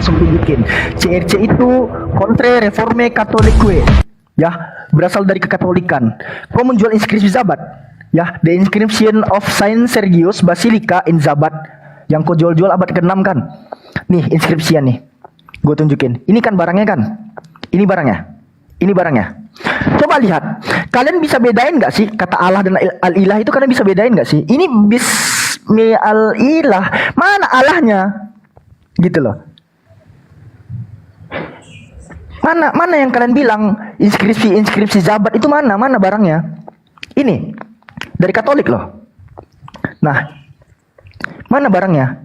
langsung tunjukin. CRC itu Contre Reforme Catholique. Ya, berasal dari kekatolikan. Kau menjual inskripsi Zabat. Ya, The Inscription of Saint Sergius Basilica in Zabat. Yang kau jual-jual abad ke-6 kan. Nih, inskripsian nih. Gue tunjukin. Ini kan barangnya kan? Ini barangnya. Ini barangnya. Coba lihat. Kalian bisa bedain nggak sih kata Allah dan al-ilah itu? Kalian bisa bedain nggak sih? Ini bismi al-ilah. Mana Allahnya? Gitu loh. Mana yang kalian bilang inskripsi Zabat itu mana barangnya? Ini dari Katolik loh. Nah, mana barangnya?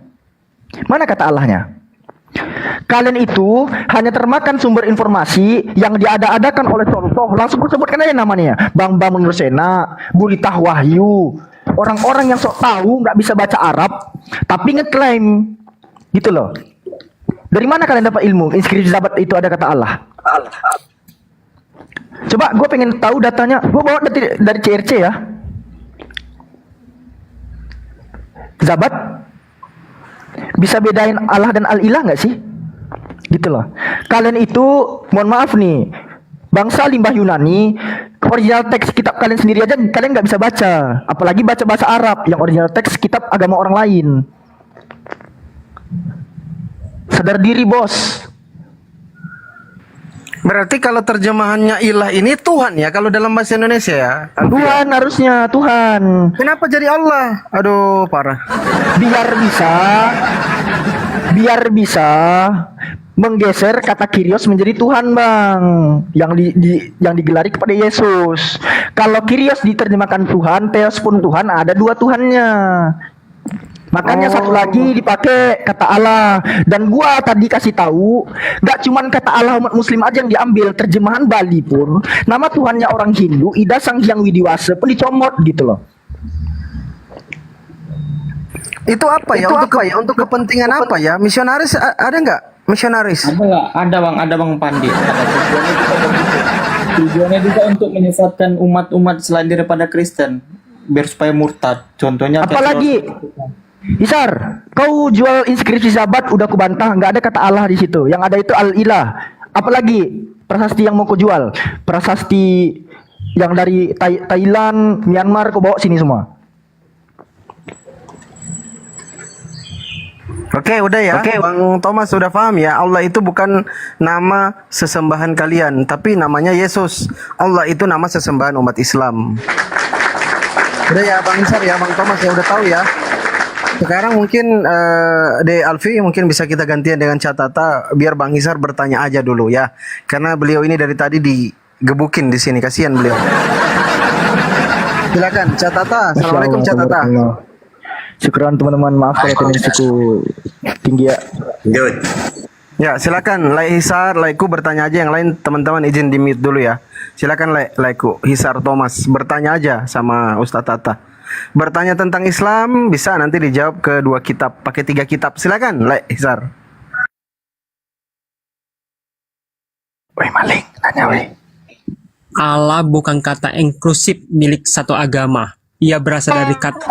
Mana kata Allahnya? Kalian itu hanya termakan sumber informasi yang diada-adakan oleh contoh. Langsung sebutkan aja namanya. Bang Nursena, Buritah Wahyu. Orang-orang yang sok tahu nggak bisa baca Arab, tapi ngeklaim gitu loh. Dari mana kalian dapat ilmu inskripsi Zabat itu ada kata Allah? Coba gue pengen tahu datanya. Gue bawa dari CRC ya. Zabat bisa bedain Allah dan al-ilah nggak sih? Gitu loh. Kalian itu, mohon maaf nih, bangsa limbah Yunani, original teks kitab kalian sendiri aja kalian nggak bisa baca, apalagi baca bahasa Arab yang original teks kitab agama orang lain. Sadar diri bos. Berarti kalau terjemahannya ilah ini Tuhan ya, kalau dalam bahasa Indonesia ya? Tuhan harusnya, Tuhan. Kenapa jadi Allah? Aduh, parah. Biar bisa menggeser kata Kyrios menjadi Tuhan, Bang. Yang digelari kepada Yesus. Kalau Kyrios diterjemahkan Tuhan, Theos pun Tuhan, ada dua Tuhannya. Makanya satu lagi dipakai kata Allah. Dan gua tadi kasih tahu, gak cuman kata Allah umat muslim aja yang diambil, terjemahan Bali pun nama Tuhannya orang Hindu, Ida Sang Hyang Widiwasa pun dicomot gitu loh. Itu apa ya? Untuk kepentingan apa ya? Misionaris ada nggak? Misionaris? Ada nggak? Ada bang Pandi. Tujuannya juga untuk menyesatkan umat-umat selain daripada Kristen, biar supaya murtad. Contohnya. Apalagi Isar, kau jual inskripsi Zabat udah kubantah, nggak ada kata Allah di situ. Yang ada itu al-ilah. Apalagi prasasti yang mau kau jual? Prasasti yang dari Thailand, Myanmar kau bawa sini semua. Oke, udah ya. Oke, Bang Thomas sudah paham ya. Allah itu bukan nama sesembahan kalian, tapi namanya Yesus. Allah itu nama sesembahan umat Islam. Udah ya, Bang Isar ya, Bang Thomas ya udah tahu ya. Sekarang mungkin De Alfi mungkin bisa kita gantian dengan Catata biar Bang Isar bertanya aja dulu ya. Karena beliau ini dari tadi digebukin di sini, kasihan beliau. Silakan Catata. Assalamualaikum Catata. Syukran teman-teman, maaf kalau tendensiku tinggi ya. Good. Ya, silakan Lai Hisar, Laiku bertanya aja, yang lain teman-teman izin di mute dulu ya. Silakan Laiku, Hisar Thomas bertanya aja sama Ustadz Tata. Bertanya tentang Islam bisa nanti dijawab ke 2 kitab, pakai 3 kitab. Silakan Lai Hisar. Woi maling, nanya woi. Allah bukan kata inklusif milik satu agama. Ia berasal dari kata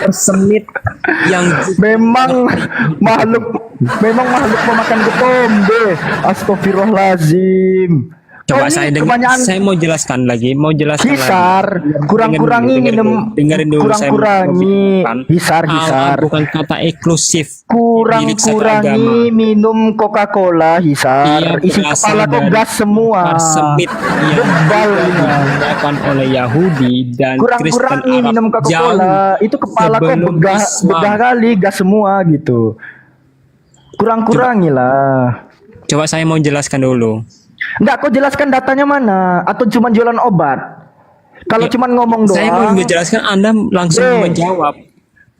tersemit yang memang makhluk memakan getombe. Astagfirullahalazim. coba saya mau jelaskan lagi, Hisar, kurangi minum, dengerin dulu, kurangi Hisar. Allah bukan kata eksklusif. Kurangi minum Coca-Cola, Hisar. Isi kepala kok gas semua. Tersemit yang dilakukan oleh Yahudi dan Kristen Kurangi Arab minum Coca-Cola. Itu kepala kok begah kali gas semua gitu. Kurangilah. Coba saya mau jelaskan dulu. Enggak, kau jelaskan datanya mana? Atau cuma jualan obat? Kalau cuma ngomong doang. Saya mau menjelaskan, Anda langsung menjawab.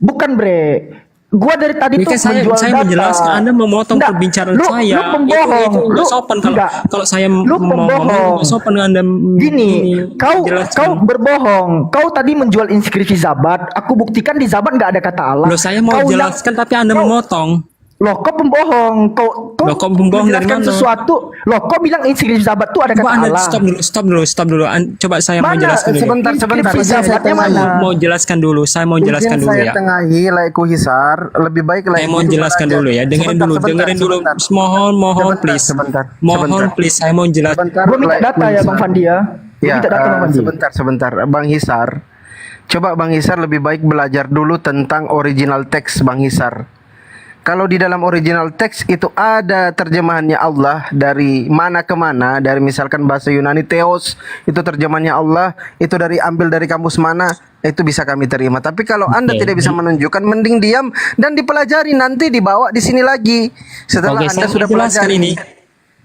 Bukan bre. Gua dari tadi tuh menjual saya data. menjelaskan, Anda memotong perbincangan saya. Lu pembohong. Itu nggak sopan kalau saya lu pembohong. Nggak sopan Anda. Gini, kau berbohong. Kau tadi menjual inskripsi Zabat. Aku buktikan di Zabat nggak ada kata Allah. Loh, saya mau jelaskan tapi Anda memotong. Loh, kau pembohong. Kau Loh, kau pembohong dari menjelaskan mana? sesuatu. Loh, kau bilang inskripsi sahabat itu ada kata Coba Anda Allah. stop dulu. Coba saya mau Mana? jelaskan dulu. Sebentar. Inskripsi Izin saya sahabatnya tengahi. mana? Mau jelaskan dulu. Saya mau jelaskan Izin dulu saya ya. tengahi, Laiku Hisar. Lebih baik Saya Laiku mau itu jelaskan belajar. dulu ya. Dengerin dulu. Sebentar. Mohon Sebentar, please. sebentar. Mohon please. Saya mau jelaskan. Sebentar, Gue minta Laiku data ya Hisar. Bang Fandi ya. Gua Ya, minta data Bang Fandi. sebentar, Bang Hisar. Coba Bang Hisar lebih baik belajar dulu tentang original teks Bang Hisar. Kalau di dalam original teks itu ada terjemahannya Allah dari mana ke mana, dari misalkan bahasa Yunani Theos, itu terjemahannya Allah, itu ambil dari kamus mana, itu bisa kami terima. Tapi kalau Anda Oke. tidak bisa menunjukkan, mending diam dan dipelajari, nanti dibawa di sini lagi. Setelah Oke, Anda saya sudah mau jelaskan pelajari. ini.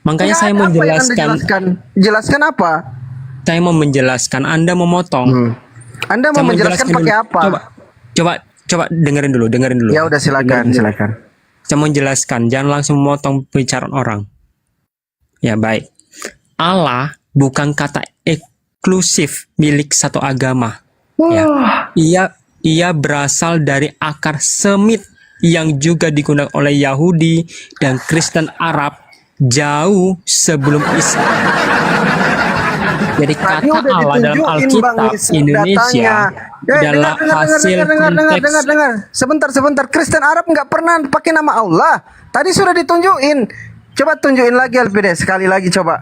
Makanya Nggak saya ada mau apa yang Anda jelaskan. jelaskan. Jelaskan apa? Saya mau menjelaskan. Anda memotong. Anda Saya mau menjelaskan jelaskan pakai dulu. apa? Coba dengerin dulu. Ya udah silakan. Saya mau jelaskan, jangan langsung memotong pembicaraan orang. Ya, baik. Allah bukan kata eksklusif milik satu agama. Ya. Ia berasal dari akar Semit yang juga digunakan oleh Yahudi dan Kristen Arab jauh sebelum Islam. Jadi kata udah Allah dalam ditunjukin, Alkitab Bang Is, Indonesia adalah hasil konteks. dengar. Sebentar. Kristen Arab nggak pernah pakai nama Allah. Tadi sudah ditunjukin. Coba tunjukin lagi Alpides, sekali lagi coba.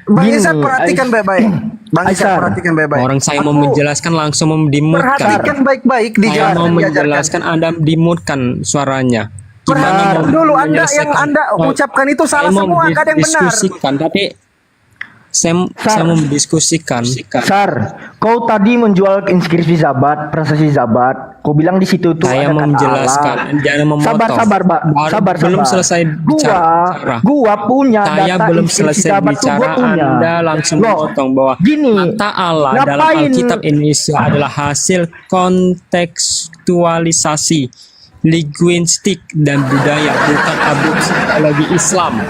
Bang Gini, Isa perhatikan baik-baik. Bang Isa Aisyah. perhatikan baik-baik. Orang saya mau menjelaskan langsung dimutkan. Perhatikan baik-baik Saya mau diajarkan. menjelaskan Anda dimutkan suaranya. Perhatikan mau dulu Anda yang menyelesaikan- Anda ucapkan itu salah saya mau semua, nggak ada yang benar. diskusikan, tapi saya mau mendiskusikan. Sar, kau tadi menjual inskripsi Zabat, prestasi Zabat. Kau bilang di situ tuh Saya ada mau kata menjelaskan, Allah. jangan memotong. Sabar, Mbak. Sabar. Belum selesai bicara. Gua punya Saya data belum inskripsi selesai Zabat tuh bicara, gua punya. Anda langsung Loh, memotong bahwa gini, kata Allah dalam ngapain- Alkitab Indonesia adalah hasil kontekstualisasi linguistik dan budaya, bukan adopsi teologi Islam.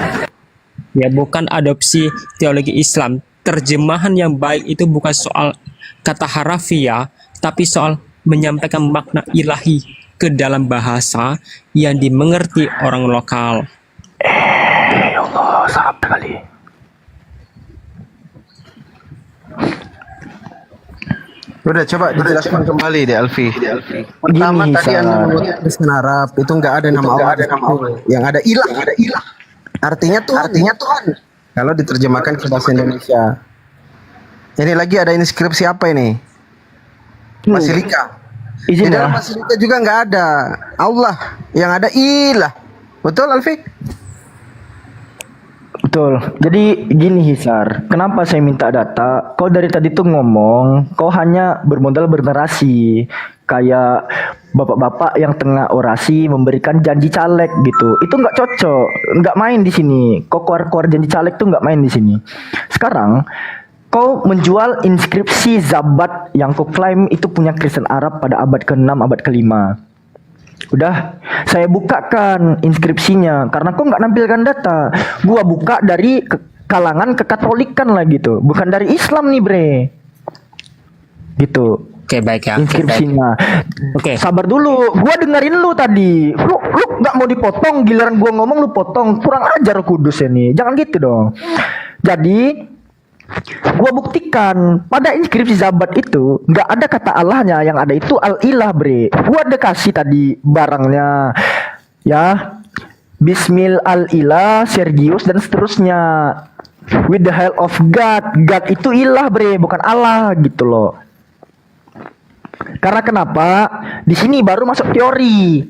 Ya, bukan adopsi teologi Islam. Terjemahan yang baik itu bukan soal kata harafiah, tapi soal menyampaikan makna ilahi ke dalam bahasa yang dimengerti orang lokal. Ya Allah, sabar kali. Udah coba dijelaskan kembali deh Alfi. Pertama Gini, tadi Sar. Anda mengutip Kristen Arab itu nggak ada nama Allah. Yang ada ilah, Artinya Tuhan. Kalau diterjemahkan ke bahasa Indonesia. Ini lagi ada inskripsi apa ini? Basilika. Di Izin dalam ya. Basilika juga nggak ada Allah, yang ada ilah. Betul Alfi? Betul. Jadi gini Hisar, kenapa saya minta data? Kau dari tadi tuh ngomong, kau hanya bermodal bernarasi, kayak bapak-bapak yang tengah orasi memberikan janji caleg gitu. Itu nggak cocok, nggak main di sini. Kau keluar-keluar janji caleg tuh nggak main di sini. Sekarang kau menjual inskripsi Zabat yang kau klaim itu punya Kristen Arab pada abad ke-6, abad ke-5. Udah, saya bukakan inskripsinya karena kok nggak nampilkan data. Gua buka dari kalangan kekatolikan lah gitu, bukan dari Islam nih bre. Gitu Oke, baik ya. inskripsinya. Oke. Sabar dulu, gua dengerin lu tadi. Lu nggak mau dipotong, giliran gua ngomong lu potong. Kurang ajar kudus ini. Jangan gitu dong. Jadi gua buktikan pada inskripsi Zabat itu nggak ada kata Allahnya, yang ada itu al-ilah bre. Gua ada kasih tadi barangnya ya, Bismil al-ilah, Sergius dan seterusnya. With the help of God. God itu ilah bre, bukan Allah gitu loh. Karena kenapa? Di sini baru masuk teori.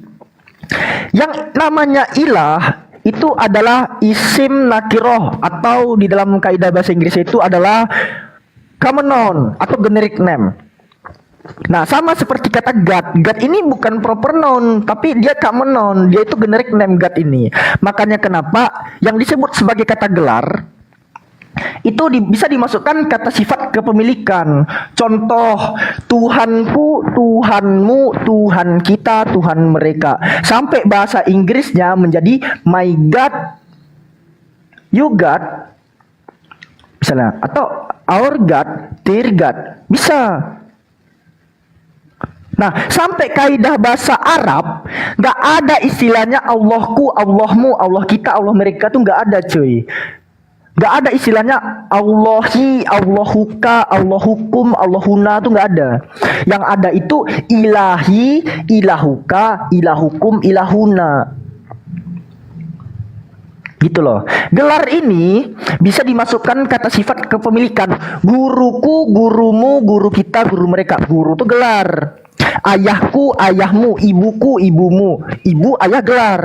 Yang namanya ilah itu adalah isim nakiroh, atau di dalam kaidah bahasa Inggris itu adalah common noun atau generic name. Nah, sama seperti kata God. God ini bukan proper noun, tapi dia common noun. Dia itu generic name God ini. Makanya kenapa yang disebut sebagai kata gelar itu bisa dimasukkan kata sifat kepemilikan. Contoh, Tuhanku, Tuhanmu, Tuhan kita, Tuhan mereka. Sampai bahasa Inggrisnya menjadi my God, you God, misalnya, atau our God, their God, bisa. Nah, sampai kaidah bahasa Arab nggak ada istilahnya Allahku, Allahmu, Allah kita, Allah mereka tuh nggak ada, cuy. Nggak ada istilahnya Allahi, Allahuka, Allahukum, Allahuna tuh nggak ada. Yang ada itu ilahi, ilahuka, ilahukum, ilahuna. Gitu loh. Gelar ini bisa dimasukkan kata sifat kepemilikan. Guruku, gurumu, guru kita, guru mereka. Guru tuh gelar. Ayahku, ayahmu, ibuku, ibumu. Ibu, ayah gelar.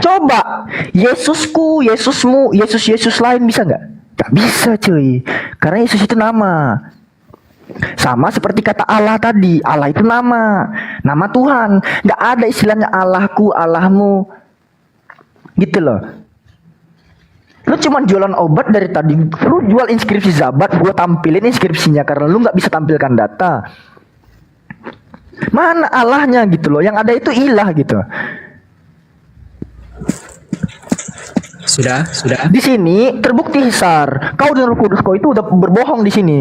Coba Yesusku, Yesusmu, Yesus lain bisa nggak? Nggak bisa, cuy. Karena Yesus itu nama. Sama seperti kata Allah tadi. Allah itu nama. Nama Tuhan. Nggak ada istilahnya Allahku, Allahmu. Gitu loh. Lu cuman jualan obat dari tadi. Lu jual inskripsi Zabat, gua tampilin inskripsinya karena lu nggak bisa tampilkan data. Mana Allahnya gitu loh. Yang ada itu ilah gitu. Sudah. Di sini terbukti Hisar. Kau dan Roh Kudus kau itu udah berbohong di sini.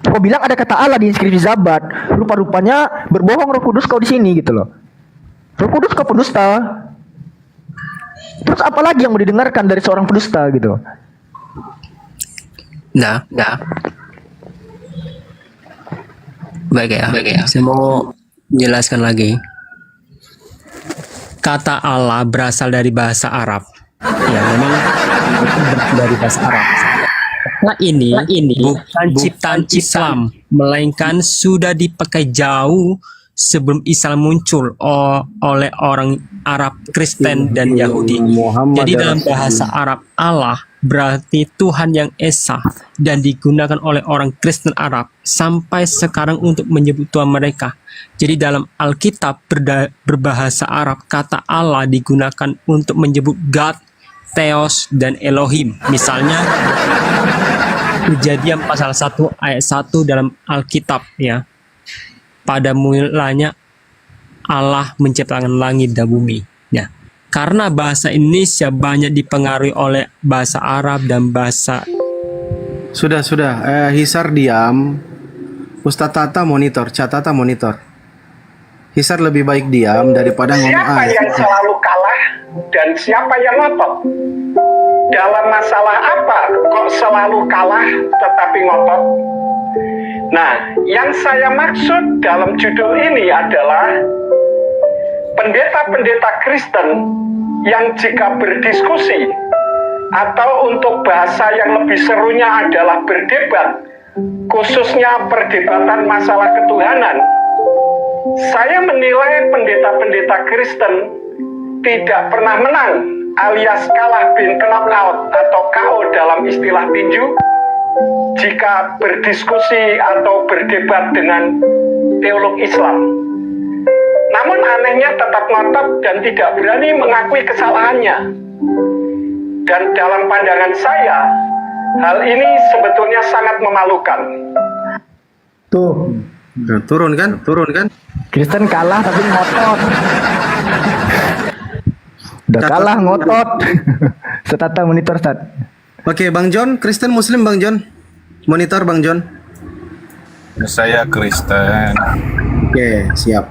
Kau bilang ada kata Allah di inskripsi Zabat. Rupa-rupanya berbohong Roh Kudus kau di sini gitu loh. Roh Kudus kau pendusta. Terus apa lagi yang mau didengarkan dari seorang pendusta gitu? Nah. Baik ya. Saya mau jelaskan lagi. Kata Allah berasal dari bahasa Arab. Ya, memang dari bahasa Arab. Nah ini bukan ciptaan Islam, melainkan sudah dipakai jauh sebelum Islam muncul oleh orang Arab, Kristen, dan Yahudi. Jadi dalam bahasa Arab Allah berarti Tuhan yang Esa dan digunakan oleh orang Kristen Arab sampai sekarang untuk menyebut Tuhan mereka. Jadi dalam Alkitab berbahasa Arab kata Allah digunakan untuk menyebut God, Theos, dan Elohim. Misalnya Kejadian pasal 1 ayat 1 dalam Alkitab ya. Pada mulanya Allah menciptakan langit dan bumi. Ya. Karena bahasa Indonesia banyak dipengaruhi oleh bahasa Arab dan bahasa. Sudah. Hisar diam. Ustadz Tata monitor, Catata monitor. Hisar lebih baik diam daripada ngomong. Siapa yang selalu kalah dan siapa yang ngotot? Dalam masalah apa kok selalu kalah tetapi ngotot? Nah, yang saya maksud dalam judul ini adalah pendeta-pendeta Kristen yang jika berdiskusi atau untuk bahasa yang lebih serunya adalah berdebat, khususnya perdebatan masalah ketuhanan, saya menilai pendeta-pendeta Kristen tidak pernah menang alias kalah bin knockout atau KO dalam istilah tinju jika berdiskusi atau berdebat dengan teolog Islam. Namun anehnya tetap ngotot dan tidak berani mengakui kesalahannya. Dan dalam pandangan saya, hal ini sebetulnya sangat memalukan. Tuh, Nah, turun kan? Kristen kalah tapi ngotot. Udah kalah ngotot. Setata monitor stat. Oke, Bang John, Kristen Muslim Bang John. Monitor Bang John. Saya Kristen. Oke, siap.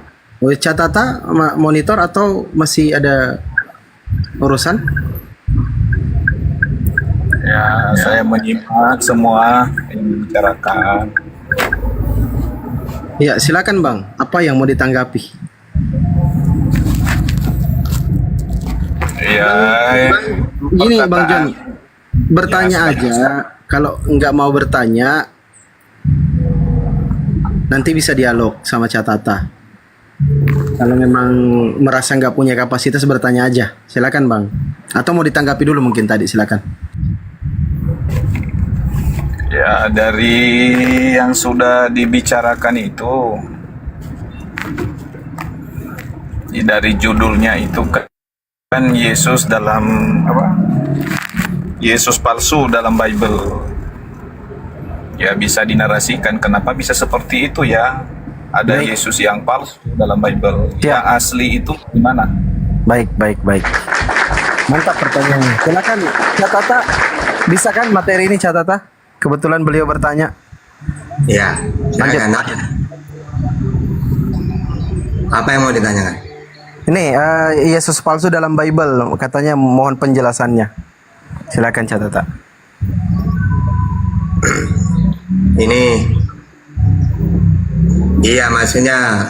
Catata monitor atau masih ada urusan? Ya, saya menyimak semua yang dibicarakan. Ya, silakan Bang. Apa yang mau ditanggapi? Ya, Gini Bang perkataan. John, bertanya Ya, aja. Kalau nggak mau bertanya, nanti bisa dialog sama Catata. Kalau memang merasa nggak punya kapasitas bertanya aja, silakan Bang. Atau mau ditanggapi dulu mungkin tadi, silakan. Ya, dari yang sudah dibicarakan itu, dari judulnya itu kan Yesus dalam apa? Yesus palsu dalam Bible. Ya, bisa dinarasikan kenapa bisa seperti itu ya. Ada Baik. Yesus yang palsu dalam Bible. Ya. Yang asli itu gimana? Baik. Mantap pertanyaannya. Silakan Catata. Bisa kan materi ini Catata? Kebetulan beliau bertanya. Ya, Lanjut. silakan. Apa yang mau ditanyakan? Ini Yesus palsu dalam Bible, katanya mohon penjelasannya. Silakan catatan. Ini, iya maksudnya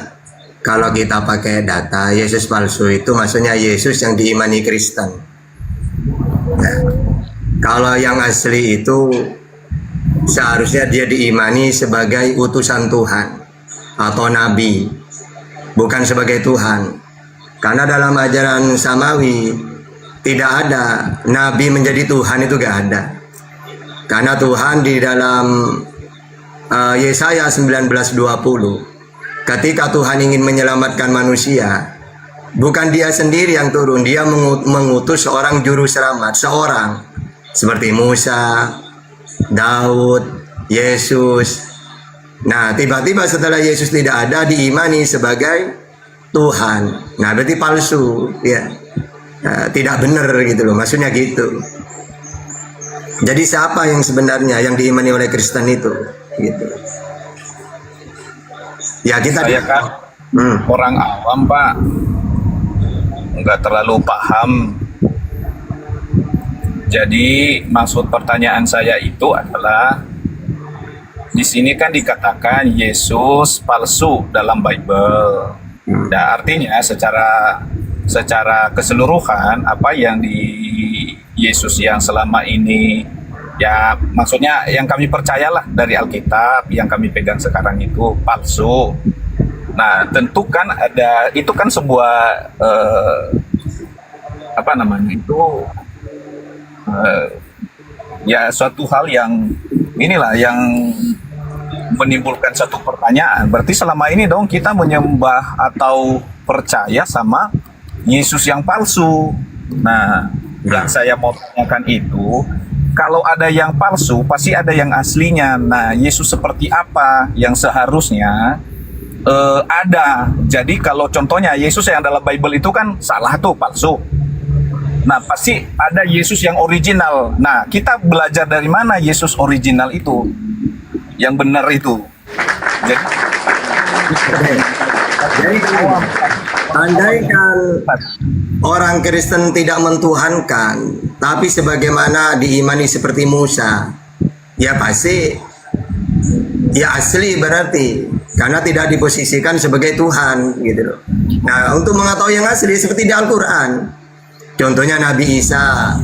kalau kita pakai data Yesus palsu itu maksudnya Yesus yang diimani Kristen. Nah, kalau yang asli itu seharusnya dia diimani sebagai utusan Tuhan atau nabi, bukan sebagai Tuhan. Karena dalam ajaran Samawi tidak ada nabi menjadi Tuhan, itu gak ada. Karena Tuhan di dalam Yesaya 19:20, ketika Tuhan ingin menyelamatkan manusia, bukan dia sendiri yang turun, dia mengutus seorang juru selamat, seorang seperti Musa, Daud, Yesus. Nah, tiba-tiba setelah Yesus tidak ada, diimani sebagai Tuhan. Nah, berarti palsu, ya. Nah, tidak benar gitu loh, maksudnya gitu. Jadi siapa yang sebenarnya yang diimani oleh Kristen itu? Gitu. Ya kita Saya kan orang awam, Pak, nggak terlalu paham. Jadi maksud pertanyaan saya itu adalah di sini kan dikatakan Yesus palsu dalam Bible. Nah, artinya secara keseluruhan apa yang di Yesus yang selama ini, ya maksudnya yang kami percayalah dari Alkitab yang kami pegang sekarang itu palsu. Nah, tentu kan ada, itu kan sebuah apa namanya itu ya suatu hal yang inilah yang menimbulkan satu pertanyaan. Berarti selama ini dong kita menyembah atau percaya sama Yesus yang palsu. Nah, yang saya mau tanyakan itu, kalau ada yang palsu, pasti ada yang aslinya. Nah, Yesus seperti apa yang seharusnya ada? Jadi kalau contohnya Yesus yang dalam Bible itu kan salah tuh, palsu. Nah, pasti ada Yesus yang original. Nah, kita belajar dari mana Yesus original itu? Yang benar itu. Jadi andaikan orang Kristen tidak mentuhankan, tapi sebagaimana diimani seperti Musa, ya pasti ya asli berarti, karena tidak diposisikan sebagai Tuhan gitu loh. Nah, untuk mengetahui yang asli seperti di Al-Quran, contohnya Nabi Isa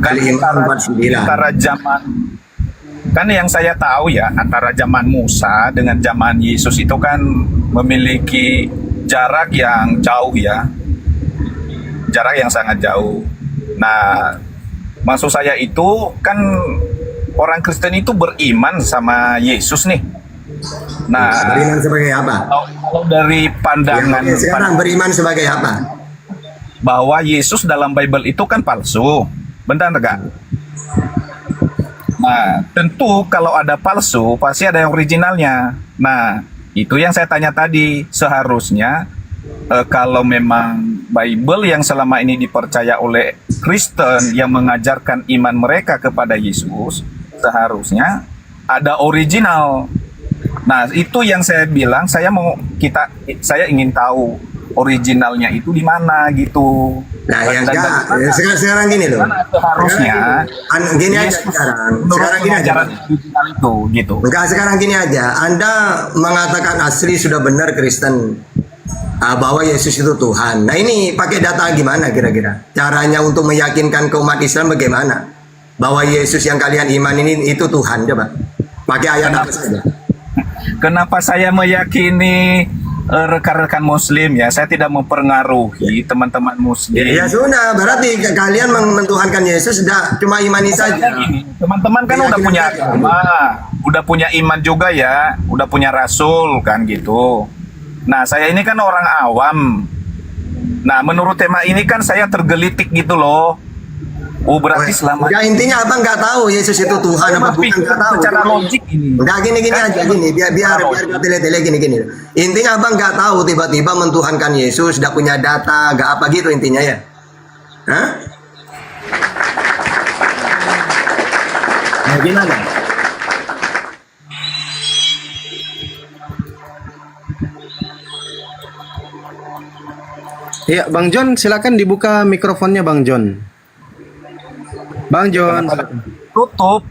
Al-Imran 49. Antara zaman, kan yang saya tahu ya, antara zaman Musa dengan zaman Yesus itu kan memiliki jarak yang jauh ya, jarak yang sangat jauh. Nah, maksud saya itu kan orang Kristen itu beriman sama Yesus nih. Nah, Beriman sebagai apa? kalau dari pandangan Ya, sekarang beriman sebagai apa? bahwa Yesus dalam Bible itu kan palsu, benar enggak? Nah, tentu kalau ada palsu pasti ada yang originalnya. Nah, itu yang saya tanya tadi, seharusnya kalau memang Bible yang selama ini dipercaya oleh Kristen yang mengajarkan iman mereka kepada Yesus, seharusnya ada original. Nah, itu yang saya bilang, saya ingin tahu originalnya itu di mana gitu. Nah, yang enggak, sekarang gini loh. Seharusnya Gini aja sekarang. Sekarang gini aja. original itu gitu. Enggak, sekarang gini aja. Anda mengatakan asli sudah benar Kristen bahwa Yesus itu Tuhan. Nah, ini pakai data gimana kira-kira? Caranya untuk meyakinkan ke umat Islam bagaimana? Bahwa Yesus yang kalian iman ini itu Tuhan, coba. Pakai ayat apa saja? Kenapa saya meyakini rekan-rekan Muslim ya? Saya tidak mempengaruhi teman-teman Muslim. Ya sudah, berarti kalian mentuhankan Yesus sudah cuma imani saja. Gini, teman-teman kan udah punya agama, udah punya iman juga ya, udah punya rasul kan gitu. Nah, saya ini kan orang awam. Nah, menurut tema ini kan saya tergelitik gitu loh. Oh, berarti selama Ya intinya abang nggak tahu Yesus itu Tuhan apa bukan, nggak tahu. secara logik ini. Enggak, gini aja gini, biar gak tele-tele gini. Intinya abang nggak tahu tiba-tiba mentuhankan Yesus, tidak punya data, nggak apa gitu intinya ya. Hah? Nah, gimana? Iya, Bang John, silakan dibuka mikrofonnya, Bang John. Bang John, silakan. Tutup.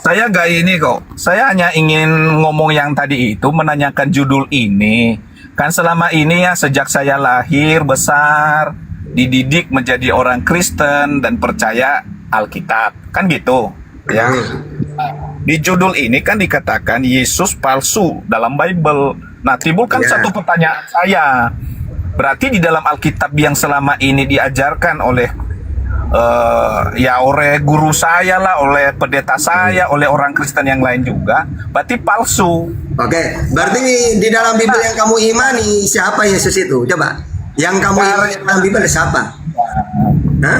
Saya gak ini kok. Saya hanya ingin ngomong yang tadi itu, menanyakan judul ini. Kan selama ini ya sejak saya lahir, besar, dididik menjadi orang Kristen dan percaya Alkitab. Kan gitu. Ya. Di judul ini kan dikatakan Yesus palsu dalam Bible. Nah, timbulkan Ya. satu pertanyaan saya. Berarti di dalam Alkitab yang selama ini diajarkan oleh ya oleh guru saya lah, oleh pendeta saya, oleh orang Kristen yang lain juga, berarti palsu. Oke, berarti di dalam Bible yang kamu imani siapa Yesus itu? Coba. Yang kamu imani dalam Bible siapa? Hah?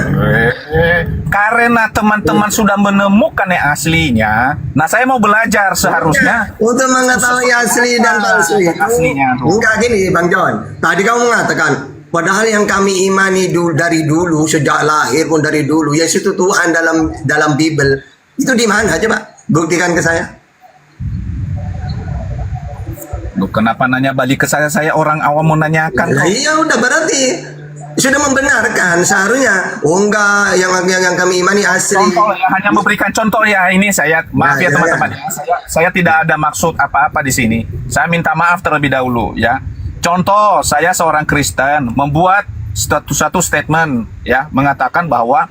Karena teman-teman sudah menemukan yang aslinya, nah saya mau belajar seharusnya. Untuk mengetahui asli dan palsu itu. Aslinya tuh. Enggak gini, Bang John. Tadi kamu mengatakan, padahal yang kami imani dari dulu, sejak lahir pun dari dulu, Yesus itu Tuhan dalam Bible. Itu di mana? Coba buktikan ke saya. Loh, kenapa nanya balik ke saya? Saya orang awam mau nanyakan. Nah, iya udah berarti sudah membenarkan seharusnya. Oh enggak, yang kami imani asli. Contoh ya, hanya memberikan contoh ya. Ini saya maaf ya Ya, ya, teman-teman. Saya tidak ada maksud apa-apa di sini. Saya minta maaf terlebih dahulu ya. Contoh, saya seorang Kristen membuat satu statement ya, mengatakan bahwa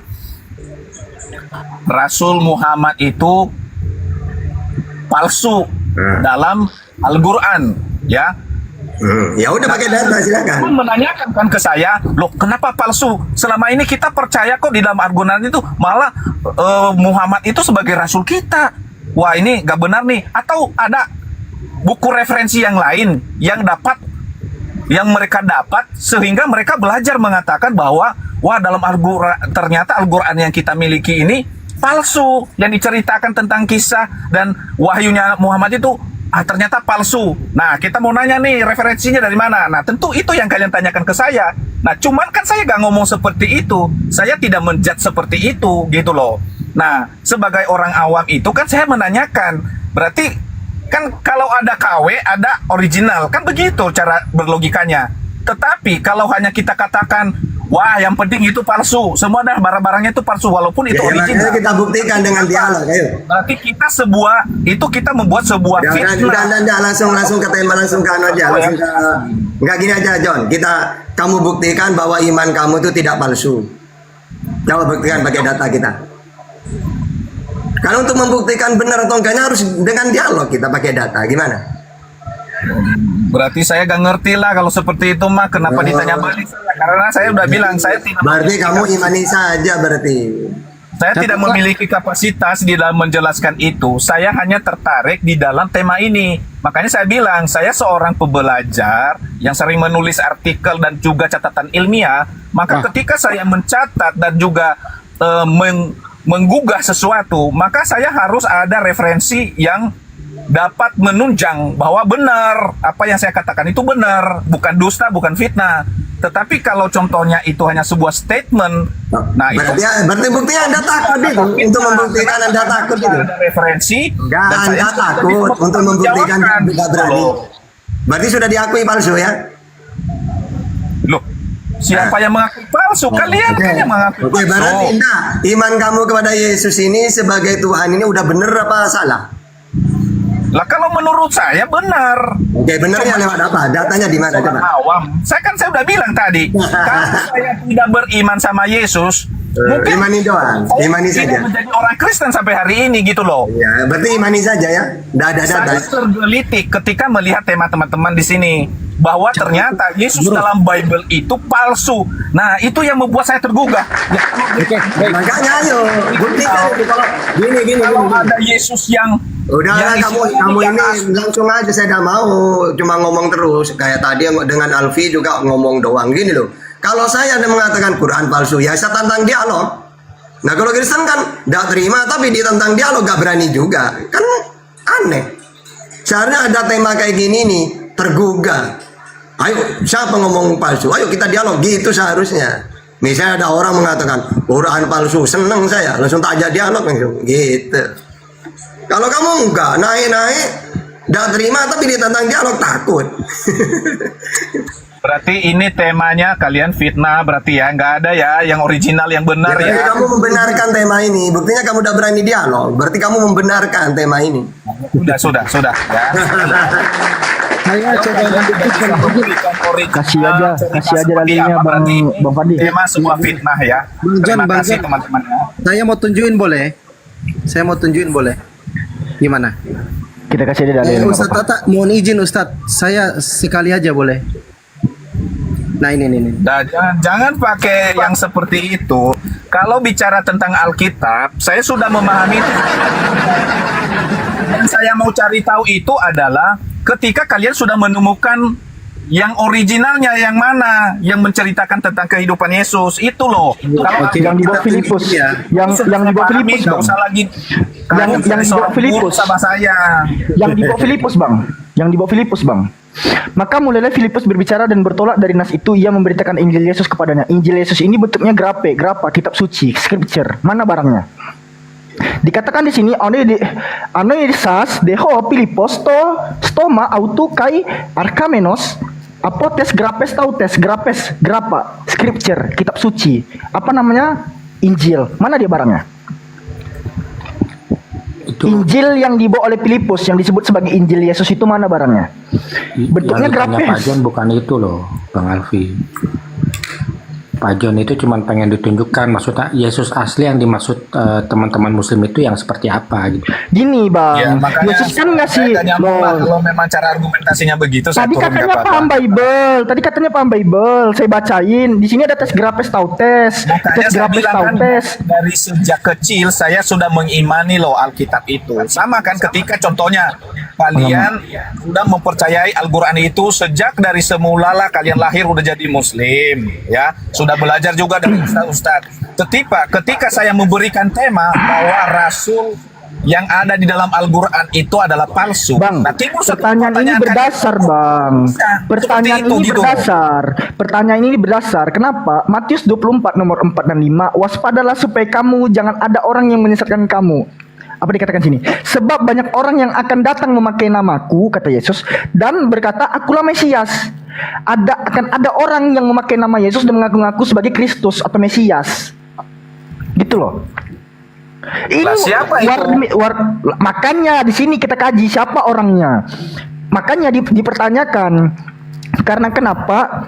Rasul Muhammad itu palsu dalam Al-Qur'an ya. Ya udah pakai data silakan. Pun menanyakan kan ke saya, loh kenapa palsu? Selama ini kita percaya kok di dalam Al-Qur'an itu malah Muhammad itu sebagai rasul kita. Wah ini gak benar nih. Atau ada buku referensi yang lain yang mereka dapat sehingga mereka belajar mengatakan bahwa wah dalam Al-Qur'an ternyata Al-Qur'an yang kita miliki ini palsu, yang diceritakan tentang kisah dan wahyunya Muhammad itu ternyata palsu. Nah, kita mau nanya nih referensinya dari mana. Nah, tentu itu yang kalian tanyakan ke saya. Nah, cuman kan saya gak ngomong seperti itu. Saya tidak menjudge seperti itu, gitu loh. Nah, sebagai orang awam itu kan saya menanyakan. Berarti kan kalau ada KW, ada original. Kan begitu cara berlogikanya. Tetapi kalau hanya kita katakan, wah yang penting itu palsu, semua dah barang-barangnya itu palsu walaupun itu Ya, original. makanya kita buktikan dengan dialog, ayo. Berarti kita membuat sebuah fitnah. Dan langsung ke tema, langsung ke anu aja, langsung ke enggak gini aja John. Kamu buktikan bahwa iman kamu itu tidak palsu. Coba buktikan pakai data kita. Kalau untuk membuktikan benar atau enggaknya harus dengan dialog, kita pakai data. Gimana? Berarti saya gak ngerti lah kalau seperti itu mah kenapa ditanya balik saya. Karena saya udah bilang saya tidak Berarti kamu imani saja berarti. Saya tidak memiliki kapasitas di dalam menjelaskan itu. Saya hanya tertarik di dalam tema ini. Makanya saya bilang, saya seorang pembelajar yang sering menulis artikel dan juga catatan ilmiah. Maka ketika saya mencatat dan juga menggugah sesuatu, maka saya harus ada referensi yang dapat menunjang bahwa benar apa yang saya katakan itu benar, bukan dusta, bukan fitnah. Tetapi kalau contohnya itu hanya sebuah statement, nah itu berarti buktinya Anda takut itu untuk membuktikan Anda takut itu. ada referensi Enggak, dan saya Anda sudah takut untuk membuktikan menjawabkan. tidak berani. Berarti sudah diakui palsu ya? Loh, siapa yang mengaku palsu? Kalian kan yang mengaku Oke, berarti palsu. Indah, iman kamu kepada Yesus ini sebagai Tuhan ini udah bener apa salah? Lah kalau menurut saya benar. Oke, benernya lewat apa? Datanya di mana Orang coba? awam. Saya sudah bilang tadi, kalau saya tidak beriman sama Yesus, mungkin Imani doang, saya imani tidak saja. menjadi orang Kristen sampai hari ini gitu loh. Ya, berarti imani saja ya. Udah ada data. Saya tergelitik ketika melihat tema teman-teman di sini bahwa ternyata Yesus dalam Bible itu palsu. Nah, itu yang membuat saya tergugah. Ya, Makanya ayo, buktikan itu kalau gini. kalau ada Yesus yang Udah lah, kamu istilahnya ini langsung aja, saya udah mau cuma ngomong terus kayak tadi dengan Alfi juga ngomong doang gini loh. Kalau saya ada mengatakan Quran palsu, ya saya tantang dialog. Nah kalau Kristen kan tidak terima tapi ditantang dialog gak berani juga, kan aneh. Seharusnya ada tema kayak gini nih, tergugah. Ayo siapa ngomong palsu? Ayo kita dialog gitu seharusnya. Misalnya ada orang mengatakan Quran palsu, seneng saya langsung tak ajak dialog langsung gitu. Kalau kamu enggak naik-naik, Nggak terima tapi ditantang dialog takut. Berarti ini temanya kalian fitnah berarti ya, nggak ada ya yang original yang benar Berarti ya. kamu membenarkan tema ini. Buktinya kamu udah berani dialog. Berarti kamu membenarkan tema ini. Sudah ya. Saya coba membuktikan. Kasih aja dalilnya Bang Fadli. Tema sebuah fitnah ya. Bang John, Terima Bang kasih John. teman-teman ya. Saya mau tunjukin boleh? Saya mau tunjukin boleh? Gimana? Kita kasih aja dalilnya. nggak Ustadz apa-apa. Tata, mohon izin Ustadz. Saya sekali aja boleh? Nah ini. Nah, jangan pakai yang seperti itu. Kalau bicara tentang Alkitab, saya sudah memahami itu. Yang saya mau cari tahu itu adalah ketika kalian sudah menemukan yang originalnya yang mana, yang menceritakan tentang kehidupan Yesus itu loh. Kalau Oke, Yang di bawah kita Filipus. tunjukin ya. Yang di bawah Filipus, nggak Bang. usah lagi Yang di bawah Filipus. sama saya. Yang di bawah Filipus, Bang. Yang di bawah Filipus, Bang. Maka mulailah Filipus berbicara dan bertolak dari nas itu, ia memberitakan Injil Yesus kepadanya. Injil Yesus ini bentuknya grapa, kitab suci, scripture. Mana barangnya? Dikatakan di sini anoidisas deho Filipos to stoma autu kai arkamenos apotes grapes tautes grapa scripture, kitab suci. Apa namanya? Injil. Mana dia barangnya? Injil yang dibawa oleh Filipus yang disebut sebagai Injil Yesus itu mana barangnya? Bentuknya Yang ditanya Pak grapes. John bukan itu loh, Bang Alfi. Pak John itu cuma pengen ditunjukkan maksudnya Yesus asli yang dimaksud teman-teman Muslim itu yang seperti apa gitu. Gini Bang, Ya, makanya Yesus kan saya ngasih nggak nyambung lah. loh. Kalau memang cara argumentasinya begitu, saya Tadi turun katanya nggak apa-apa. paham Bible. Tadi katanya paham Bible. Saya bacain. Di sini ada tes grapes tautes. Makanya Tes saya grapes bilang kan tautes. dari sejak kecil saya sudah mengimani loh Alkitab itu. Sama kan ketika contohnya kalian sudah mempercayai Al-Quran itu sejak dari semula lah kalian lahir udah jadi Muslim ya. Sudah belajar juga dari ustaz-ustaz. Ketika saya memberikan tema bahwa Rasul yang ada di dalam Al-Quran itu adalah palsu. Bang, Nah, timbul satu pertanyaan ini pertanyaan kan, berdasar, Bang. Pertanyaan seperti itu, ini gitu. berdasar. Pertanyaan ini berdasar. Kenapa? Matius 24 nomor 4 dan 5. Waspadalah supaya kamu jangan ada orang yang menyesatkan kamu. Apa dikatakan sini? Sebab banyak orang yang akan datang memakai namaku, kata Yesus, dan berkata, akulah Mesias. Akan ada orang yang memakai nama Yesus dan mengaku-ngaku sebagai Kristus atau Mesias. Gitu loh. Ini Lah, siapa itu? makanya di sini kita kaji siapa orangnya. Makanya dipertanyakan. Karena kenapa?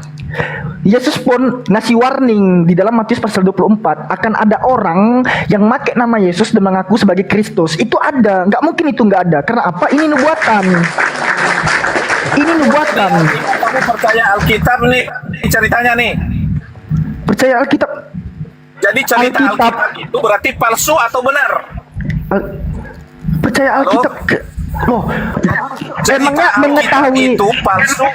Yesus pun ngasih warning di dalam Matius pasal 24 akan ada orang yang pakai nama Yesus dan mengaku sebagai Kristus. Itu ada, nggak mungkin itu nggak ada. Karena apa? Ini nubuatan. Ini nubuatan. Kamu percaya Alkitab nih ceritanya nih. Percaya Alkitab. Jadi cerita Alkitab. Alkitab itu berarti palsu atau benar? Percaya Alkitab. Loh, Cerita emangnya Alkitab mengetahui itu palsu?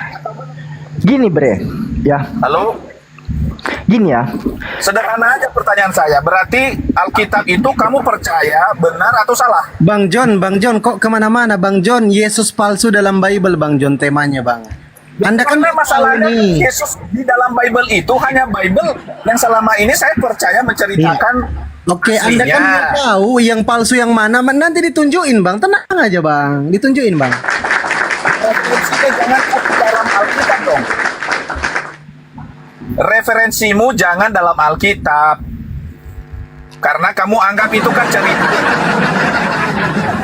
gini bre, ya, Halo? gini ya. Sederhana aja pertanyaan saya. Berarti Alkitab itu kamu percaya benar atau salah? Bang John, kok kemana-mana Bang John? Yesus palsu dalam Bible Bang John temanya Bang. Anda kan Karena tahu masalahnya nih. Yesus di dalam Bible itu hanya Bible yang selama ini saya percaya menceritakan. Oke, Anda kan aslinya. nggak tahu yang palsu yang mana. Nanti ditunjukin Bang, tenang aja Bang, ditunjukin Bang. Referensinya jangan di dalam Alkitab dong. Referensimu jangan dalam Alkitab. Karena kamu anggap itu kan cerita.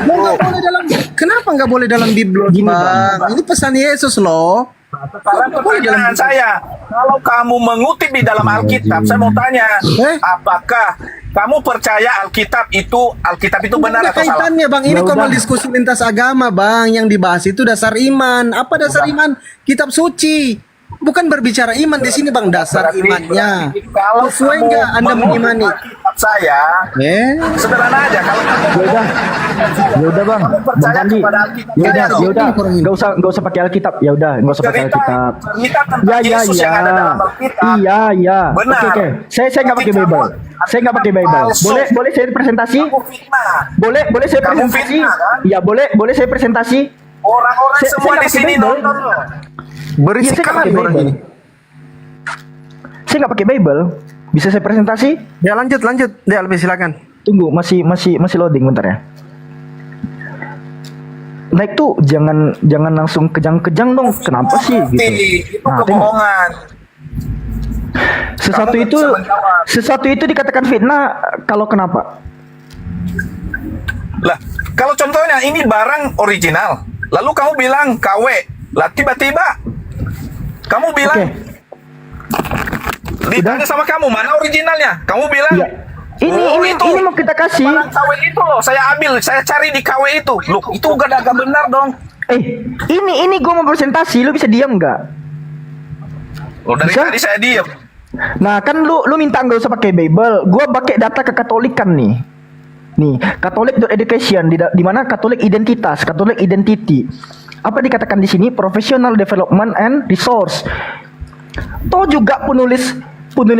Nggak boleh dalam, kenapa nggak boleh dalam Bible Gini, Bang? Ini pesan Yesus loh. Sekarang pertanyaan saya, kalau kamu mengutip di dalam Alkitab, saya mau tanya, apakah kamu percaya Alkitab itu benar Ada atau salah? kaitannya Bang, ini Ya kok udah. diskusi lintas agama Bang. Yang dibahas itu dasar iman. Apa dasar iman? Kitab suci. Bukan berbicara iman di sini Bang, dasar imannya. Kalau Sesuai kamu nggak Anda mengutip mengimani? Alkitab saya, sederhana aja. Kalau kamu Ya udah bang, kamu Bang percaya Fadli. kepada Alkitab Ya saya udah, dong. ya udah, nggak usah pakai Alkitab. Ya udah, nggak usah pakai Cerita Alkitab. tentang Ya, Yesus yang ada dalam Alkitab. Iya. Benar. Oke. Saya nggak pakai Tapi Bible. kamu Saya nggak pakai Bible. palsu. Boleh saya presentasi? Kamu fitnah. Boleh saya Kamu presentasi? fitnah, kan? Iya boleh saya presentasi? Orang-orang Saya semua nggak di pakai sini Bible. nonton loh. Iya, saya nggak pakai Bible. Saya nggak pakai Bible. Bisa saya presentasi? Ya lanjut. Albi silakan. Tunggu, masih loading bentar ya. naik tuh jangan langsung kejang-kejang dong. Kenapa sih gitu? Itu Nah, tengok. kebohongan. Sesuatu Kamu nggak itu bisa menjawab. sesuatu itu dikatakan fitnah kalau kenapa? Lah, kalau contohnya ini barang original, lalu kamu bilang KW, lah tiba-tiba kamu bilang, Oke. ditanya sama kamu mana originalnya, kamu bilang, Iya. Ini "Oh, ini mau kita kasih. barang KW itu loh, saya ambil, saya cari di KW itu, loh itu gak benar dong." Ini gue mau presentasi, lu bisa diam nggak? Loh dari Bisa? tadi saya diam. Nah kan lu minta nggak usah pakai Bible, gue pakai data kekatolikan nih. Nih, Catholic.education di mana Katolik identitas, Katolik identity. Apa dikatakan di sini? Professional development and resource. Toh juga penulis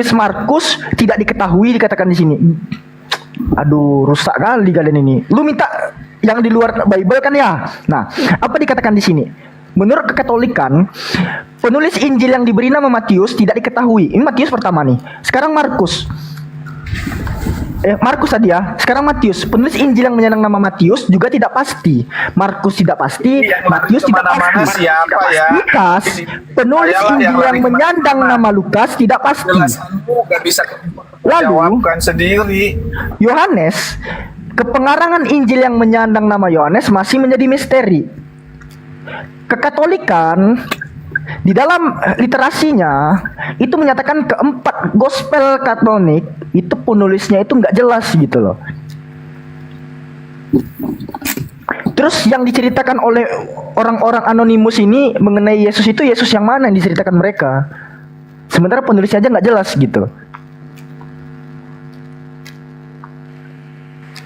Markus tidak diketahui dikatakan di sini. Aduh, rusak kali kalian ini. Lu minta yang di luar Bible kan ya? Nah, apa dikatakan di sini? Menurut kekatolikan, penulis Injil yang diberi nama Matius tidak diketahui. Ini Matius pertama nih. Sekarang Markus. Markus tadi ya. Sekarang Matius. Penulis Injil yang menyandang nama Matius juga tidak pasti. Markus tidak pasti. Yang Matius tidak kemana-mana pasti. siapa ya? Lukas. Penulis Ayalah Injil yang yang lari menyandang kemana-mana. nama Lukas tidak pasti. Penjelasanku gak bisa Lalu, jawabkan sendiri. Yohanes, kepengarangan Injil yang menyandang nama Yohanes masih menjadi misteri. Kekatolikan di dalam literasinya itu menyatakan keempat gospel Katolik itu penulisnya itu nggak jelas gitu loh. Terus yang diceritakan oleh orang-orang anonimus ini mengenai Yesus itu Yesus yang mana yang diceritakan mereka? Sementara penulisnya aja nggak jelas gitu.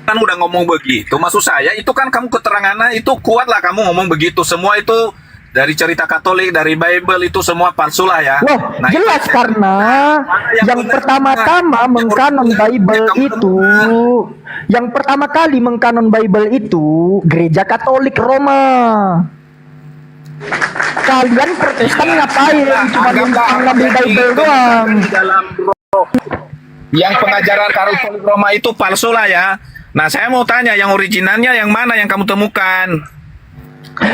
Kan udah ngomong begitu, maksud saya itu kan kamu keterangannya itu kuat lah kamu ngomong begitu, semua itu dari cerita Katolik, dari Bible itu semua palsu lah ya. Wah, Nah, jelas itu- karena yang yang benar, pertama-tama yang mengkanon benar, Bible yang kamu itu, temukan. yang pertama kali mengkanon Bible itu Gereja Katolik Roma. Kalian Protestan ngapain? Cuma Anggaplah ngambil yang Bible di- doang. di dalam yang pengajaran Katolik Roma itu palsu lah ya. Nah, saya mau tanya yang originalnya yang mana yang kamu temukan?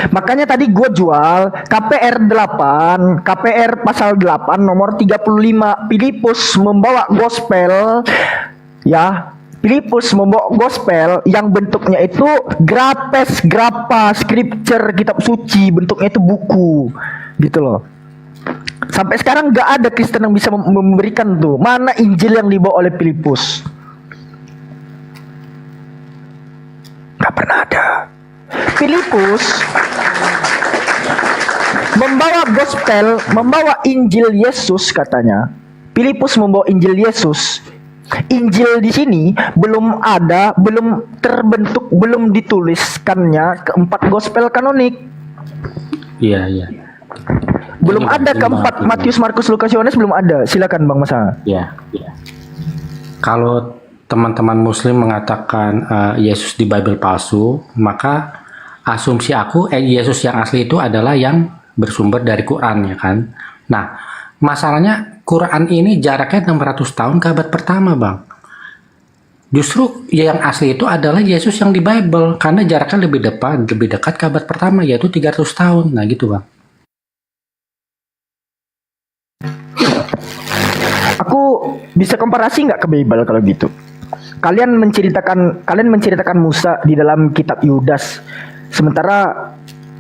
Makanya tadi gue jual KPR 8, KPR pasal 8 nomor 35. Filipus membawa gospel ya. Filipus membawa gospel yang bentuknya itu grappa, scripture, kitab suci, bentuknya itu buku gitu loh. Sampai sekarang gak ada Kristen yang bisa memberikan tuh mana Injil yang dibawa oleh Filipus. Gak pernah ada. Filipus membawa gospel, membawa Injil Yesus katanya. Filipus membawa Injil Yesus. Injil di sini belum ada, belum terbentuk, belum dituliskannya keempat gospel kanonik. Iya, iya. Belum Ini, ada Bang, keempat ini. Matius, Markus, Lukas, Yohanes belum ada. Silakan Bang Masa. Ya, ya. Kalau teman-teman Muslim mengatakan Yesus di Bible palsu, maka asumsi aku Yesus yang asli itu adalah yang bersumber dari Quran, ya kan? Nah, masalahnya Quran ini jaraknya 600 tahun ke abad pertama, Bang. Justru yang asli itu adalah Yesus yang di Bible karena jaraknya lebih dekat ke abad pertama yaitu 300 tahun. Nah, gitu, Bang. Aku bisa komparasi nggak ke Bible kalau gitu? Kalian menceritakan Musa di dalam kitab Yudas, sementara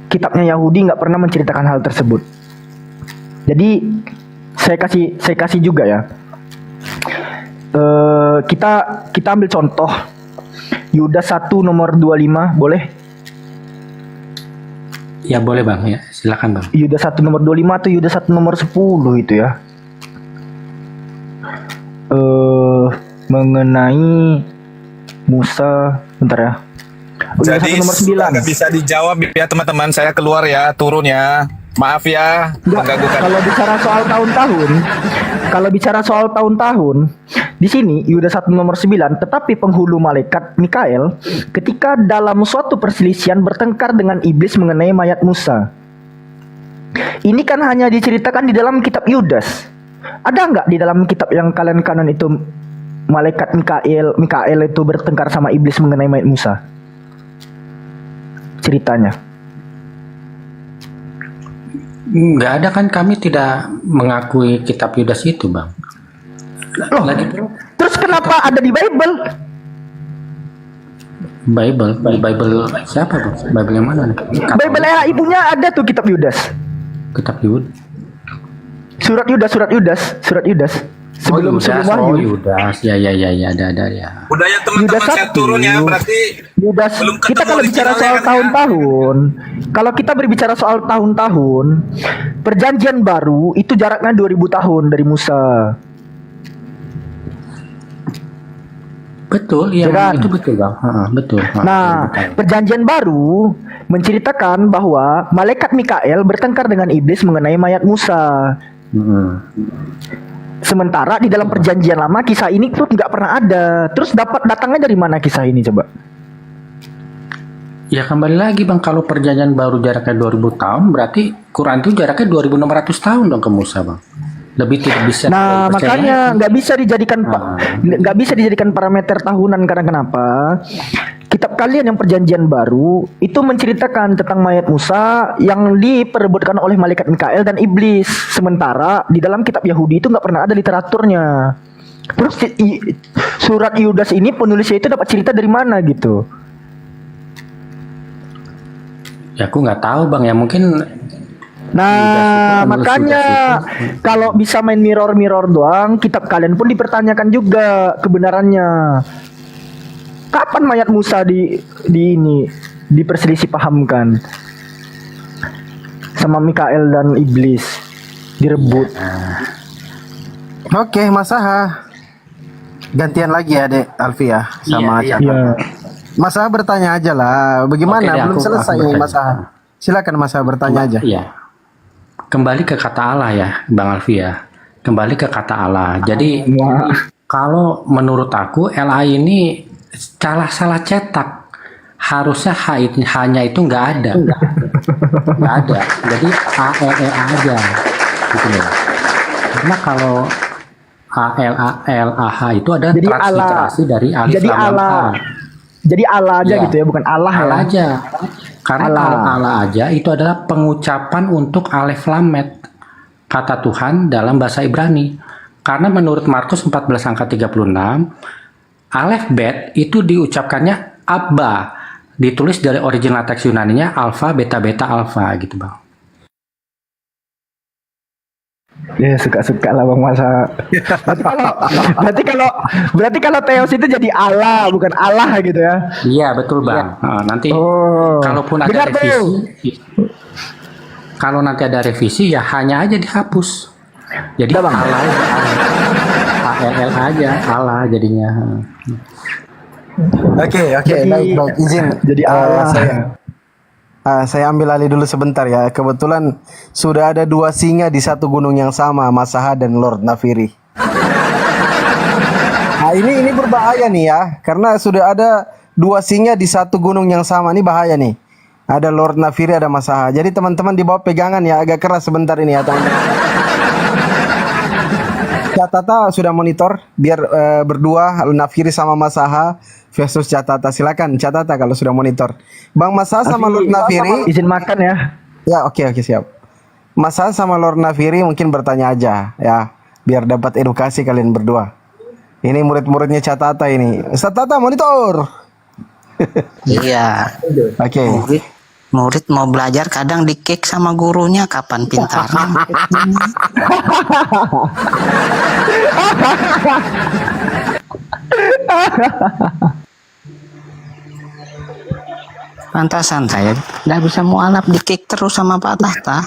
kitabnya Yahudi nggak pernah menceritakan hal tersebut. Jadi saya kasih juga ya. Kita ambil contoh Yudas 1 nomor 25, boleh? Ya boleh, Bang, ya. Silakan, Bang. Yudas 1 nomor 25 atau Yudas 1 nomor 10 itu ya. Mengenai Musa, bentar ya. Yudas 1 nomor 9. nggak bisa dijawab ya teman-teman, saya keluar ya, turun ya. Maaf ya, mengganggu kalian. Kalau bicara soal tahun-tahun, di sini Yudas 1 nomor 9, tetapi penghulu malaikat Mikael ketika dalam suatu perselisihan bertengkar dengan iblis mengenai mayat Musa. Ini kan hanya diceritakan di dalam kitab Yudas. Ada nggak di dalam kitab yang kalian kanan itu malaikat Mikael itu bertengkar sama iblis mengenai mayat Musa? Ceritanya. Nggak ada kan, kami tidak mengakui kitab Yudas itu, Bang. Loh, Lagi terus kenapa ada di Bible? Bible siapa, Bang? Bible yang mana nih? Bible ya ibunya ada tuh kitab Yudas. Kitab Yudas. Surat Yudas. Sebelum Wahyu. Yudas. Ya, ada ya. Budaya teman-teman Yudas saya 1. turun ya, berarti Yudas, belum ketemu kita kalau bicara originalnya soal kan ya? tahun-tahun, kalau kita berbicara soal tahun-tahun, perjanjian baru itu jaraknya 2000 tahun dari Musa. Betul, iya, Ya kan? itu betul, Bang. Betul. Nah, perjanjian baru menceritakan bahwa malaikat Mikael bertengkar dengan iblis mengenai mayat Musa. Sementara di dalam perjanjian lama kisah ini tuh nggak pernah ada. Terus datangnya dari mana kisah ini coba? Ya kembali lagi, Bang, kalau perjanjian baru jaraknya 2000 tahun, berarti Quran itu jaraknya 2600 tahun dong ke Musa, Bang. Lebih tidak bisa. Nah, percaya. makanya nggak bisa dijadikan parameter tahunan, karena kenapa? Kitab kalian yang perjanjian baru itu menceritakan tentang mayat Musa yang diperebutkan oleh malaikat Mikael dan iblis. Sementara di dalam kitab Yahudi itu nggak pernah ada literaturnya. Terus surat Yudas ini penulisnya itu dapat cerita dari mana gitu? Ya aku nggak tahu, Bang, ya mungkin. Nah, Yudas itu makanya kalau bisa main mirror doang, kitab kalian pun dipertanyakan juga kebenarannya. Kapan mayat Musa diperselisih pahamkan sama Mikael dan iblis direbut? Oke, Mas Aha. Gantian lagi ya, Dek Alfi ya, sama Iya. Cakap. Mas Aha bertanya aja lah. Bagaimana? Oke deh, Belum aku selesai nih, bertanya. Mas Aha. Silakan Mas Aha bertanya aja. Iya. Kembali ke kata Allah ya, Bang Alfi ya. Kembali ke kata Allah. Jadi kalau menurut aku LA ini salah cetak. Harusnya hanya itu nggak ada. Nggak ada. Jadi ALE aja. Gitu loh. Karena kalau ALAH itu ada Jadi transliterasi dari alif Jadi lam lam Allah. A. Jadi Allah aja Iya. gitu ya, bukan Allah ya. Allah aja. Karena Allah. kalau Allah aja itu adalah pengucapan untuk alif lam met, kata Tuhan dalam bahasa Ibrani. Karena menurut Markus 14 angka 36, alef bet itu diucapkannya Abba. Ditulis dari original teks Yunaninya alfa beta beta alfa gitu, Bang. Ya suka-suka lah Bang Masa. Berarti kalau Theos itu jadi Allah, bukan Allah gitu ya. Iya, betul, Bang. Nanti kalaupun ada Benar, revisi, kalau nanti ada revisi ya hanya aja dihapus. Jadi Udah, Bang. Allah aja, ALL aja, Allah jadinya. Oke, Jadi- baik, izin. jadi Allah. Saya ambil alih dulu sebentar ya. Kebetulan sudah ada 2 singa di satu gunung yang sama, Mas Aha dan Lord Nafiri. Nah, ini berbahaya nih ya, karena sudah ada 2 singa di satu gunung yang sama. Ini bahaya nih. Ada Lord Nafiri, ada Mas Aha. Jadi teman-teman di bawah pegangan ya, agak keras sebentar ini ya teman-teman. Catata sudah monitor biar berdua Nafiri sama Mas Aha versus Catata. Silakan Catata kalau sudah monitor. Bang Mas Aha sama Lord Nafiri. Izin makan ya. Ya, oke siap. Mas Aha sama Lord Nafiri mungkin bertanya aja ya, biar dapat edukasi kalian berdua. Ini murid-muridnya Catata ini. Ustaz Tata monitor. Iya, Oke. murid mau belajar kadang di-kick sama gurunya, kapan pintarnya. Pantasan saya nggak bisa mualaf, di-kick terus sama Pak Tahta.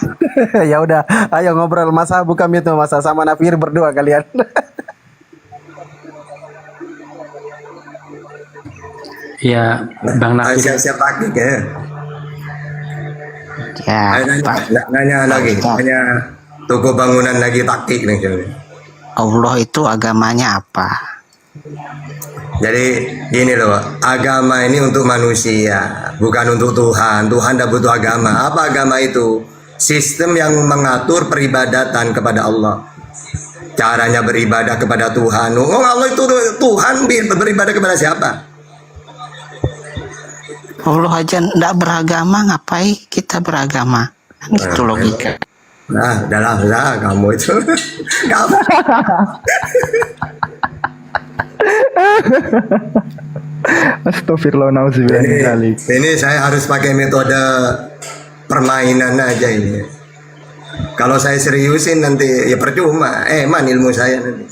Ya udah, ayo ngobrol Mas Aha, buka mute Mas Aha sama Nafiri berdua kalian. Ya, Bang Ayo Nafiri. siap-siap taktik ya. Ya, Ayo Pak. nanya lagi, nanya toko bangunan lagi taktik nih. Allah itu agamanya apa? Jadi gini loh, agama ini untuk manusia, bukan untuk Tuhan. Tuhan tidak butuh agama. Apa agama itu? Sistem yang mengatur peribadatan kepada Allah. Caranya beribadah kepada Tuhan. Oh, Allah itu Tuhan, beribadah kepada siapa? Allah aja nggak beragama, ngapain kita beragama? Kan itu logika. Nah, udahlah kamu itu. Kamu. Astagfirullah, nauzubillah min dzalik. Ini saya harus pakai metode permainan aja ini. Kalau saya seriusin nanti ya percuma. Man ilmu saya nanti.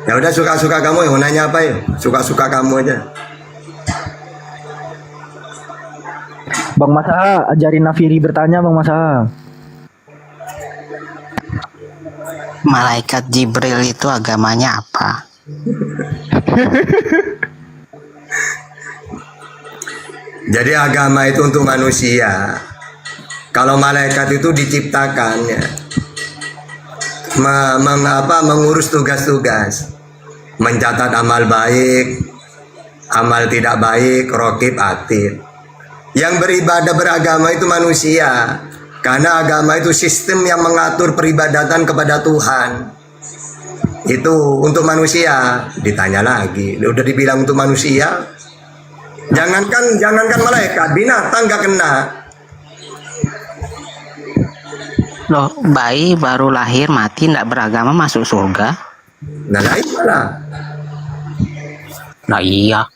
Ya udah suka-suka kamu, mau nanya apa ya? Suka-suka kamu aja. Bang Masaha, ajarin Nafiri bertanya Bang Masaha. Malaikat Jibril itu agamanya apa? Jadi agama itu untuk manusia. Kalau malaikat itu diciptakan ya, mengurus tugas-tugas, mencatat amal baik, amal tidak baik, raqib atid. Yang beribadah beragama itu manusia, karena agama itu sistem yang mengatur peribadatan kepada Tuhan. Itu untuk manusia. Ditanya lagi, udah dibilang untuk manusia. Jangankan malaikat, binatang gak kena. Loh, bayi baru lahir mati ndak beragama masuk surga? Nah, iyalah. Nah iya.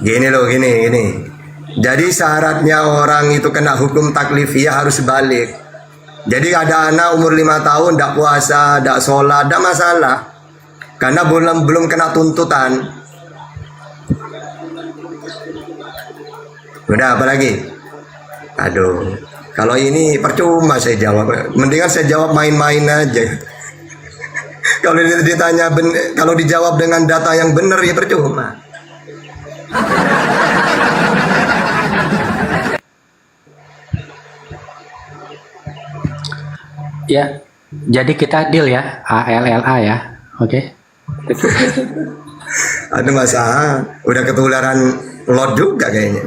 Gini. Jadi syaratnya orang itu kena hukum taklifiyah harus balik. Jadi ada anak umur 5 tahun tidak puasa, tidak sholat, tidak masalah. Karena belum kena tuntutan. Udah apa lagi? Aduh, kalau ini percuma saya jawab. Mendingan saya jawab main-main aja. Kalau ditanya kalau dijawab dengan data yang benar ya percuma. Ya, jadi kita deal ya, ALLA ya, oke? Aduh masa udah ketularan lot juga kayaknya.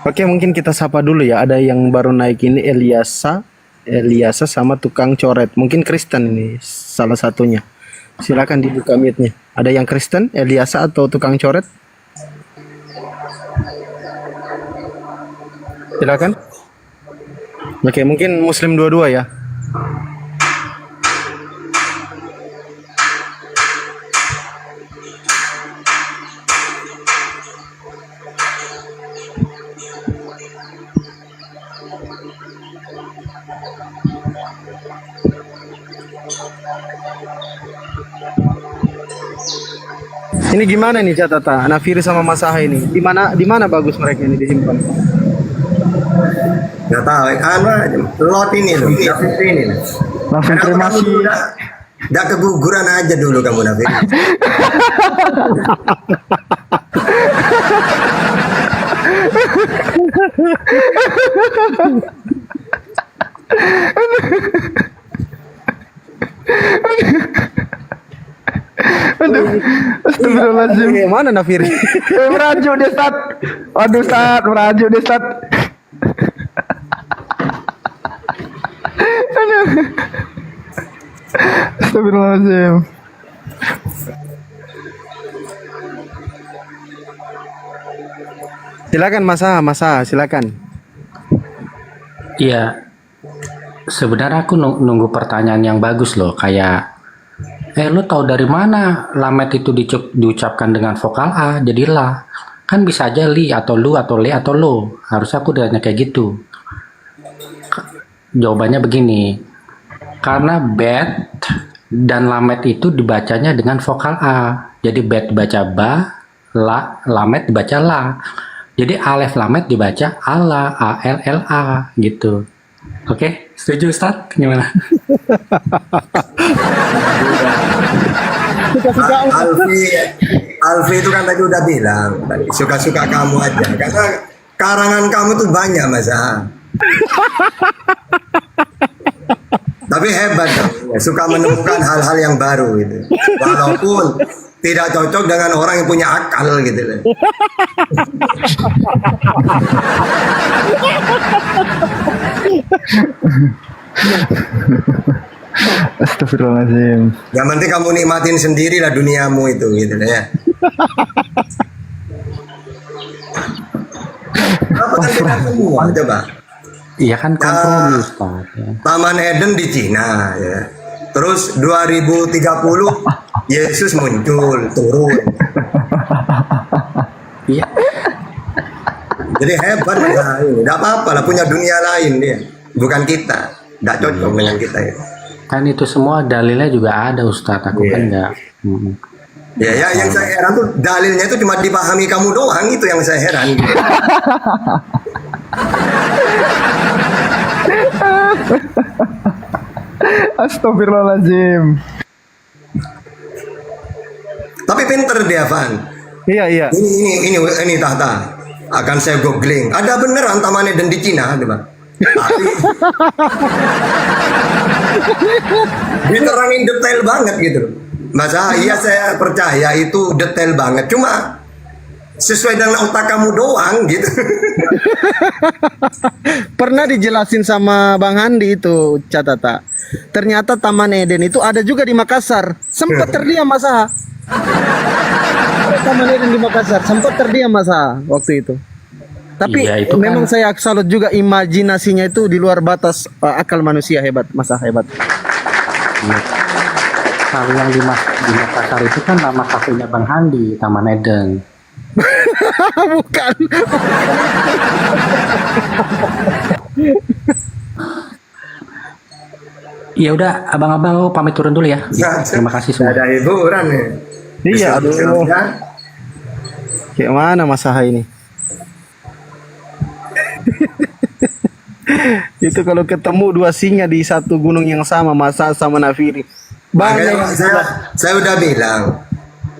Oke, mungkin kita sapa dulu ya. Ada yang baru naik ini Eliasa sama tukang coret. Mungkin Kristen ini salah satunya. Silakan dibuka mic-nya. Ada yang Kristen, Eliasa atau tukang coret? Silakan. Oke, mungkin Muslim dua-dua ya. Ini gimana nih catatan Nafiri sama Masaha ini? Di mana bagus mereka ini disimpan? Nggak tahu, lot ini loh, Nafiri ini. Langsung kremasi. Udah keguguran aja dulu kamu Nafiri. Astagfirullahaladzim. Mana Nafiri? Merajuk dia Stat. Waduh Stat, merajuk dia Stat. Aduh. Astagfirullahaladzim. Silakan Masaha, silakan. Iya, sebenarnya aku nunggu pertanyaan yang bagus loh, kayak lu tahu dari mana lamet itu diucapkan dengan vokal A jadi la? Kan bisa aja li atau lu atau le atau lo. Harusnya aku tanya kayak gitu. Jawabannya begini. Karena bet dan lamet itu dibacanya dengan vokal A. Jadi bet dibaca ba, lamet dibaca la. Jadi alef lamet dibaca ala, A-L-L-A gitu. Oke, setuju Ustaz? Gimana? Alfi itu kan tadi udah bilang, suka-suka kamu aja. Karena karangan kamu tuh banyak Masa. Tapi hebat kamu, suka menemukan hal-hal yang baru gitu. Walaupun tidak cocok dengan orang yang punya akal gitu loh. Astagfirullahaladzim. Yang penting kamu nikmatin sendiri lah duniamu itu gitu ya. Apa kan beda semua coba. Iya kan kompromi Ustaz. Ya. Taman Eden di Cina ya. Terus 2030 Yesus muncul turun. Iya. Jadi hebat ya. Tidak apa-apa lah punya dunia lain dia. Bukan kita. Tidak cocok dengan kita ya. Kan itu semua dalilnya juga ada Ustaz. Aku kan enggak. Ya, yang saya heran tuh dalilnya itu cuma dipahami kamu doang, itu yang saya heran. Astagfirullahaladzim. Tapi pinter dia, Van. Iya, iya. Ini Tahta. Akan saya googling. Ada beneran Taman Eden di Cina, ada Bang. Tapi diterangin detail banget gitu. Masa iya saya percaya itu detail banget. Cuma sesuai dengan otak kamu doang gitu. Pernah dijelasin sama Bang Handi itu, Catata. Ternyata Taman Eden itu ada juga di Makassar. Sempat terdiam masa. Taman Eden di Makassar sempat terdiam masa waktu itu. Tapi Iya, itu memang kan- saya salut juga imajinasinya itu di luar batas akal manusia, hebat, masa hebat. Kalau yang di Makassar itu kan nama kafenya Bang Handi, Taman Eden. Bukan. Ya udah, abang-abang pamit turun dulu ya. Terima kasih semua. Ada hiburan nih. Iya, aduh. Kayak mana Mas Aha ini? Itu kalau ketemu dua singa di satu gunung yang sama, Masa sama Nafiri. Banyak Makanya saya udah bilang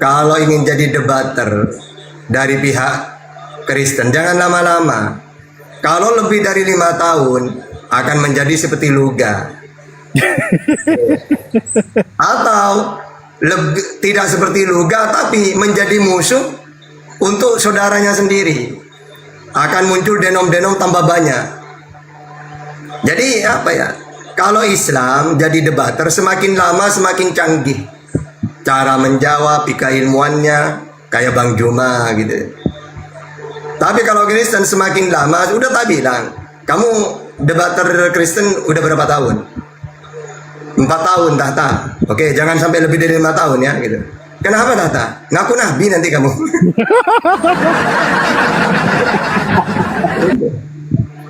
kalau ingin jadi debater dari pihak Kristen jangan lama-lama. Kalau lebih dari 5 tahun akan menjadi seperti Luga. Atau tidak seperti Luga tapi menjadi musuh untuk saudaranya sendiri. Akan muncul denom-denom tambah banyak. Jadi apa ya? Kalau Islam jadi debater semakin lama semakin canggih. Cara menjawab, keilmuannya kayak Bang Juma gitu. Tapi kalau Kristen semakin lama, udah tak bilang, kamu debater Kristen udah berapa tahun? 4 tahun Tahta. Oke, jangan sampai lebih dari 5 tahun ya gitu. Kenapa Tahta? Ngaku nabi nanti kamu.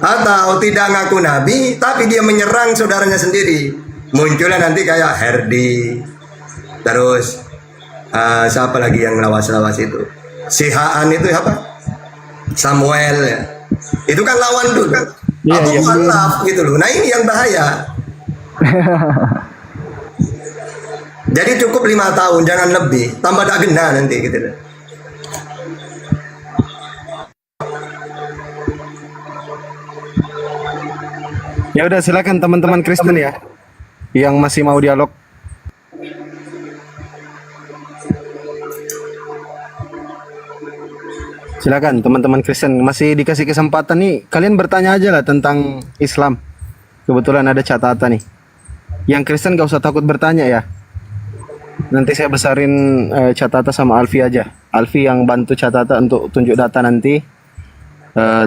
Atau tidak ngaku nabi tapi dia menyerang saudaranya sendiri, munculnya nanti kayak Herdi, terus siapa lagi yang lawas-lawas itu, si Haan itu apa, Samuel ya. Itu kan lawan tuh kan, atau mualaf gitu loh. Nah ini yang bahaya. Jadi cukup 5 tahun, jangan lebih, tambah tak gena nanti gitu loh. Ya udah silakan teman-teman Kristen ya yang masih mau dialog. Silakan teman-teman Kristen masih dikasih kesempatan nih, kalian bertanya aja lah tentang Islam. Kebetulan ada catatan nih. Yang Kristen gak usah takut bertanya ya. Nanti saya besarin catatan sama Alfi aja. Alfi yang bantu catatan untuk tunjuk data nanti.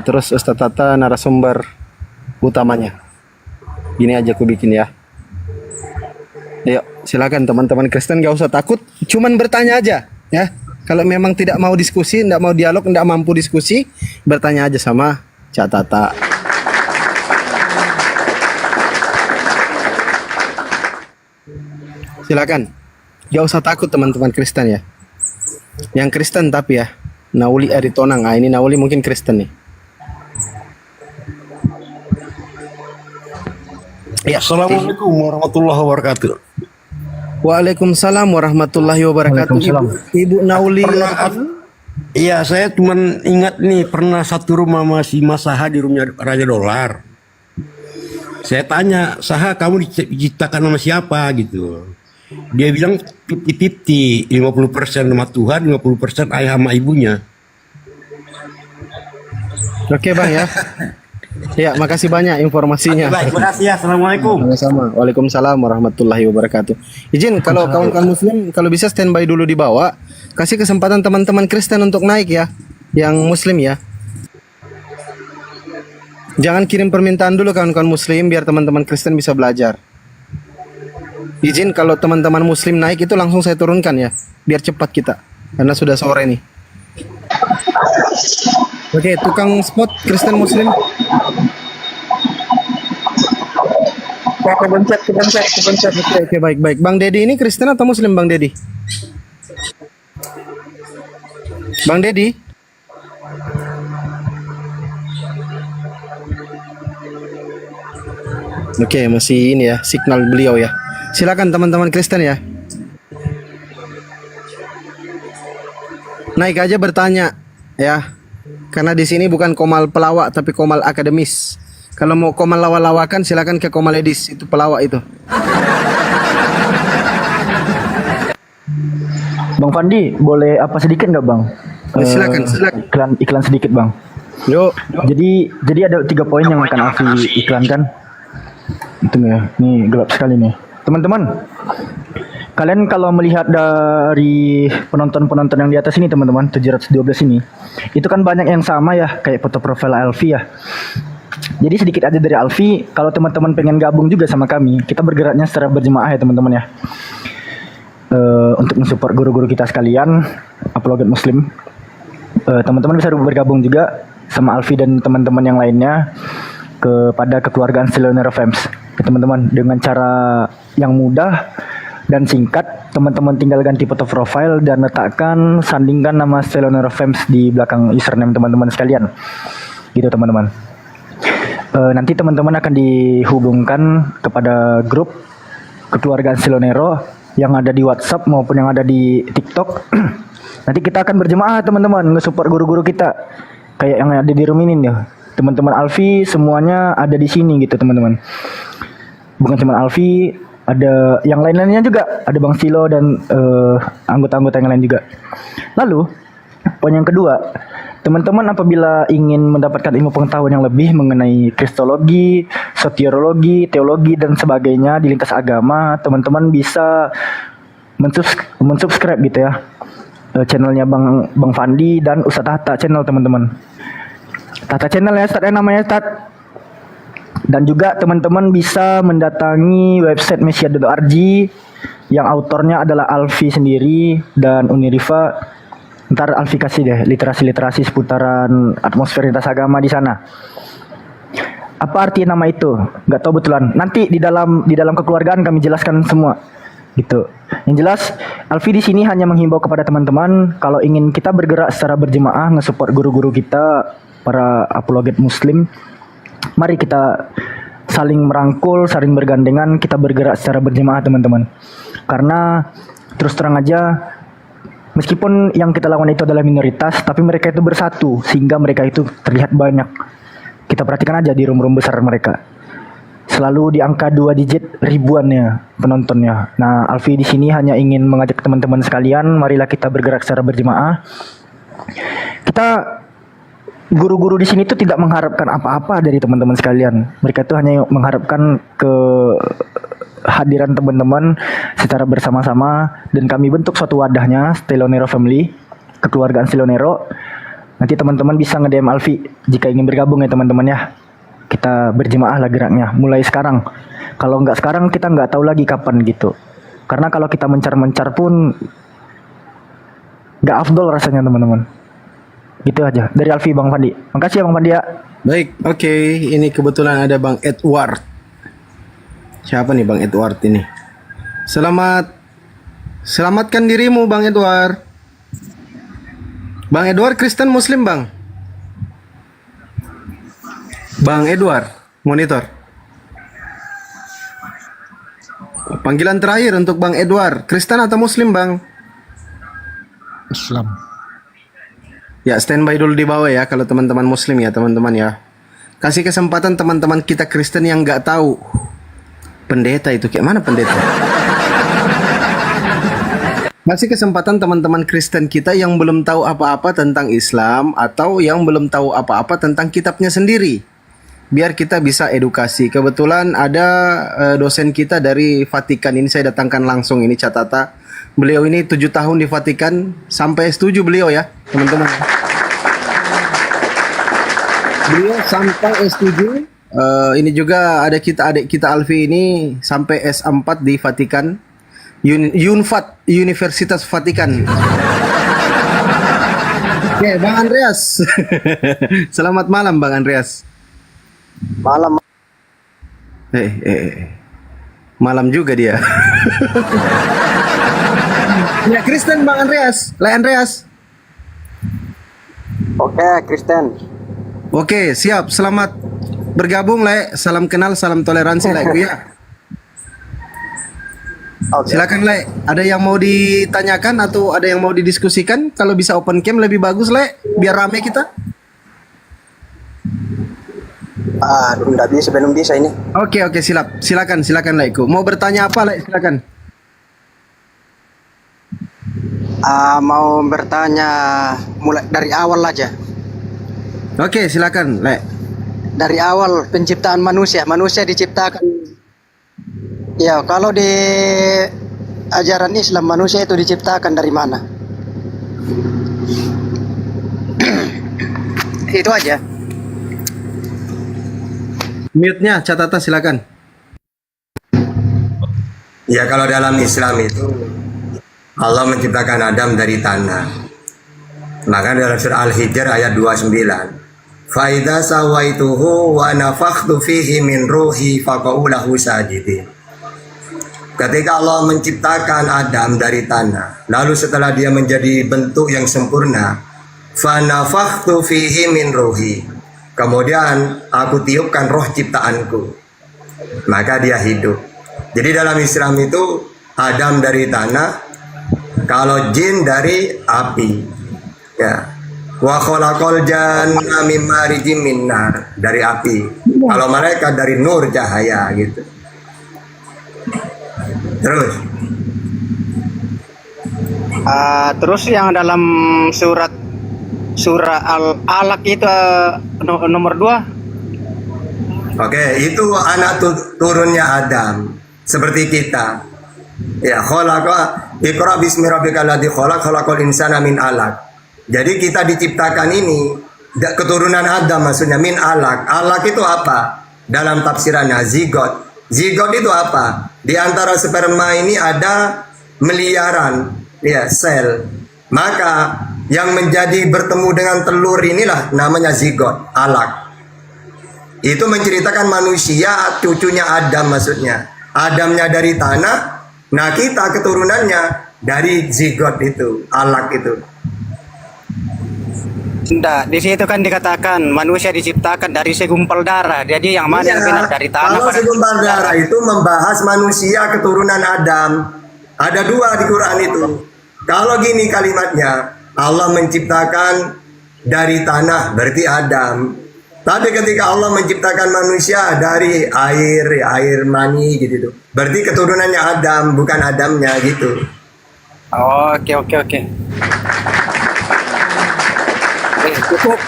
Terus Ustaz Tata narasumber utamanya. Gini aja aku bikin ya. Ayo, silakan teman-teman Kristen gak usah takut, cuman bertanya aja ya. Kalau memang tidak mau diskusi, tidak mau dialog, tidak mampu diskusi, bertanya aja sama Cak Tata. Silakan. Gak usah takut teman-teman Kristen ya. Yang Kristen tapi ya, Nauli Aritonang. Ah, ini Nauli mungkin Kristen nih. Ya. Assalamualaikum warahmatullahi wabarakatuh. Waalaikumsalam warahmatullahi wabarakatuh. Ibu Nauli. Iya, saya cuman ingat nih pernah satu rumah masih Mas Saha di rumahnya Raja Dolar. Saya tanya, Saha kamu diciptakan sama siapa gitu. Dia bilang 50-50, 50% sama Tuhan, 50% ayah sama ibunya. Oke Bang ya. Ya, makasih banyak informasinya. Baik, terima kasih ya. Assalamualaikum. Sama-sama. Waalaikumsalam warahmatullahi wabarakatuh. Izin kalau kawan-kawan muslim kalau bisa standby dulu di bawah. Kasih kesempatan teman-teman Kristen untuk naik ya. Yang muslim ya. Jangan kirim permintaan dulu kawan-kawan muslim biar teman-teman Kristen bisa belajar. Izin kalau teman-teman muslim naik itu langsung saya turunkan ya. Biar cepat kita. Karena sudah sore nih. Oke, tukang spot Kristen muslim. Kepencet. Oke, baik. Bang Dedi ini Kristen atau Muslim, Bang Dedi? Bang Dedi? Oke, masih ini ya, signal beliau ya. Silakan teman-teman Kristen ya. Naik aja bertanya ya. Karena di sini bukan komal pelawak tapi komal akademis. Kalau mau komal lawa-lawakan silakan ke komal edis, itu pelawak itu. Bang Fandi, boleh apa sedikit nggak Bang? Silakan. Iklan sedikit Bang. Yuk. Jadi ada 3 poin yang akan Alfi iklankan. Itu ya, ini gelap sekali nih. Teman-teman, kalian kalau melihat dari penonton-penonton yang di atas ini teman-teman, 712 ini, itu kan banyak yang sama ya, kayak foto profil Alfi ya. Jadi sedikit aja dari Alfi, kalau teman-teman pengen gabung juga sama kami, kita bergeraknya secara berjemaah ya teman-teman ya. Untuk mensupport guru-guru kita sekalian, apologet muslim. Teman-teman bisa bergabung juga sama Alfi dan teman-teman yang lainnya kepada kekeluargaan Silonero Fems. Ya, teman-teman, dengan cara yang mudah dan singkat, teman-teman tinggal ganti foto profile dan letakkan sandingkan nama Silonero Fems di belakang username teman-teman sekalian. Gitu teman-teman. Nanti teman-teman akan dihubungkan kepada grup kekeluargaan Silonero yang ada di WhatsApp maupun yang ada di TikTok. Nanti kita akan berjemaah teman-teman, nge-support guru-guru kita kayak yang ada di room ini ya. Teman-teman Alfi semuanya ada di sini gitu teman-teman. Bukan cuma Alfi, ada yang lain-lainnya juga, ada Bang Silo dan anggota-anggota yang lain juga. Lalu poin yang kedua, teman-teman apabila ingin mendapatkan ilmu pengetahuan yang lebih mengenai kristologi, soteriologi, teologi dan sebagainya di lintas agama, teman-teman bisa mensubscribe gitu ya channelnya Bang Fandi dan Ustadz Hatta channel teman-teman. Tata channel ya Ustadz, namanya Ustadz. Dan juga teman-teman bisa mendatangi website mesia.org yang autornya adalah Alfi sendiri dan Unirifa. Ntar Alfi kasih deh literasi-literasi seputaran atmosfer lintas agama di sana. Apa arti nama itu? Gak tahu betulan. Nanti di dalam kekeluargaan kami jelaskan semua. Gitu. Yang jelas, Alfi di sini hanya menghimbau kepada teman-teman kalau ingin kita bergerak secara berjemaah nge-support guru-guru kita, para apologet muslim. Mari kita saling merangkul, saling bergandengan, kita bergerak secara berjemaah teman-teman. Karena terus terang aja, meskipun yang kita lawan itu adalah minoritas, tapi mereka itu bersatu sehingga mereka itu terlihat banyak. Kita perhatikan aja di room-room besar mereka. Selalu di angka 2 digit ribuannya penontonnya. Nah, Alfi di sini hanya ingin mengajak teman-teman sekalian, marilah kita bergerak secara berjemaah. Kita guru-guru di sini tuh tidak mengharapkan apa-apa dari teman-teman sekalian. Mereka tuh hanya mengharapkan kehadiran teman-teman secara bersama-sama dan kami bentuk suatu wadahnya, Silonero Family, kekeluargaan Silonero. Nanti teman-teman bisa nge-DM Alfi jika ingin bergabung ya teman-teman ya. Kita berjemaah lah geraknya mulai sekarang. Kalau nggak sekarang kita nggak tahu lagi kapan gitu. Karena kalau kita mencar-mencar pun nggak afdol rasanya teman-teman. Gitu aja dari Alfi Bang Fandi. Makasih ya Bang Fandi ya. Baik, oke. Ini kebetulan ada Bang Edward. Siapa nih Bang Edward ini? Selamatkan dirimu Bang Edward. Bang Edward Kristen Muslim Bang? Bang Edward, monitor. Panggilan terakhir untuk Bang Edward, Kristen atau Muslim Bang? Islam. Ya, standby dulu di bawah ya kalau teman-teman Muslim ya teman-teman ya. Kasih kesempatan teman-teman kita Kristen yang nggak tahu pendeta itu kayak mana pendeta. Kasih kesempatan teman-teman Kristen kita yang belum tahu apa-apa tentang Islam atau yang belum tahu apa-apa tentang kitabnya sendiri. biar kita bisa edukasi. Kebetulan ada dosen kita dari Vatikan, ini saya datangkan langsung, ini catatan. Beliau ini 7 tahun di Vatikan, sampai S7 beliau ya, teman-teman. Beliau sampai S7. Ini juga ada adik kita Alfi ini sampai S4 di Vatikan. Unvat, Universitas Vatikan. Oke, Bang Andreas. Selamat malam Bang Andreas. Malam. Malam juga dia. Ya, Kristen Bang Andreas. Andreas. Oke, Kristen. Oke, siap. Selamat bergabung, Salam kenal, salam toleransi, ya. Okay. Silakan, Ada yang mau ditanyakan atau ada yang mau didiskusikan? Kalau bisa open cam lebih bagus, biar rame kita. Nggak bisa, belum bisa ini. Oke, silakan, Mau bertanya apa, silakan. Mau bertanya mulai dari awal aja. Oke, silakan, Dari awal penciptaan manusia diciptakan. Ya, kalau di ajaran Islam manusia itu diciptakan dari mana? Itu aja. Mute-nya, catatan silakan. Ya, kalau dalam Islam itu Allah menciptakan Adam dari tanah. Maka dalam surah Al-Hijr ayat 29, "Faidza sawaituhu wa nafakhtu fihi min ruhi faqa'u lahu sajidin." Ketika Allah menciptakan Adam dari tanah, lalu setelah dia menjadi bentuk yang sempurna, fa nafakhtu fihi min ruhi. Kemudian aku tiupkan roh ciptaanku. Maka dia hidup. Jadi dalam Islam itu Adam dari tanah, kalau jin dari api. Ya. Wa khalaqal janna mim marijim min nar, dari api. Kalau malaikat dari nur, cahaya gitu. Terus yang dalam surah Al-Alaq itu nomor 2. Oke, itu anak turunnya Adam, seperti kita. Ya, Iqra bismi rabbikal ladzi khalaqal insana min alaq. Jadi kita diciptakan ini keturunan Adam, maksudnya min alaq. Alaq itu apa? Dalam tafsirannya zigot. Zigot itu apa? Di antara sperma ini ada miliaran sel. Maka yang menjadi bertemu dengan telur inilah namanya zigot, alaq. Itu menceritakan manusia, cucunya Adam maksudnya. Adamnya dari tanah, nah kita keturunannya dari zigot itu, alaq itu. Tidak, di situ kan dikatakan manusia diciptakan dari segumpal darah. Jadi yang mana yang benar, dari tanah? Kalau segumpal darah itu membahas manusia keturunan Adam. Ada 2 di Quran itu. Kalau gini kalimatnya, Allah menciptakan dari tanah, berarti Adam. Tapi ketika Allah menciptakan manusia dari air mani gitu, berarti keturunannya Adam, bukan Adamnya gitu. Oke. Cukup.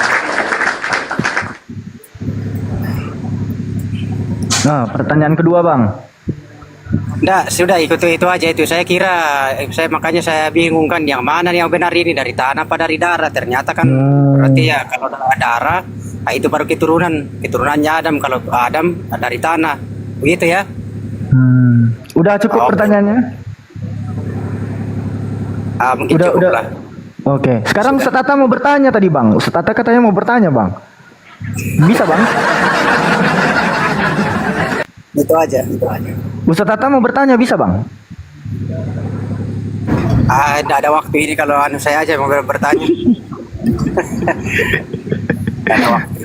Nah, pertanyaan kedua, Bang. Nggak, sudah ikut itu aja itu. Makanya saya bingung kan yang mana yang benar ini, dari tanah apa dari darah. Ternyata kan berarti ya kalau darah, itu baru keturunannya Adam. Kalau Adam dari tanah, begitu ya. Udah cukup pertanyaannya? Mungkin cukup lah. Oke, sekarang Ustaz Tata mau bertanya tadi, Bang. Ustaz Tata katanya mau bertanya, Bang. Bisa, Bang? Itu aja. Ustaz Tata mau bertanya, bisa, Bang? Tidak ada waktu ini, kalau saya aja mau bertanya. Tidak ada waktu.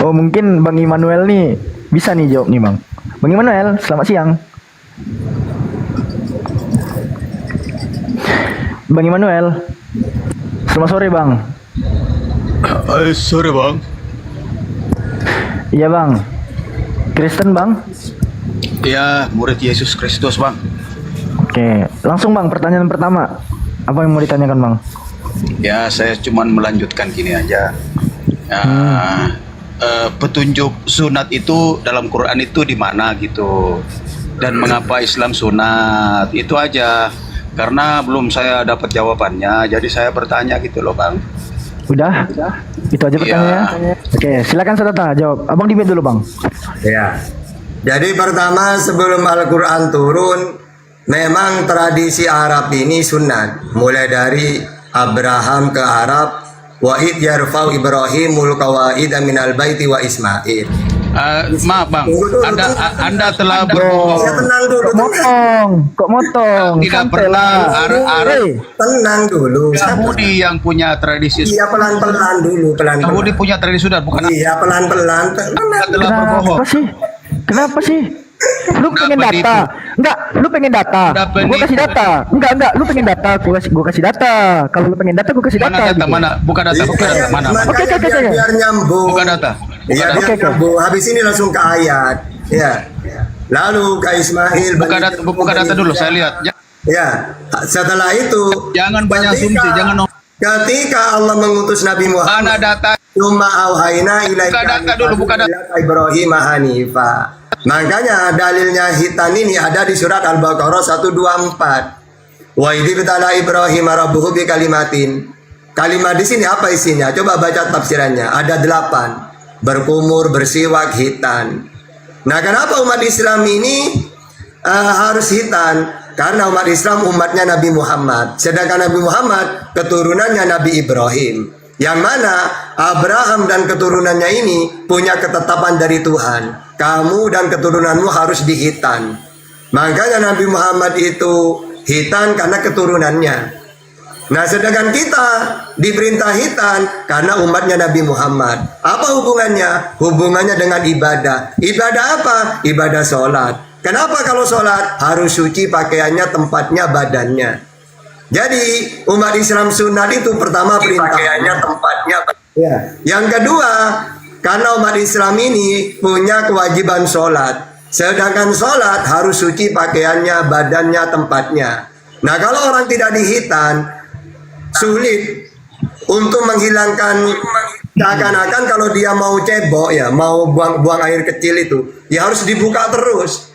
Oh, mungkin Bang Immanuel nih bisa nih jawab nih, Bang. Bang Immanuel, selamat siang. Bang Immanuel. Selamat sore, Bang. Sore, Bang. Iya, Bang. Kristen, Bang? Ya, murid Yesus Kristus, Bang. Oke, langsung, Bang, pertanyaan pertama. Apa yang mau ditanyakan, Bang? Ya, saya cuman melanjutkan gini aja. petunjuk sunat itu dalam Quran itu di mana gitu, dan mengapa Islam sunat, itu aja. Karena belum saya dapat jawabannya, jadi saya bertanya gitu loh Bang. Udah? Itu aja pertanyaannya. Oke, silakan Saudara jawab. Abang di mute dulu, Bang. Ya. Jadi pertama sebelum Al-Quran turun, memang tradisi Arab ini sunat. Mulai dari Abraham ke Arab, wa id yarfau Ibrahimul qawaida minal baiti wa Ismail. Maaf Bang, Anda telah berbohong. Ya, tenang dulu. Kok motong? Tidak pernah Tenang dulu. Yahudi yang punya tradisi. Iya, pelan-pelan dulu, pelan-pelan. Yahudi punya tradisi sunat, bukan? Iya, pelan-pelan. Anda telah berbohong. Kenapa sih? Lu pengen data? Enggak, lu pengen data. Gua kasih data. Enggak, lu pengen data. Gua kasih data. Kalau lu pengen data, gua kasih data. Mana data? Mana? Bukan data. Bukan data. Mana? Oke. Biar nyambung. Bukan data. Iya, biar nyambung. Habis ini langsung ke ayat. Ya. Lalu ke Ismail. Bukan data dulu, saya lihat. Ya. Setelah itu. Jangan banyak asumsi. Jangan. Ketika Allah mengutus Nabi Muhammad. Mana data? Cuma auhayna ilaika. Bukan data dulu. Bukan data. Ibrahim Hanifa. Makanya dalilnya hitan ini ada di surat Al-Baqarah 124. Wa idh ibtala Ibrahim rabbuhu bi kalimatin. Kalimat di sini apa isinya? Coba baca tafsirannya. Ada 8. Berkumur, bersiwak, hitan. Nah, kenapa umat Islam ini harus hitan? Karena umat Islam umatnya Nabi Muhammad. Sedangkan Nabi Muhammad keturunannya Nabi Ibrahim. Yang mana Abraham dan keturunannya ini punya ketetapan dari Tuhan. Kamu dan keturunanmu harus dihitan. Makanya Nabi Muhammad itu hitan karena keturunannya. Nah, sedangkan kita diperintah hitan karena umatnya Nabi Muhammad. Apa hubungannya? Hubungannya dengan ibadah. Ibadah apa? Ibadah sholat. Kenapa kalau sholat harus suci pakaiannya, tempatnya, badannya? Jadi umat Islam sunat itu pertama perintah pakaiannya, tempatnya. Ya. Yang kedua, karena umat Islam ini punya kewajiban sholat. Sedangkan sholat harus suci pakaiannya, badannya, tempatnya. Nah, kalau orang tidak dihitan, sulit untuk menghilangkan, seakan-akan kalau dia mau cebok ya, mau buang air kecil itu, ya harus dibuka terus.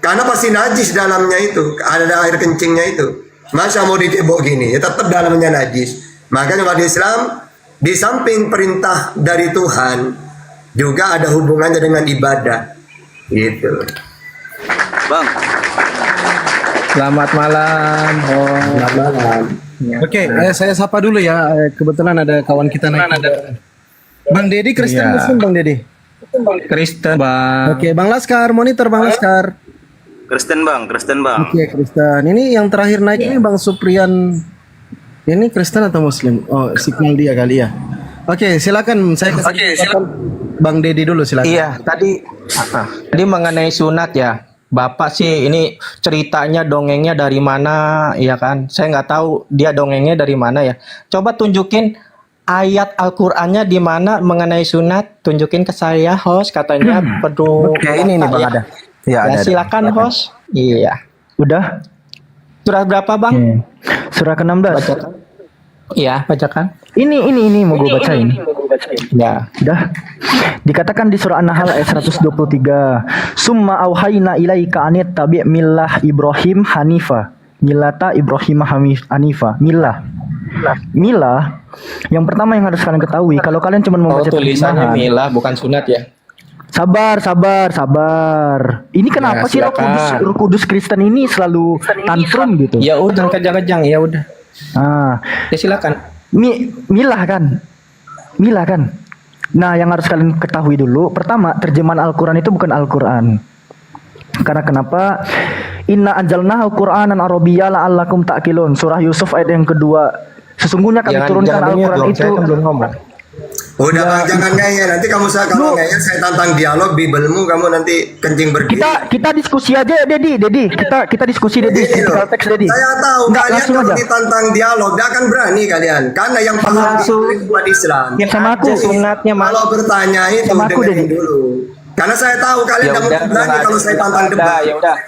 Karena pasti najis dalamnya itu, ada air kencingnya itu. Masa mau dicebok gini, ya tetap dalamnya najis. Makanya umat Islam di samping perintah dari Tuhan juga ada hubungannya dengan ibadah. Gitu. Bang. Selamat malam. Selamat malam. Oke, saya sapa dulu ya. Kebetulan ada kawan kita naik. Bang Dedi Kristen Muslim, Bang Dedi. Kristen, Bang. Oke, Bang Laskar, monitor Bang Laskar. Kristen Bang. Oke, Kristen. Ini yang terakhir naik ini Bang Suprian. Ini Kristen atau Muslim? Oh, signal dia kali ya. Oke, silakan. Saya silakan Bang Dedi dulu, silakan. Iya, tadi mengenai sunat ya. Bapak sih ini ceritanya dongengnya dari mana ya kan? Saya nggak tahu dia dongengnya dari mana ya. Coba tunjukin ayat Al-Qur'annya di mana mengenai sunat. Tunjukin ke saya, host, katanya perlu. Oke, ini nih Bang ada. Ya, silakan host. Iya. Udah? Surah berapa, Bang? Surah ke-16. Bacakan. Iya, bacakan. Ini mau gue bacain. Ya. Udah. Dikatakan di surah An-Nahl ayat 123, "Summa auhayna ilaika an tabi' millah Ibrahim hanifa." Millata Ibrahim hanifa. Milah. Yang pertama yang harus kalian ketahui, kalau kalian cuma membaca tulisannya milah bukan sunat ya. Sabar. Ini kenapa sih Roh Kudus Kristen ini selalu tantrum gitu? Ya udah kejang-kejang, ya udah. Ya silakan. Milah kan. Nah, yang harus kalian ketahui dulu, pertama, terjemahan Al-Quran itu bukan Al-Quran. Karena kenapa? Inna anjalnahu Qur'anan Arabiyya la'allakum ta'qilun. Surah Yusuf ayat yang kedua. Sesungguhnya kami turunkan Al-Quran itu. Udah Bang, jangan ngeyel. Nanti kamu kalau ngeyel saya tantang dialog Bibelmu, kamu nanti kencing berdiri. Kita diskusi aja, Dedi. Kita diskusi, Dedi. Teks, Dedi. Saya tahu kalian kalau ditantang dialog, gak akan berani kalian. Karena yang paham umat Islam. Sama aku. Sunatnya kalau bertanya itu dengerin dulu. Karena saya tahu kalian gak mungkin berani kalau saya tantang debat. Ya udah.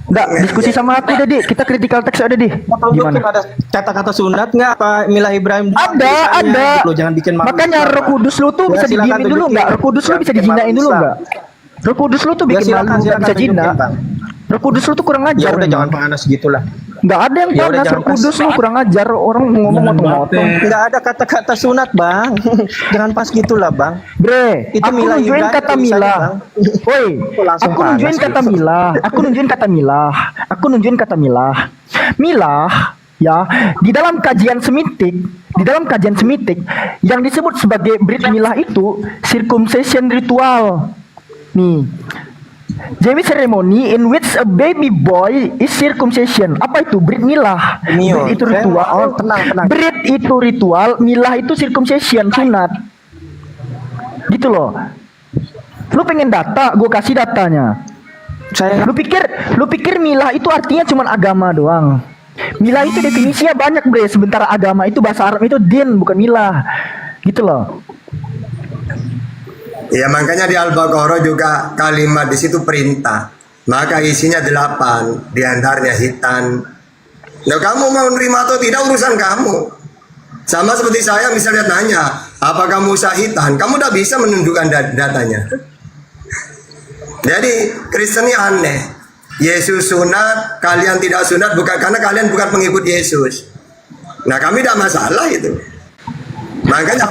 Enggak, diskusi sama aku Dedi. Kita critical text ada di. Gimana? Ada kata-kata sunat nggak? Apa milah Ibrahim? Ada. Gitu, jangan bikin malu. Makanya Roh Kudus lu tuh Ya, bisa silakan didiemin dulu tunjukin. nggak? Roh Kudus lu bisa Bikin dijinain malu dulu Islam. nggak? Roh Kudus lu tuh Ya, bikin malu, nggak bisa tunjukin, jina. Bang. Roh Kudus lu tuh kurang Ya ajar. udah jangan memang. panas gitulah. Nggak ada yang Ya udah, panas. jangan Roh Kudus lu kurang ajar. Orang ngomong motong-motong. Nggak ada kata-kata sunat, Bang. Jangan pas gitulah, Bang. Bre, Itu aku milah nunjukin Ibrahim kata tulisannya, milah. Bang. Woi, Langsung aku nunjukin panas kata gitu. milah. Aku nunjukin kata milah. Aku nunjukin kata milah. Milah, ya, di dalam kajian Semitik, yang disebut sebagai Brit milah itu circumcision ritual. Nih. Jewish ceremony in which a baby boy is circumcision. Apa itu? Brit milah. Mio. Brit itu ritual. Oh, tenang. Brit itu ritual, milah itu circumcision, sunat. Gitu loh. Lu pengen data, gue kasih datanya. Lu pikir milah itu artinya cuma agama doang. Milah itu definisinya banyak, Bre. Sebentar agama itu bahasa Arab itu din, bukan milah. Gitu loh. Ya makanya di Al-Baqarah juga kalimat di situ perintah. Maka isinya 8, diantaranya hitan. Nah kamu mau nerima atau tidak urusan kamu. Sama seperti saya misalnya nanya, apa kamu hitan? Kamu udah bisa menunjukkan datanya. Jadi Kristen ini aneh. Yesus sunat, kalian tidak sunat bukan karena kalian bukan pengikut Yesus. Nah kami tidak masalah itu. Makanya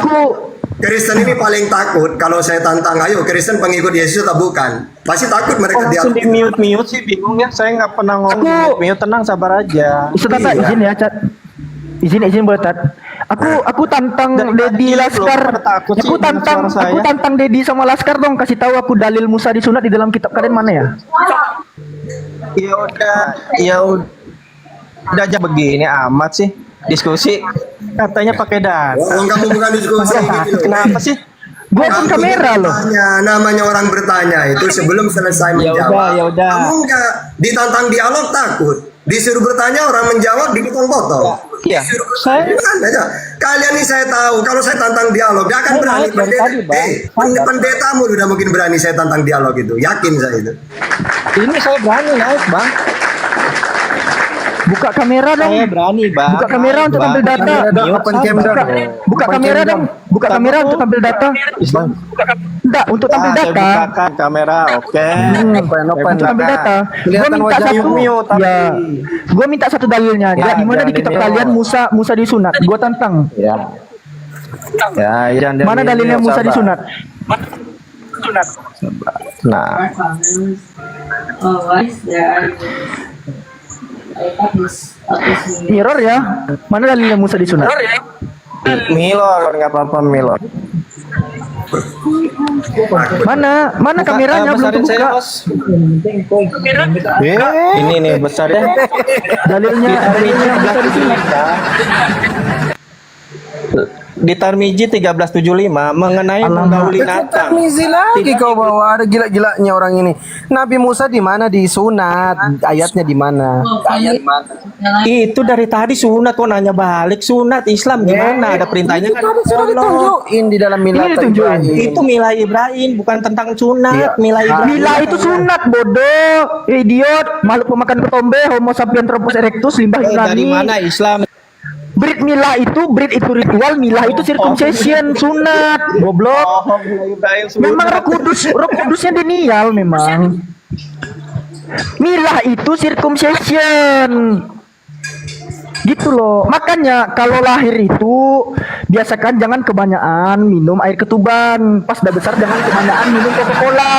Kristen ini paling takut kalau saya tantang, ayo Kristen pengikut Yesus atau bukan? Pasti takut mereka Langsung di dialog. mute sih, bingung ya. Saya nggak pernah ngomong mute. Tenang, sabar aja. Ustaz Tata, izin ya, Cat. Izin boleh, Tat. Aku tantang Dedi Laskar. Aku tantang Dedi sama Laskar dong, kasih tahu aku dalil Musa disunat di dalam kitab kalian mana ya? Ya udah aja begini amat sih. Diskusi katanya pakai data. Kamu bukan diskusi gitu. Kenapa sih? Gua pun kamera loh. Namanya orang bertanya itu sebelum selesai menjawab. Ya udah. Kamu enggak ditantang dialog takut. Disuruh bertanya orang menjawab dipotong-potong. Iya. Saya kalian nih saya tahu kalau saya tantang dialog dia akan berani. Pendetamu udah mungkin berani saya tantang dialog itu. Yakin saya itu. Ini saya berani naik, Bang. Buka kamera dong. Saya berani, Bang. Buka kamera untuk tampil data. Buka kamera dong. Buka kamera untuk tampil data. Enggak, untuk tampil Saya data. bukakan kamera, oke. Untuk tampil data. Gua minta satu. Ya. Gua minta satu dalilnya. Ya, di mana di kitab kalian Musa disunat? Gua tantang. Ya, Mana dalilnya Musa disunat? Nah, Mirror ya. Mana dalilnya Musa disunat? Milor, nggak apa-apa Milor. Mana kameranya belum Besarin saya, terbuka? Bos. Ini nih besar ya. Dalilnya Musa disunat. Di Tarmiji 1375 mengenai menggauli Nathan. Tarmizi lagi kau bawa, ada gila-gilanya orang ini. Nabi Musa di mana disunat? Ayatnya di mana? Itu dari tadi sunat, kok nanya balik sunat Islam gimana? Ada perintahnya kan? Sudah ditunjukin di dalam milah Ibrahim. Itu milah Ibrahim, bukan tentang sunat. Milah Ibrahim. Milah itu sunat, bodoh, idiot, makhluk pemakan ketombe, Homo sapiens erectus, limbah Dari Yunani. mana Islam? Brit itu ritual, milah itu circumcision, sunat, goblok. Memang roh kudusnya denial memang. Milah itu circumcision. Gitu loh. Makanya kalau lahir itu biasakan jangan kebanyakan minum air ketuban. Pas udah besar jangan kebanyakan minum Coca-Cola.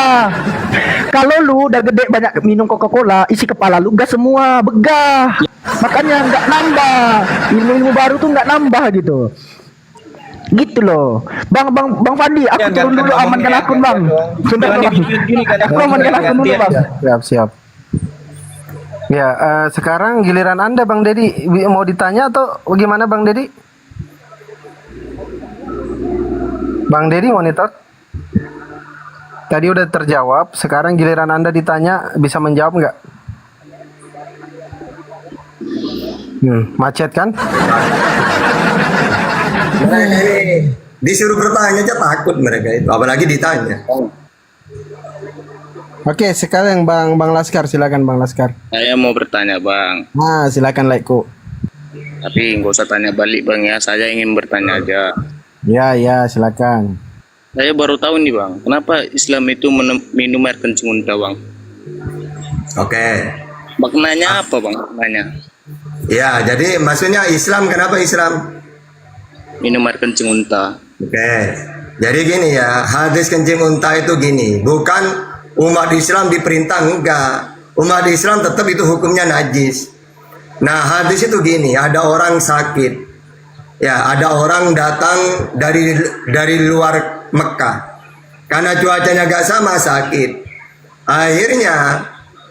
Kalau lu udah gede banyak minum Coca-Cola, isi kepala lu gas semua, begah. Makanya nggak nambah. Ilmu-ilmu baru tuh nggak nambah gitu. Gitu loh. Bang Fandi, aku turun dulu amankan akun, Bang. Sebentar, Bang. Aku amankan akun dulu, Bang. Siap. Ya, sekarang giliran Anda Bang Dedi. Mau ditanya atau bagaimana Bang Dedi? Bang Dedi monitor. Tadi udah terjawab, sekarang giliran Anda ditanya, bisa menjawab nggak? Macet kan? Mereka ini disuruh bertanya aja takut mereka itu, apalagi ditanya. Oke, sekarang Bang Laskar, silakan Bang Laskar. Saya mau bertanya Bang, Nah, silakan Laiku. tapi nggak usah tanya balik Bang ya. Saya ingin bertanya aja. Ya, silakan. Saya baru tahu nih Bang, kenapa Islam itu minum air kencing unta Bang? Oke. Maknanya apa Bang? Maknanya Ya, jadi maksudnya Islam, kenapa Islam? minum air kencing unta. Oke. Jadi gini ya, hadis kencing unta itu gini, bukan umat Islam diperintah, enggak. Umat Islam tetap itu hukumnya najis. Nah, hadis itu gini, ada orang sakit. Ya, ada orang datang dari luar Mekah. Karena cuacanya gak sama, sakit. Akhirnya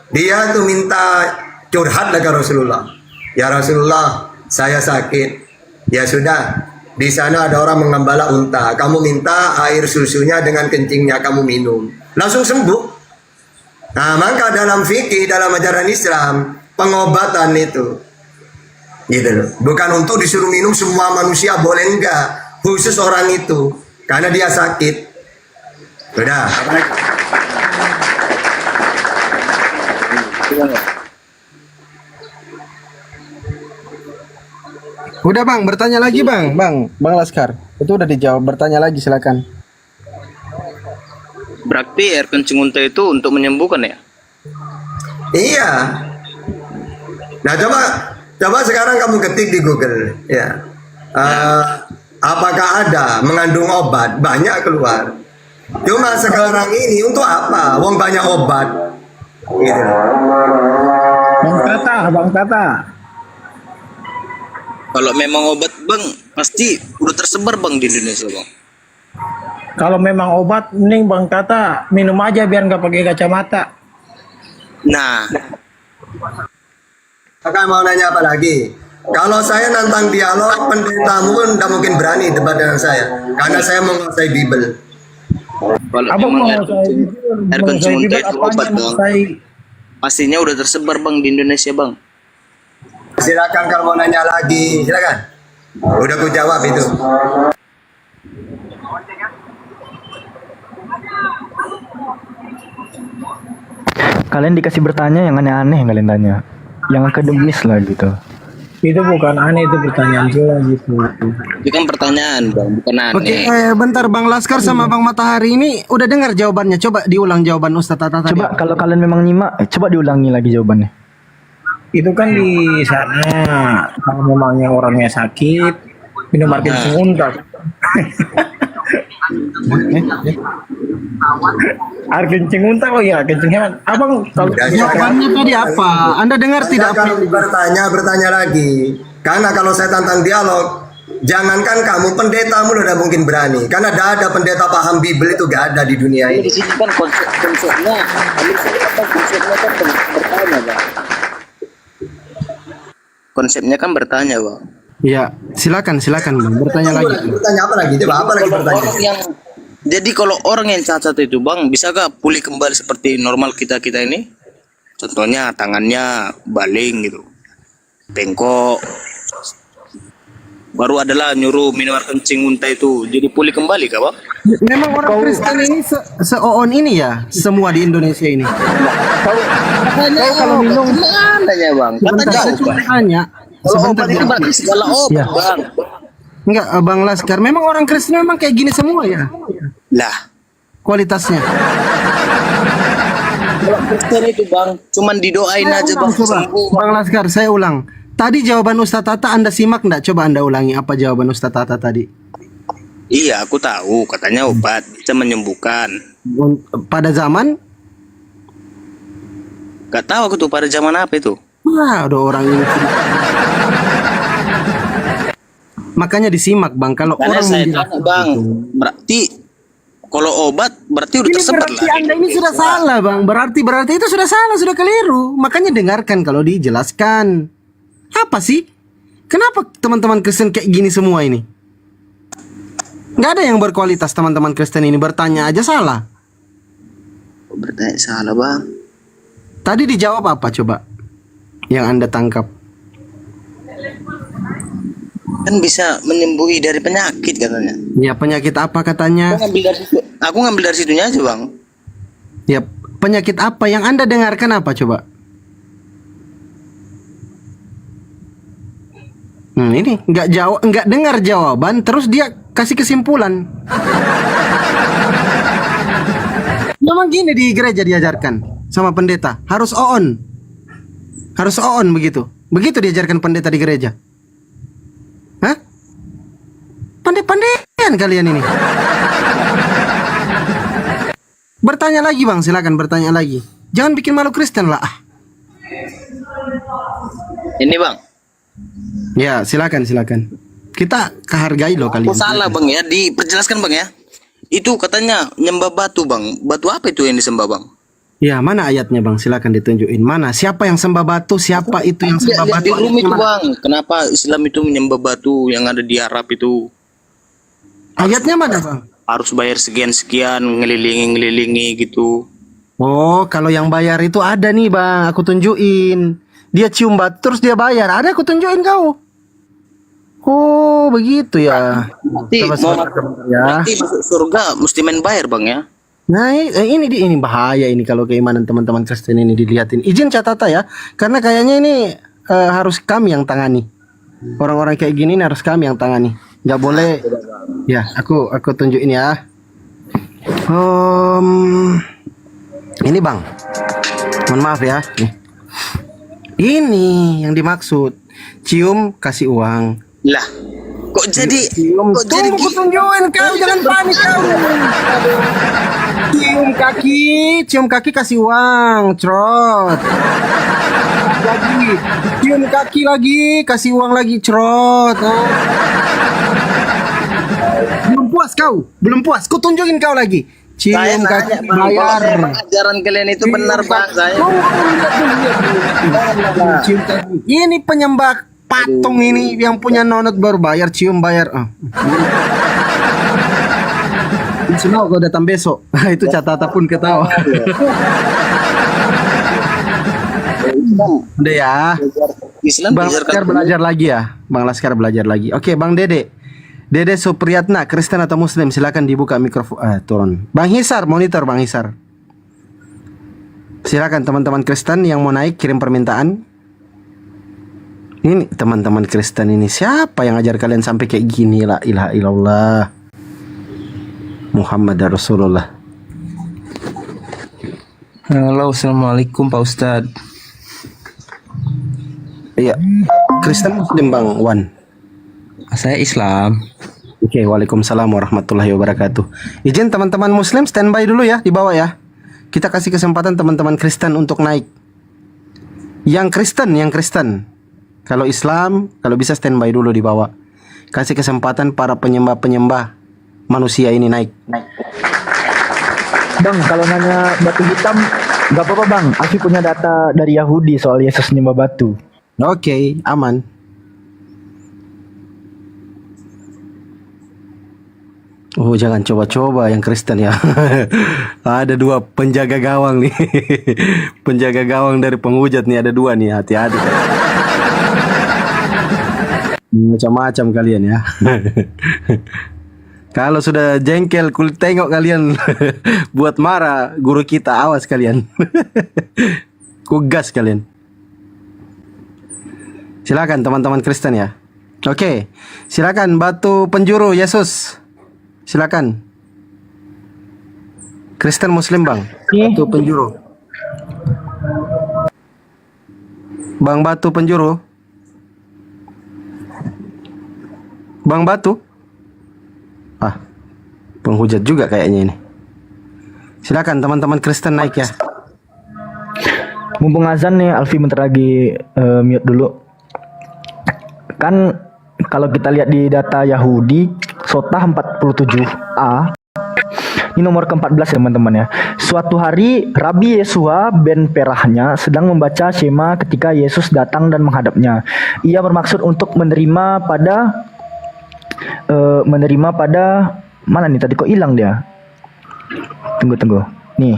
dia tuh minta curhat ke Rasulullah. Ya Rasulullah, saya sakit. Ya sudah, di sana ada orang mengembala unta. Kamu minta air susunya dengan kencingnya kamu minum. Langsung sembuh. Nah, maka dalam fikih, dalam ajaran Islam, pengobatan itu gitu loh. Bukan untuk disuruh minum semua manusia, boleh enggak. Khusus orang itu. Karena dia sakit. Sudah. Udah Bang, bertanya lagi Bang Laskar. Itu udah dijawab, bertanya lagi silakan. Berarti air kencing unta itu untuk menyembuhkan ya? Iya. Nah, coba sekarang kamu ketik di Google ya. Apakah ada mengandung obat? Banyak keluar. Cuma sekarang ini untuk apa? Wong banyak obat. Gitu. Bang Tata. Kalau memang obat Bang, pasti udah tersebar Bang di Indonesia Bang. Kalau memang obat, mending Bang Tata minum aja biar nggak pakai kacamata. Nah, Kakak mau nanya apa lagi? Kalau saya nantang dialog, pendetamu pun tidak mungkin berani debat dengan saya. Karena saya menguasai Bible. kalau Abang memang mau saya air kencing unta itu obat Bang, saya pastinya udah tersebar Bang di Indonesia Bang. Silakan kalau mau nanya lagi, silakan. Udah ku jawab itu. Kalian dikasih bertanya yang aneh-aneh yang kalian tanya. Yang akademis lah gitu. itu bukan aneh, itu pertanyaan jelas gitu. Itu kan pertanyaan Bang, bukan aneh. Oke, bentar Bang Laskar sama Bang Matahari ini udah dengar jawabannya. Coba diulang jawaban Ustaz Tata tadi. Coba kalau kalian memang nyimak, coba diulangi lagi jawabannya. Itu kan di sana kalau memangnya orangnya sakit minum air kencing unta. Air kencing unta, oh iya kencing hewan. Abang kalau jawabannya tadi apa? Anda dengar tidak? Kalau bertanya lagi. Karena kalau saya tantang dialog, jangankan kamu, pendetamu udah mungkin berani. Karena ada pendeta paham Bible itu gak ada di dunia ini. Di sini kan konsepnya kan bertanya Bang. Konsepnya kan bertanya Bang. Iya, silakan Bang, bertanya lagi. Bertanya apa lagi? Coba apa lagi pertanyaan? Jadi kalau orang yang cacat itu Bang, bisa gak pulih kembali seperti normal kita ini? Contohnya tangannya baling gitu, bengkok. Baru adalah nyuruh minum air kencing unta itu, jadi pulih kembali kah Bang? Memang orang Kristen ini se-on ini ya, semua di Indonesia ini. Kau kalau minum ya Bang, katanya obat. Tanya. Kalau obat itu berarti segala obat Bang. Enggak, Bang Laskar, memang orang Kristen memang kayak gini semua ya? Lah, kualitasnya. Kalau Kristen itu Bang, cuman didoain aja Bang. Bang Laskar, saya ulang. Tadi jawaban Ustaz Tata Anda simak enggak? Coba Anda ulangi apa jawaban Ustaz Tata tadi. Iya, aku tahu. Katanya obat bisa menyembuhkan. Pada zaman? Gak tahu aku tuh pada zaman apa itu. Wah, ada orang ini. Makanya disimak Bang, kalau Karena orang saya tanya Bang, berarti kalau obat berarti udah tersebar lah. Anda ini sudah salah Bang, berarti itu sudah salah, sudah keliru. Makanya dengarkan kalau dijelaskan. Apa sih? Kenapa teman-teman Kristen kayak gini semua ini? Nggak ada yang berkualitas teman-teman Kristen ini, bertanya aja salah. Bertanya salah Bang. Tadi dijawab apa coba? Yang Anda tangkap? Kan bisa menyembuhi dari penyakit katanya. Ya, penyakit apa katanya? Aku ngambil dari situnya aja Bang. Ya, Penyakit apa yang Anda dengarkan apa coba? Ini nggak dengar jawaban, terus dia kasih kesimpulan. Memang gini di gereja diajarkan sama pendeta, harus on begitu. Begitu diajarkan pendeta di gereja. Hah? Pandai-pandaian kalian ini. Bertanya lagi bang, silakan bertanya lagi. Jangan bikin malu Kristen lah. Ini bang, Ya silakan. Kita hargai loh kalian. aku salah bang ya, diperjelaskan bang ya. Itu katanya nyembah batu bang. Batu apa itu yang disembah bang? Ya mana ayatnya bang? Silakan ditunjukin. Mana? Siapa yang sembah batu? Siapa itu yang sembah Lihat batu? di room itu Mana? bang. Kenapa Islam itu menyembah batu yang ada di Arab itu? Ayatnya mana bang? Harus bayar sekian-sekian, ngelilingi gitu. Oh, kalau yang bayar itu ada nih bang, aku tunjukin. Dia cium batu terus dia bayar. Ada, aku tunjukin kau. Oh, begitu ya. Berarti berarti masuk surga mesti main bayar bang ya? Nah, ini bahaya ini kalau keimanan teman-teman Kristen ini dilihatin. Izin catatan ya, karena kayaknya ini harus kami yang tangani. Orang-orang kayak gini ini harus kami yang tangani. Nggak boleh. Ya, aku tunjukin ya. Ini bang, mohon maaf ya. Nih. Ini yang dimaksud. Cium kasih uang. Lah, kok jadi Cium. kok jadi Tunggu tunjukin kau, jangan panik kau. Cium kaki kasih uang, crot. Lagi, cium kaki lagi, kasih uang lagi, crot. Belum puas, ku tunjukin kau lagi. Saya Cium nanya, kaki Bang, bayar. kalau memang ajaran kalian itu benar bang, saya Cium kaki. Ini penyembah patung ini yang punya nonot baru bayar, cium bayar. Semua kau datang besok. Itu catatan pun ketawa. Udah ya. Islam Bang Laskar belajar lagi ya. Bang Laskar belajar lagi. Oke, Bang Dede. Dede Supriyatna, Kristen atau Muslim? Silakan dibuka mikrofon. Turun. Bang Hisar, monitor Bang Hisar. Silakan teman-teman Kristen yang mau naik kirim permintaan. Ini teman-teman Kristen ini siapa yang ajar kalian sampai kayak gini? La ilaha illallah. Muhammad Rasulullah. Halo, assalamualaikum Pak Ustadz. Iya, Kristen Muslim Bang Wan. Saya Islam. Oke, waalaikumsalam warahmatullahi wabarakatuh. Izin teman-teman Muslim standby dulu ya di bawah ya. Kita kasih kesempatan teman-teman Kristen untuk naik. Yang Kristen. Kalau Islam, kalau bisa standby dulu di bawah. Kasih kesempatan para penyembah manusia ini naik. Bang, kalau nanya batu hitam, gak apa-apa bang. Aku punya data dari Yahudi soal Yesus nyembah batu. Oke, aman. Oh, jangan coba-coba yang Kristen ya. Ada dua penjaga gawang nih. Penjaga gawang dari penghujat nih, ada dua nih, hati-hati. Macam-macam kalian ya. Kalau sudah jengkel, kul tengok kalian buat marah guru kita, awas kalian. Kugas kalian. Silakan teman-teman Kristen ya. Oke, silakan batu penjuru Yesus. Silakan. Kristen Muslim bang. Batu penjuru. Bang batu penjuru. Bang batu. Penghujat juga kayaknya ini. Silakan teman-teman Kristen naik ya. Mumpung azan nih, Alfi bentar lagi mute dulu. Kan kalau kita lihat di data Yahudi, Sotah 47a, ini nomor ke-14 ya teman-teman ya. Suatu hari Rabi Yesua ben Perahnya sedang membaca Shema ketika Yesus datang dan menghadapnya. Ia bermaksud untuk menerima pada mana nih tadi kok hilang dia? Tunggu. Nih,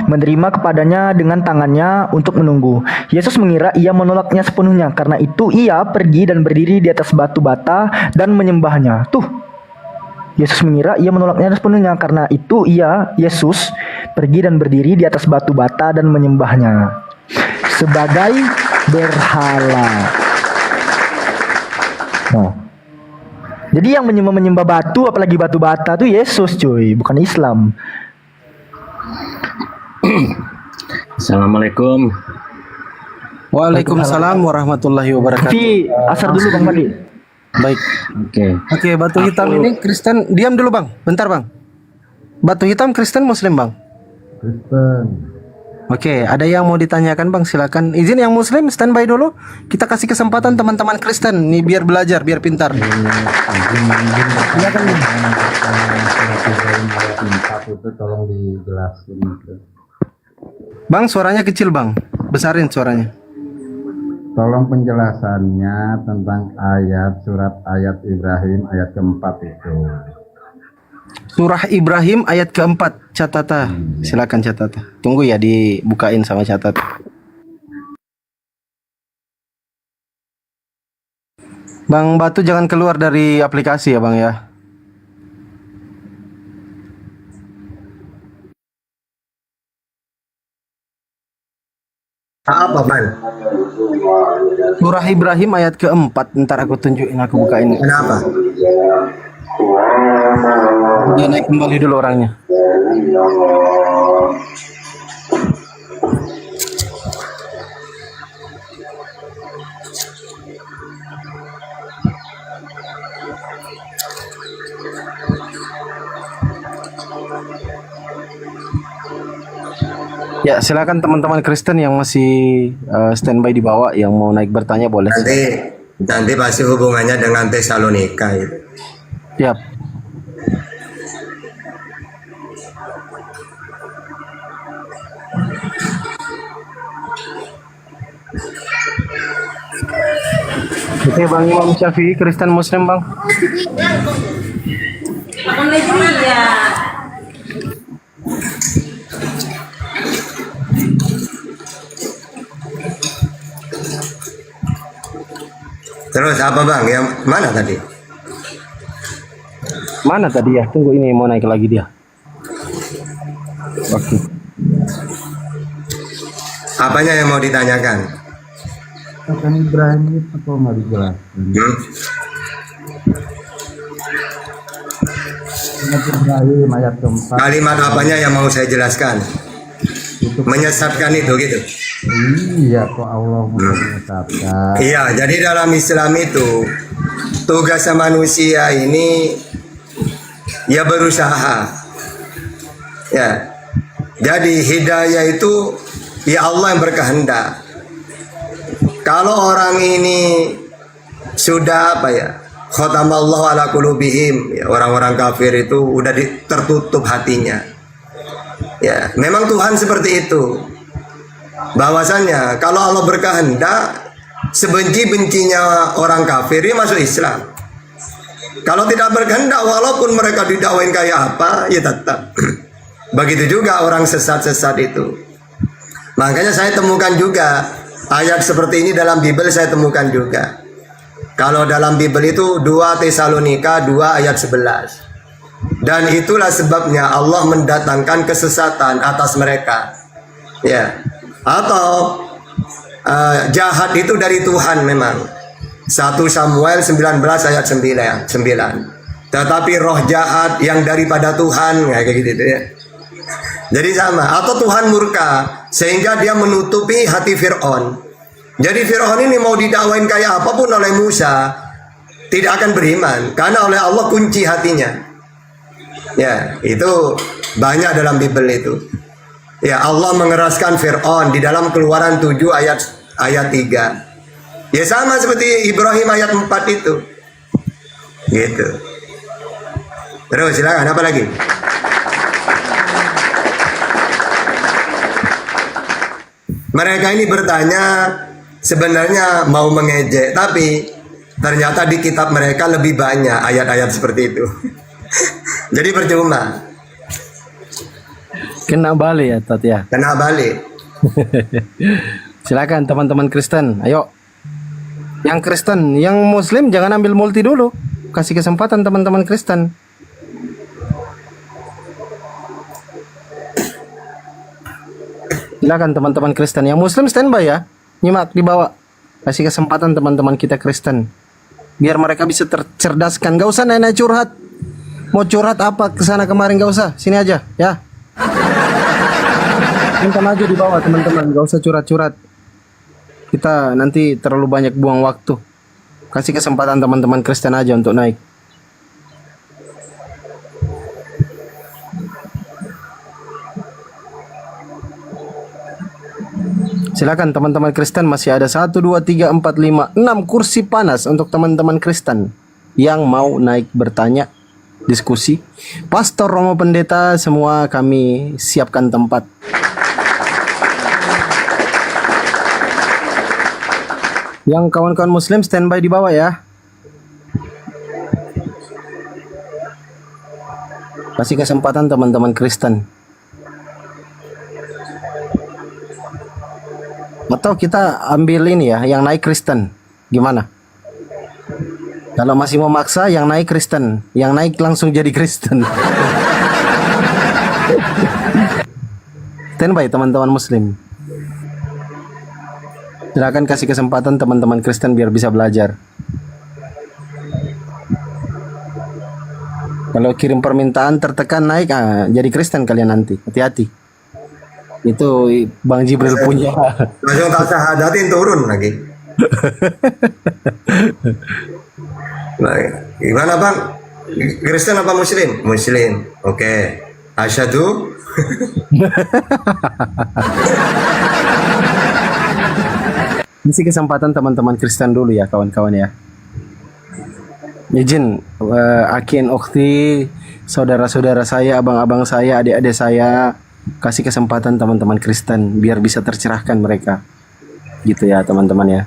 menerima kepadanya dengan tangannya untuk menunggu. Yesus mengira ia menolaknya sepenuhnya. Karena itu ia pergi dan berdiri di atas batu bata dan menyembahnya. Tuh, Yesus mengira ia menolaknya sepenuhnya. Karena itu Yesus pergi dan berdiri di atas batu bata dan menyembahnya sebagai berhala. Nah, jadi yang menyembah batu, apalagi batu bata tuh Yesus cuy, bukan Islam. Assalamualaikum. Waalaikumsalam warahmatullahi wabarakatuh. Tapi asar dulu Bang Madi. Baik. Oke, batu hitam ini Kristen. Diam dulu Bang, bentar Bang. Batu hitam Kristen Muslim Bang? Kristen. Oke, ada yang mau ditanyakan Bang? Silakan. Izin yang Muslim standby dulu. Kita kasih kesempatan teman-teman Kristen nih biar belajar, biar pintar. Silakan. Itu tolong dijelasin. Bang, suaranya kecil Bang. Besarin suaranya. Tolong penjelasannya tentang surat ayat Ibrahim ayat keempat itu. Surah Ibrahim ayat keempat. Catata. Silakan catata. Tunggu ya dibukain sama catat. Bang Batu jangan keluar dari aplikasi ya Bang ya. Apa man? Surah Ibrahim ayat keempat. Ntar aku tunjukin, aku bukain. Kenapa? Dia naik kembali dulu orangnya. Ya, silakan teman-teman Kristen yang masih standby di bawah yang mau naik bertanya boleh. Nanti pasti hubungannya dengan Tesalonika itu. Siap. Oke Bang Imam Syafi'i Kristen Muslim Bang. Terus apa Bang? Yang mana tadi? Mana tadi ya? Tunggu ini mau naik lagi dia. Oke. Apanya yang mau ditanyakan? Akan Ibrahim atau mau dijelaskan? Ibrahim ayat keempat. Kalimat apanya yang mau saya jelaskan? Menyesatkan itu gitu. Iya, kok Allah menyesatkan. Iya, jadi dalam Islam itu tugas manusia ini ya berusaha. Ya. Jadi hidayah itu ya Allah yang berkehendak. Kalau orang ini sudah apa ya? Khatamallahu ala qulubihim, ya, orang-orang kafir itu udah tertutup hatinya. Ya, memang Tuhan seperti itu. Bahwasannya kalau Allah berkehendak, sebenci-bencinya orang kafir dia masuk Islam. Kalau tidak berkehendak, walaupun mereka didakwain kayak apa, ya tetap. Begitu juga orang sesat-sesat itu. Makanya saya temukan juga ayat seperti ini dalam Bible, saya temukan juga. Kalau dalam Bible itu 2 Tesalonika 2 ayat 11. Dan itulah sebabnya Allah mendatangkan kesesatan atas mereka. Ya. Atau jahat itu dari Tuhan memang. 1 Samuel 19 ayat 9. Tetapi roh jahat yang daripada Tuhan, kayak gitu ya. Jadi sama. Atau Tuhan murka sehingga dia menutupi hati Fir'aun. Jadi Fir'aun ini mau didakwain kayak apapun oleh Musa, tidak akan beriman karena oleh Allah kunci hatinya. Ya, itu banyak dalam Bible itu. Ya, Allah mengeraskan Fir'aun di dalam Keluaran 7 ayat 3. Ya sama seperti Ibrahim ayat 4 itu. Gitu. Terus silakan apa lagi? Mereka ini bertanya sebenarnya mau mengejek, tapi ternyata di kitab mereka lebih banyak ayat-ayat seperti itu. Jadi percuma. Kena balik ya Tat ya. Kena balik. Silakan teman-teman Kristen, ayo. Yang Kristen, yang Muslim jangan ambil multi dulu. Kasih kesempatan teman-teman Kristen. Silakan teman-teman Kristen. Yang Muslim standby ya. Nyimak di bawah. Kasih kesempatan teman-teman kita Kristen. Biar mereka bisa tercerdaskan. Gak usah nanya curhat. Mau curhat apa kesana kemarin gak usah. Sini aja ya. Minta maju di bawah teman-teman. Gak usah curhat-curhat. Kita nanti terlalu banyak buang waktu. Kasih kesempatan teman-teman Kristen aja untuk naik. Silakan teman-teman Kristen, masih ada 1, 2, 3, 4, 5, 6 kursi panas untuk teman-teman Kristen yang mau naik bertanya, diskusi. Pastor, Romo, Pendeta, semua kami siapkan tempat. Yang kawan-kawan Muslim standby di bawah ya. Kasih kesempatan teman-teman Kristen. Atau kita ambil ini ya, yang naik Kristen. Gimana? Kalau masih mau maksa, yang naik Kristen. Yang naik langsung jadi Kristen. Standby teman-teman Muslim. Silakan kasih kesempatan teman-teman Kristen biar bisa belajar. Kalau kirim permintaan tertekan naik, jadi Kristen kalian nanti. Hati-hati. Itu Bang Jibril punya. Langsung tak syahadatin turun lagi. Nah, gimana Bang? Kristen apa Muslim? Muslim. Oke. Asyhadu. Isi kesempatan teman-teman Kristen dulu ya kawan-kawan ya. Izin akin ukhti, saudara-saudara saya, abang-abang saya, adik-adik saya, kasih kesempatan teman-teman Kristen biar bisa tercerahkan mereka. Gitu ya teman-teman ya.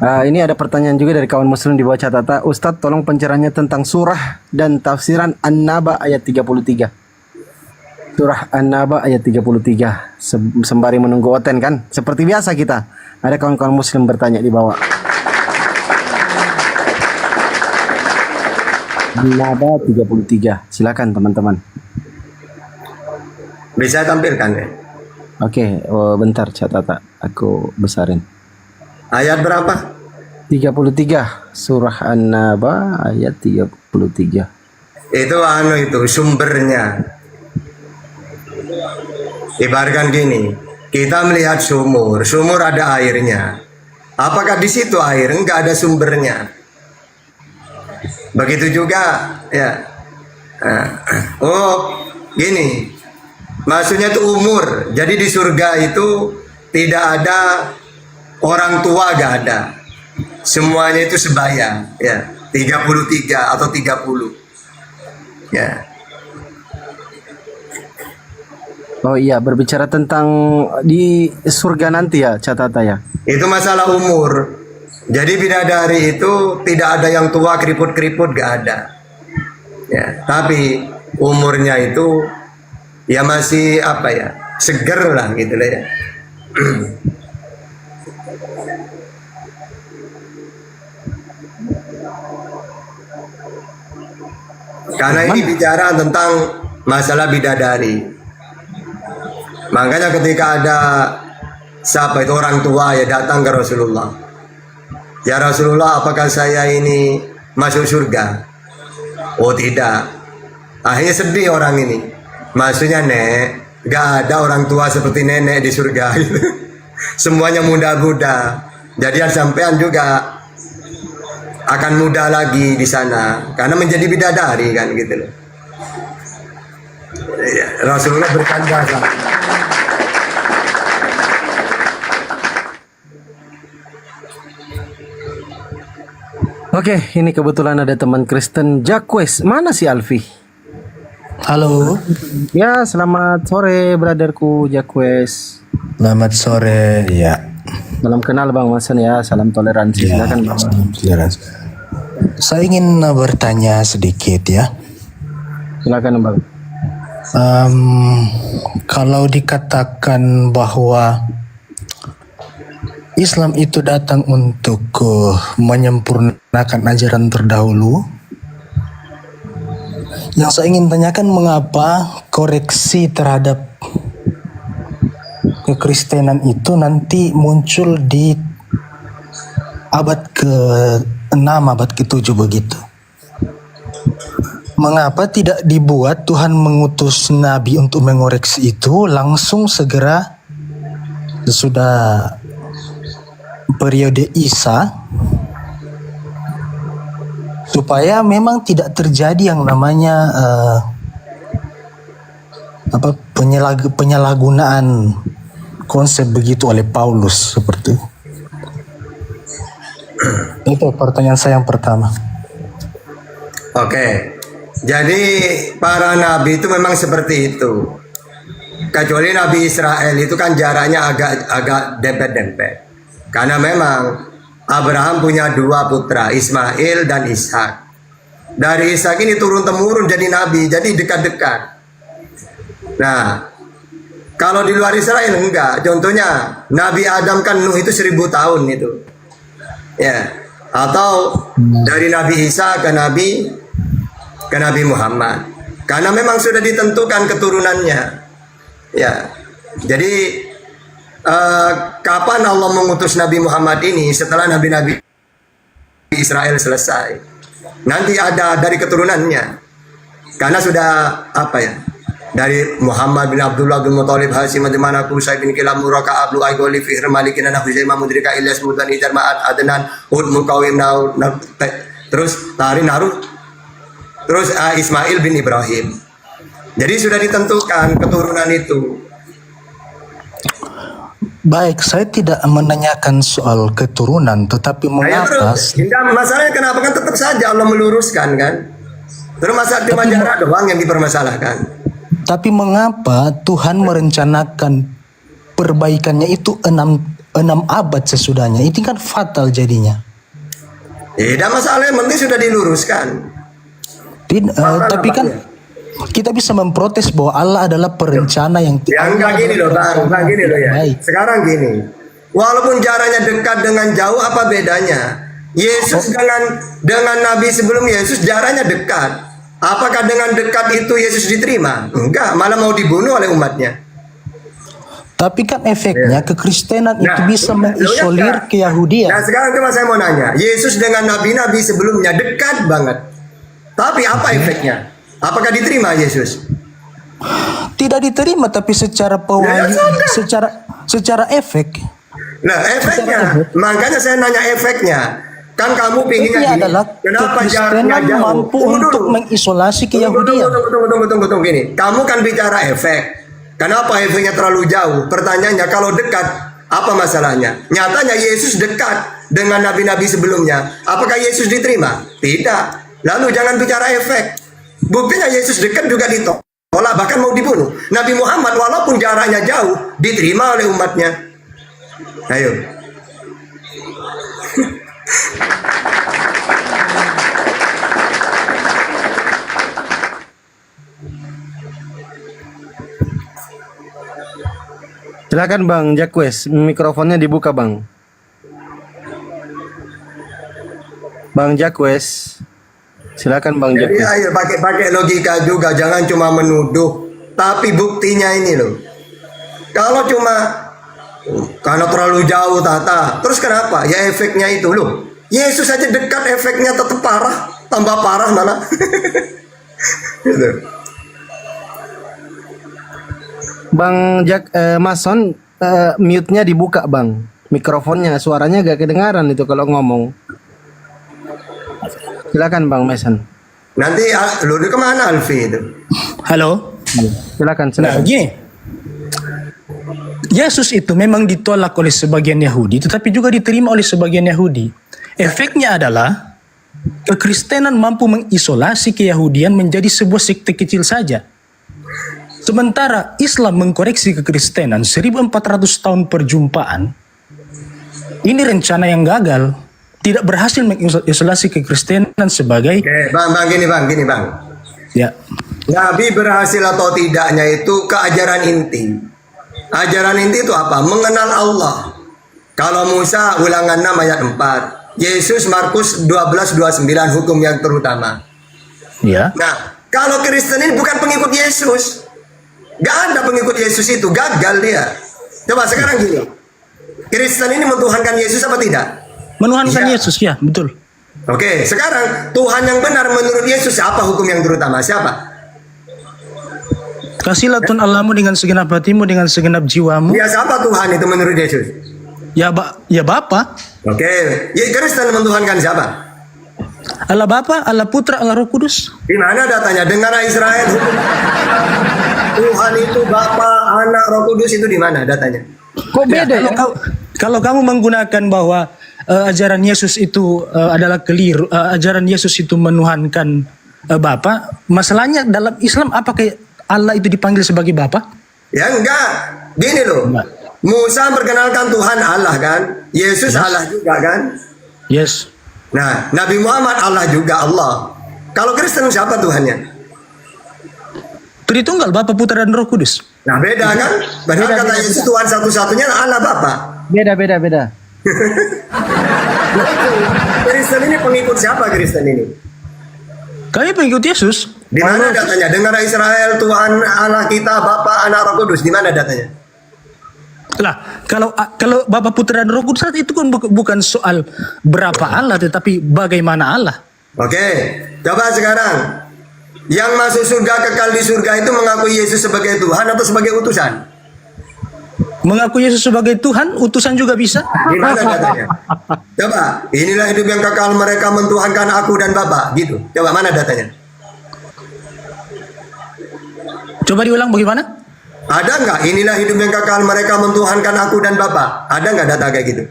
Ini ada pertanyaan juga dari kawan Muslim di bawah catatan. Ustadz tolong pencerahannya tentang surah dan tafsiran An-Naba ayat 33. Surah An-Naba ayat 33. Sembari menunggu Oten kan. Seperti biasa kita. Ada kawan-kawan Muslim bertanya di bawah. An-Naba 33. Silakan teman-teman. Bisa tampilkan ya? Oke, bentar catatan. Aku besarin. Ayat berapa? 33. Surah An-Naba ayat 33. Itu sumbernya. Ibaratkan gini, kita melihat sumur ada airnya. Apakah di situ air? Enggak ada sumbernya. Begitu juga ya. Gini. Maksudnya itu umur. Jadi di surga itu tidak ada orang tua, gak ada. Semuanya itu sebaya, ya. 33 atau 30. Ya. Oh iya, berbicara tentang di surga nanti ya, catatan ya. Itu masalah umur. Jadi bidadari itu tidak ada yang tua keriput-keriput, gak ada. Ya, tapi umurnya itu ya masih seger lah gitu lah ya. Karena ini bicara tentang masalah bidadari. Makanya ketika ada orang tua ya datang ke Rasulullah. Ya Rasulullah, apakah saya ini masuk surga? Oh tidak. Akhirnya sedih orang ini. Maksudnya Nek, gak ada orang tua seperti nenek di surga gitu. Semuanya muda-muda. Jadi sampean juga akan muda lagi di sana karena menjadi bidadari kan gitu loh. Ya, Rasulullah bercanda sama. Oke, ini kebetulan ada teman Kristen Jacques. Mana si Alfi? Halo. Ya, selamat sore brotherku Jacques. Selamat sore, ya. Salam kenal Bang Masan ya, salam toleransi. Ya, Silakan Bang. salam toleransi. Saya ingin bertanya sedikit ya. Silakan Bang. Kalau dikatakan bahwa Islam itu datang untuk menyempurnakan ajaran terdahulu, yang saya ingin tanyakan mengapa koreksi terhadap kekristenan itu nanti muncul di abad ke-6, abad ke-7 begitu. Mengapa tidak dibuat Tuhan mengutus nabi untuk mengoreksi itu langsung segera sesudah periode Isa, supaya memang tidak terjadi yang namanya penyalahgunaan konsep begitu oleh Paulus seperti itu. Itu pertanyaan saya yang pertama. Oke, jadi para nabi itu memang seperti itu. Kecuali Nabi Israel itu kan jaraknya agak dempet-dempet. Karena memang Abraham punya 2 putra, Ismail dan Ishak. Dari Ishak ini turun-temurun jadi nabi, jadi dekat-dekat. Nah, kalau di luar Israel enggak. Contohnya Nabi Adam kan Nuh itu 1000 tahun itu. Ya. Atau dari Nabi Isa ke Nabi Muhammad. Karena memang sudah ditentukan keturunannya. Ya. Jadi kapan Allah mengutus Nabi Muhammad ini setelah nabi-nabi Israel selesai. Nanti ada dari keturunannya. Karena sudah dari Muhammad bin Abdullah bin Muttalib Hasim bin Manaq Qusay bin Kilab Muraka Ablu Aigoli Fihr Malikin Anak Huzaimah Mudrika Ilyas Mutan Ijar Ma'at Adnan Hud Mukawim terus Tari Naruh terus Ismail bin Ibrahim. Jadi sudah ditentukan keturunan itu. Baik, saya tidak menanyakan soal keturunan, tetapi mengapa? Masalahnya kenapa kan tetap saja Allah meluruskan kan? Terus masa cuma jarak doang yang dipermasalahkan. Tapi mengapa Tuhan merencanakan perbaikannya itu 6 abad sesudahnya? Itu kan fatal jadinya. Tidak masalah, yang penting sudah diluruskan. Tapi kan kita bisa memprotes bahwa Allah adalah perencana yang enggak gini loh Bang, gini loh ya. Baik. Sekarang gini. Walaupun jaraknya dekat dengan jauh, apa bedanya? Yesus dengan nabi sebelum Yesus jaraknya dekat. Apakah dengan dekat itu Yesus diterima? Enggak, malah mau dibunuh oleh umatnya. Tapi kan efeknya kekristenan itu bisa mengisolir keyahudian. Nah sekarang cuma saya mau nanya, Yesus dengan nabi-nabi sebelumnya dekat banget. Tapi apa efeknya? Apakah diterima Yesus? Tidak diterima, tapi secara secara efek. Nah efeknya, makanya saya nanya efeknya. Kan kamu pinginnya gini, kenapa jaraknya jauh? Mampu untuk mengisolasi keyahudian. Tunggu gini. Kamu kan bicara efek. Kenapa efeknya terlalu jauh? Pertanyaannya kalau dekat, apa masalahnya? Nyatanya Yesus dekat dengan nabi-nabi sebelumnya. Apakah Yesus diterima? Tidak. Lalu jangan bicara efek. Buktinya Yesus dekat juga ditolak, bahkan mau dibunuh. Nabi Muhammad walaupun jaraknya jauh, diterima oleh umatnya. Ayo. Silakan Bang Jacques, mikrofonnya dibuka Bang. Bang Jacques, silakan Bang Jadi Jacques. ayo pakai logika juga, jangan cuma menuduh, tapi buktinya ini loh. Kalau cuma karena terlalu jauh Tata, terus kenapa? Ya efeknya itu loh. Yesus aja dekat, efeknya tetap parah, tambah parah malah. Gitu. Bang Mason, mute-nya dibuka Bang. Mikrofonnya, suaranya gak kedengaran itu kalau ngomong. Silakan Bang Mason. Nanti lu kemana Alfi itu? Halo. Silakan. Nah, gini. Yesus itu memang ditolak oleh sebagian Yahudi, tetapi juga diterima oleh sebagian Yahudi. Efeknya adalah kekristenan mampu mengisolasi keyahudian menjadi sebuah sekte kecil saja. Sementara Islam mengkoreksi kekristenan 1400 tahun perjumpaan, ini rencana yang gagal, tidak berhasil mengisolasi kekristenan sebagai... Bang, gini bang. Ya. Nabi berhasil atau tidaknya itu keajaran inti. Ajaran inti itu apa? Mengenal Allah. Kalau Musa Ulangan 6 ayat 4, Yesus Markus 12:29 hukum yang terutama. Ya. Nah, kalau Kristen ini bukan pengikut Yesus. Gak ada pengikut Yesus itu, gagal dia. Coba sekarang gini, Kristen ini mentuhankan Yesus apa tidak? Menuhankan Iya. Yesus, ya, betul. Oke, sekarang Tuhan yang benar menurut Yesus apa hukum yang terutama? Siapa? Kasihlah Tuhan Allahmu dengan segenap hatimu, dengan segenap jiwamu. Ya, siapa Tuhan itu menurut Yesus? Ya Bapa. Oke, ya Kristen mentuhankan siapa? Allah Bapa, Allah Putra, Allah Roh Kudus. Di mana datanya? Dengar Israel. Tuhan itu Bapa, Anak, Roh Kudus itu di mana datanya? Kok beda ya? Kalau kamu menggunakan bahwa ajaran Yesus itu adalah keliru, ajaran Yesus itu menuhankan Bapa, masalahnya dalam Islam apakah Allah itu dipanggil sebagai Bapa? Ya enggak. Gini loh. Musa memperkenalkan Tuhan Allah kan? Yesus Allah juga kan? Yes. Nah, Nabi Muhammad Allah juga Allah. Kalau Kristen siapa Tuhannya? Tritunggal, Bapa, Putra, dan Roh Kudus. Nah beda kan? Padahal kata Yesus Tuhan satu-satunya Allah Bapa. Beda. Kristen ini pengikut siapa Kristen ini? Kami pengikut Yesus. Di mana datanya? Dengar Israel, Tuhan Allah kita, Bapa, Anak, Roh Kudus. Di mana datanya? Lah, kalau Bapa, Putra, dan Roh Kudus itu kan bukan soal berapa Allah, tetapi bagaimana Allah. Oke, coba sekarang. Yang masuk surga kekal di surga itu mengakui Yesus sebagai Tuhan atau sebagai utusan? Mengaku Yesus sebagai Tuhan, utusan juga bisa. Di mana datanya? Coba, inilah hidup yang kekal, mereka mentuhankan aku dan Bapa, gitu. Coba mana datanya? Coba diulang bagaimana? Ada nggak? Inilah hidup yang kekal, mereka mentuhankan aku dan Bapa. Ada nggak data kayak gitu?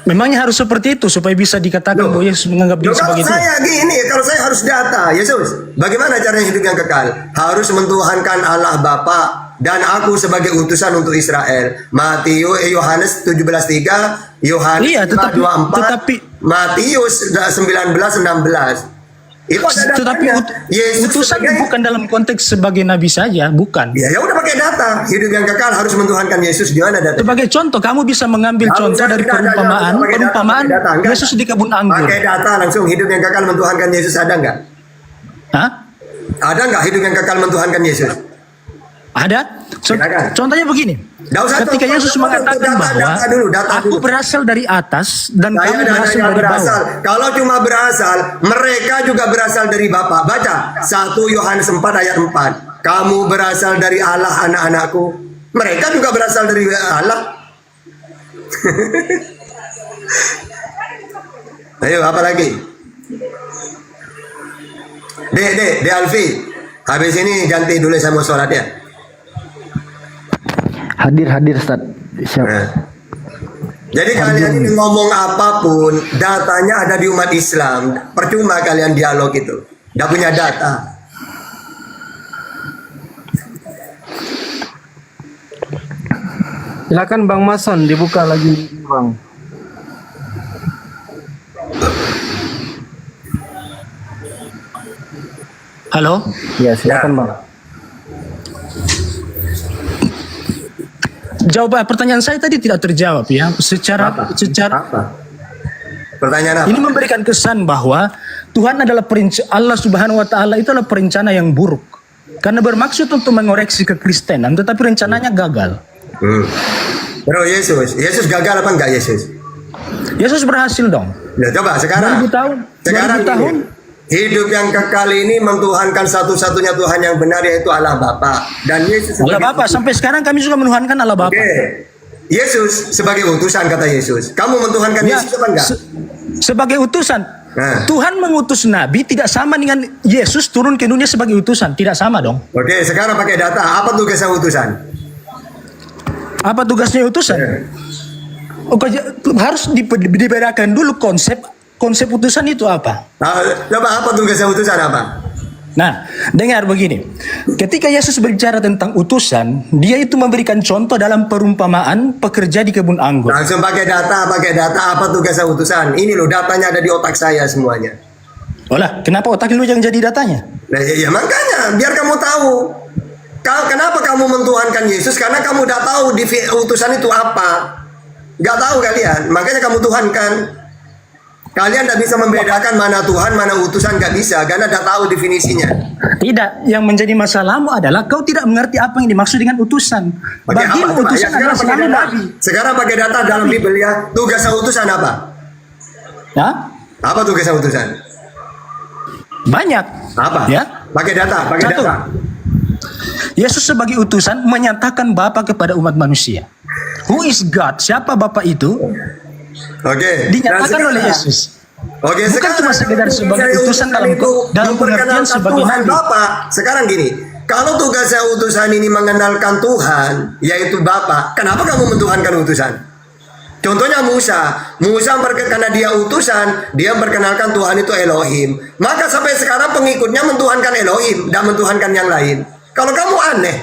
Memangnya harus seperti itu supaya bisa dikatakan bahwa Yesus menganggap diri Kalau sebagai Tuhan? saya gini, kalau saya harus data, Yesus, bagaimana caranya hidup yang kekal? Harus mentuhankan Allah Bapa dan aku sebagai utusan untuk Israel. Yohanes 17:3, Yohanes Iya, 5:24, Matius 19:16. Itu ada Tetapi datanya. Yesus utusan sebagai- bukan dalam konteks sebagai nabi saja, bukan. Ya udah pakai data. Hidup yang kekal harus mentuhankan Yesus. Di mana data? Sebagai contoh, kamu bisa mengambil Nggak contoh usah, dari tidak ada, perumpamaan, pakai data, perumpamaan pakai data. Enggak. Yesus di kebun anggur. Pakai data langsung. Hidup yang kekal mentuhankan Yesus ada nggak? Hah? Ada nggak hidup yang kekal mentuhankan Yesus? Ada. Contohnya begini. Nggak usah Ketika contoh, Yesus contoh, mengatakan data, bahwa data dulu, data aku dulu. berasal dari atas dan Saya kamu dan berasal hanya dari berasal. bawah. Kalau cuma berasal, mereka juga berasal dari Bapa. Baca 1 Yohanes 4 ayat 4. Kamu berasal dari Allah, anak-anakku. Mereka juga berasal dari Allah. Ayo, apa lagi? De Alfi. Habis ini ganti dulu saya mau sholat ya. Hadir Ustaz. Siap. Jadi kalian ini ngomong apapun, datanya ada di umat Islam. Percuma kalian dialog itu. Tidak punya data. Silakan Bang Mason dibuka lagi Bang. Halo? Ya, silakan Bang. Jawaban pertanyaan saya tadi tidak terjawab ya. Secara Pertanyaan apa? ini memberikan kesan bahwa Tuhan adalah Allah Subhanahu wa taala itu adalah perencana yang buruk. Karena bermaksud untuk mengoreksi kekristenan tetapi rencananya gagal. Bro, Yesus gagal apa enggak Yesus? Yesus berhasil dong. Ya coba sekarang. 2000 tahun. Sekarang 2000 tahun. Hidup yang kekal ini mentuhankan satu-satunya Tuhan yang benar yaitu Allah Bapa dan Yesus Allah Bapa sampai sekarang kami juga menuhankan Allah Bapa. Yesus sebagai utusan kata Yesus. Kamu mentuhankan Yesus apa enggak? Sebagai utusan. Tuhan mengutus nabi tidak sama dengan Yesus turun ke dunia sebagai utusan, tidak sama dong. Oke, sekarang pakai data. Apa tugasnya utusan? Apa tugasnya utusan? Harus dibedakan dulu konsep utusan itu apa? Coba apa tugasnya utusan apa? Nah, dengar begini. Ketika Yesus berbicara tentang utusan, dia itu memberikan contoh dalam perumpamaan pekerja di kebun anggur. Langsung pakai data apa tugasnya utusan? Ini loh datanya ada di otak saya semuanya. Olah, kenapa otak lu yang jadi datanya? Nah, ya makanya biar kamu tahu. Kenapa kamu mentuhankan Yesus? Karena kamu udah tahu di utusan itu apa. Gak tahu kalian, makanya kamu tuhankan. Kalian tidak bisa membedakan mana Tuhan, mana utusan, nggak bisa, karena tidak tahu definisinya. Tidak, yang menjadi masalahmu adalah kau tidak mengerti apa yang dimaksud dengan utusan. Pakai Bagimu apa? utusan adalah selalu data. nabi. Sekarang pakai data dalam Bible ya. Tugasnya utusan apa? Ya? Apa tugasnya utusan? Banyak. Apa? Ya? Pakai data, pakai Satu. data. Yesus sebagai utusan menyatakan Bapa kepada umat manusia. Who is God? Siapa Bapa itu? Oke. Dinyatakan Nah, oleh sekarang- Yesus. Oke, Bukan sekarang cuma sekedar sebagai saya utusan dalam pengertian memperkenalkan sebagai Tuhan nabi. Bapa. Sekarang gini, kalau tugasnya utusan ini mengenalkan Tuhan, yaitu Bapa, kenapa kamu mentuhankan utusan? Contohnya Musa karena dia utusan, dia memperkenalkan Tuhan itu Elohim. Maka sampai sekarang pengikutnya mentuhankan Elohim dan mentuhankan yang lain. Kalau kamu aneh,